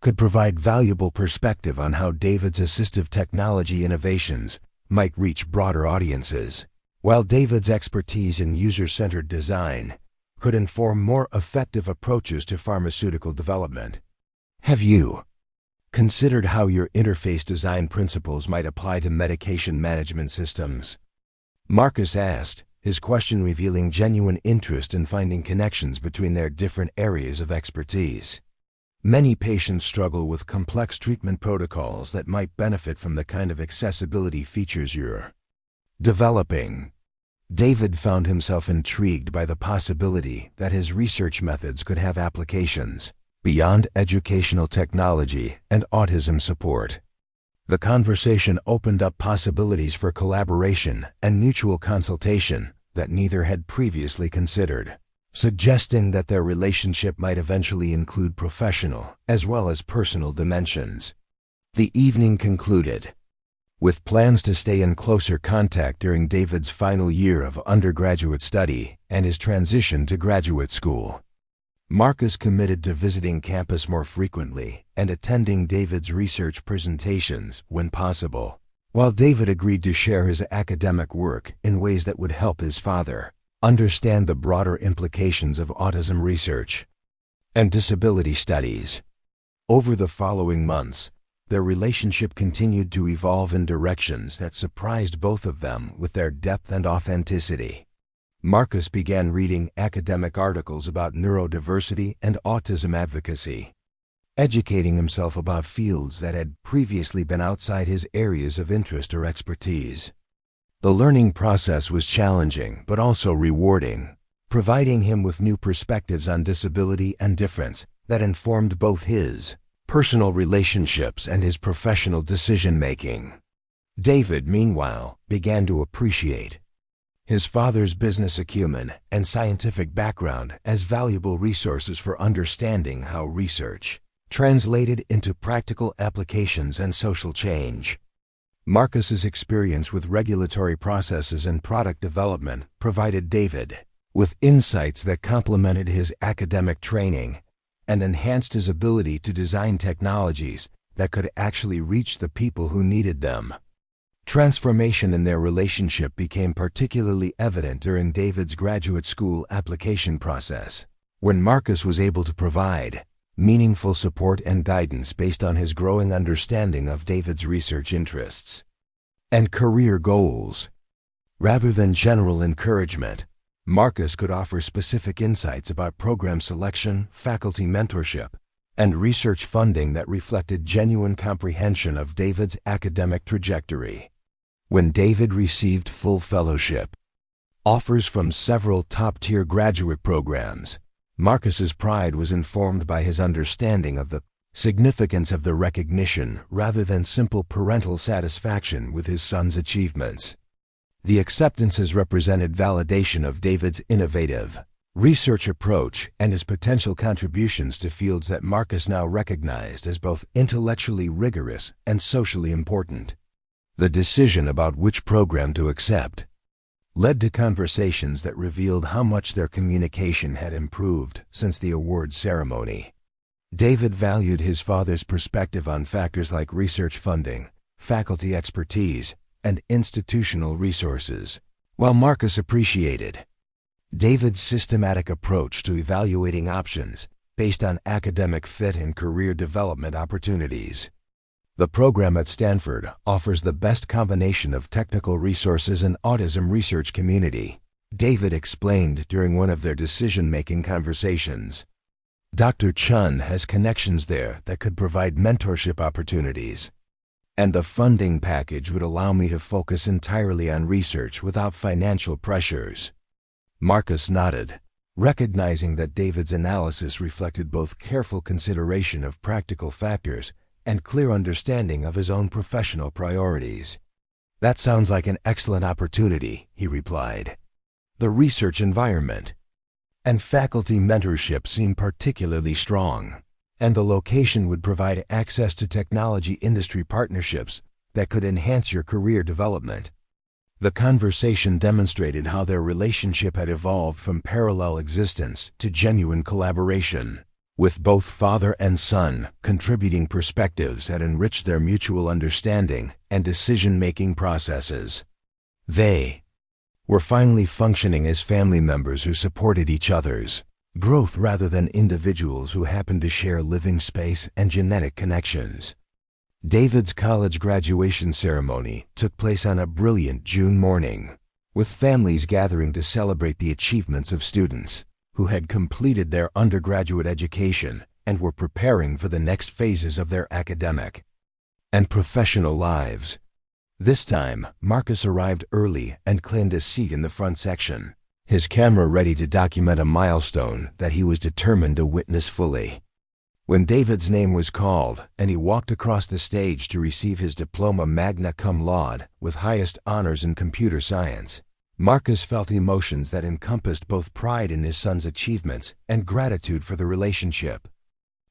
could provide valuable perspective on how David's assistive technology innovations might reach broader audiences, while David's expertise in user-centered design could inform more effective approaches to pharmaceutical development. Have you considered how your interface design principles might apply to medication management systems? Marcus asked, his question revealing genuine interest in finding connections between their different areas of expertise. Many patients struggle with complex treatment protocols that might benefit from the kind of accessibility features you're developing. David found himself intrigued by the possibility that his research methods could have applications beyond educational technology and autism support. The conversation opened up possibilities for collaboration and mutual consultation that neither had previously considered, suggesting that their relationship might eventually include professional as well as personal dimensions. The evening concluded with plans to stay in closer contact during David's final year of undergraduate study and his transition to graduate school. Marcus committed to visiting campus more frequently and attending David's research presentations when possible, while David agreed to share his academic work in ways that would help his father understand the broader implications of autism research and disability studies. Over the following months, their relationship continued to evolve in directions that surprised both of them with their depth and authenticity. Marcus began reading academic articles about neurodiversity and autism advocacy, educating himself about fields that had previously been outside his areas of interest or expertise. The learning process was challenging but also rewarding, providing him with new perspectives on disability and difference that informed both his personal relationships and his professional decision-making. David, meanwhile, began to appreciate his father's business acumen and scientific background as valuable resources for understanding how research translated into practical applications and social change. Marcus's experience with regulatory processes and product development provided David with insights that complemented his academic training and enhanced his ability to design technologies that could actually reach the people who needed them. Transformation in their relationship became particularly evident during David's graduate school application process, when Marcus was able to provide meaningful support and guidance based on his growing understanding of David's research interests and career goals. Rather than general encouragement, Marcus could offer specific insights about program selection, faculty mentorship, and research funding that reflected genuine comprehension of David's academic trajectory. When David received full fellowship offers from several top-tier graduate programs, Marcus's pride was informed by his understanding of the significance of the recognition rather than simple parental satisfaction with his son's achievements. The acceptances represented validation of David's innovative research approach and his potential contributions to fields that Marcus now recognized as both intellectually rigorous and socially important. The decision about which program to accept led to conversations that revealed how much their communication had improved since the awards ceremony. David valued his father's perspective on factors like research funding, faculty expertise, and institutional resources, while Marcus appreciated David's systematic approach to evaluating options based on academic fit and career development opportunities. The program at Stanford offers the best combination of technical resources and autism research community, David explained during one of their decision-making conversations. Dr. Chun has connections there that could provide mentorship opportunities, and the funding package would allow me to focus entirely on research without financial pressures. Marcus nodded, recognizing that David's analysis reflected both careful consideration of practical factors and clear understanding of his own professional priorities. "That sounds like an excellent opportunity," he replied. The research environment and faculty mentorship seem particularly strong, and the location would provide access to technology industry partnerships that could enhance your career development. The conversation demonstrated how their relationship had evolved from parallel existence to genuine collaboration, with both father and son contributing perspectives that enriched their mutual understanding and decision-making processes. They were finally functioning as family members who supported each other's growth rather than individuals who happened to share living space and genetic connections. David's college graduation ceremony took place on a brilliant June morning, with families gathering to celebrate the achievements of students who had completed their undergraduate education and were preparing for the next phases of their academic and professional lives. This time, Marcus arrived early and claimed a seat in the front section, his camera ready to document a milestone that he was determined to witness fully. When David's name was called and he walked across the stage to receive his diploma magna cum laude with highest honors in computer science, Marcus felt emotions that encompassed both pride in his son's achievements and gratitude for the relationship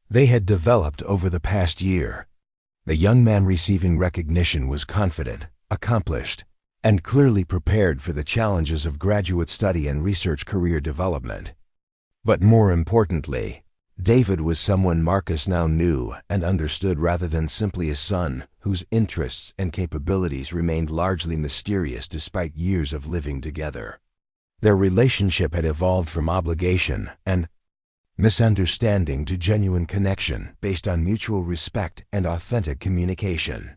they had developed over the past year. The young man receiving recognition was confident, accomplished, and clearly prepared for the challenges of graduate study and research career development. But more importantly, David was someone Marcus now knew and understood rather than simply a son whose interests and capabilities remained largely mysterious despite years of living together. Their relationship had evolved from obligation and misunderstanding to genuine connection based on mutual respect and authentic communication.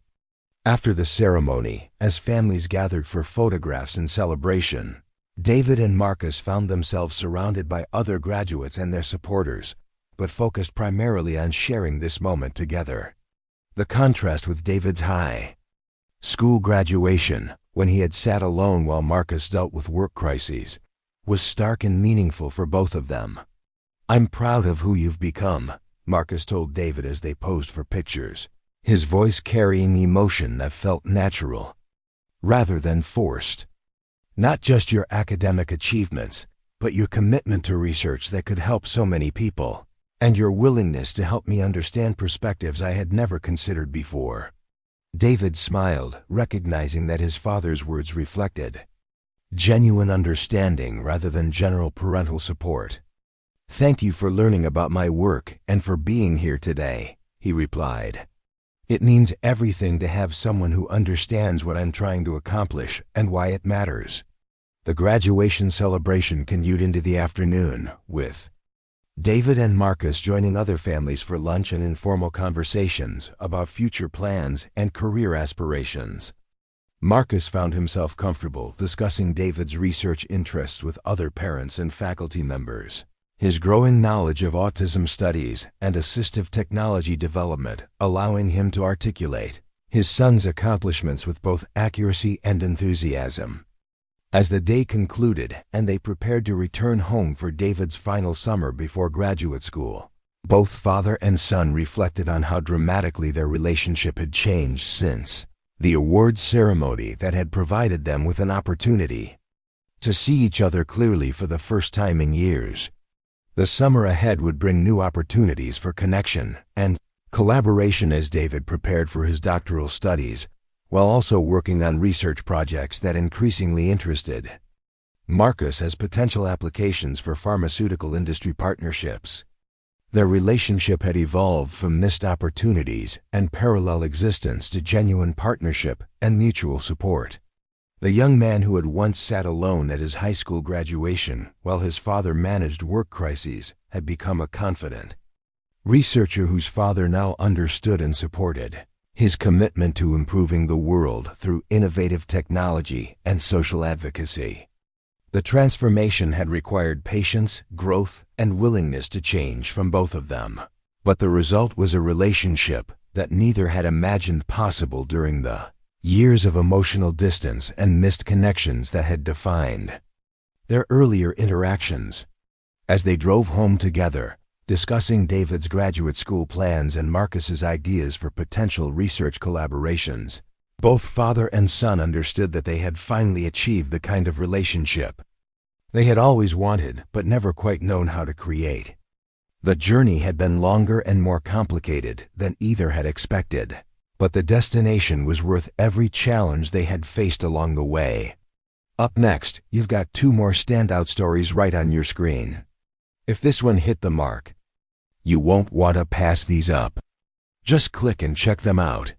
After the ceremony, as families gathered for photographs and celebration, David and Marcus found themselves surrounded by other graduates and their supporters, but focused primarily on sharing this moment together. The contrast with David's high school graduation, when he had sat alone while Marcus dealt with work crises, was stark and meaningful for both of them. "I'm proud of who you've become," Marcus told David as they posed for pictures, his voice carrying emotion that felt natural rather than forced. "Not just your academic achievements, but your commitment to research that could help so many people, and your willingness to help me understand perspectives I had never considered before." David smiled, recognizing that his father's words reflected genuine understanding rather than general parental support. "Thank you for learning about my work and for being here today," he replied. "It means everything to have someone who understands what I'm trying to accomplish and why it matters." The graduation celebration continued into the afternoon, with David and Marcus joining other families for lunch and informal conversations about future plans and career aspirations. Marcus found himself comfortable discussing David's research interests with other parents and faculty members, his growing knowledge of autism studies and assistive technology development allowing him to articulate his son's accomplishments with both accuracy and enthusiasm. As the day concluded and they prepared to return home for David's final summer before graduate school, Both father and son reflected on how dramatically their relationship had changed since the awards ceremony that had provided them with an opportunity to see each other clearly for the first time in years. The summer ahead would bring new opportunities for connection and collaboration as David prepared for his doctoral studies, while also working on research projects that increasingly interested Marcus as potential applications for pharmaceutical industry partnerships. Their relationship had evolved from missed opportunities and parallel existence to genuine partnership and mutual support. The young man who had once sat alone at his high school graduation while his father managed work crises had become a confident researcher whose father now understood and supported his commitment to improving the world through innovative technology and social advocacy. The transformation had required patience, growth, and willingness to change from both of them. But the result was a relationship that neither had imagined possible during the years of emotional distance and missed connections that had defined their earlier interactions. As they drove home together, discussing David's graduate school plans and Marcus's ideas for potential research collaborations, both father and son understood that they had finally achieved the kind of relationship they had always wanted but never quite known how to create. The journey had been longer and more complicated than either had expected, but the destination was worth every challenge they had faced along the way. Up next, you've got 2 more standout stories right on your screen. If this one hit the mark, you won't want to pass these up. Just click and check them out.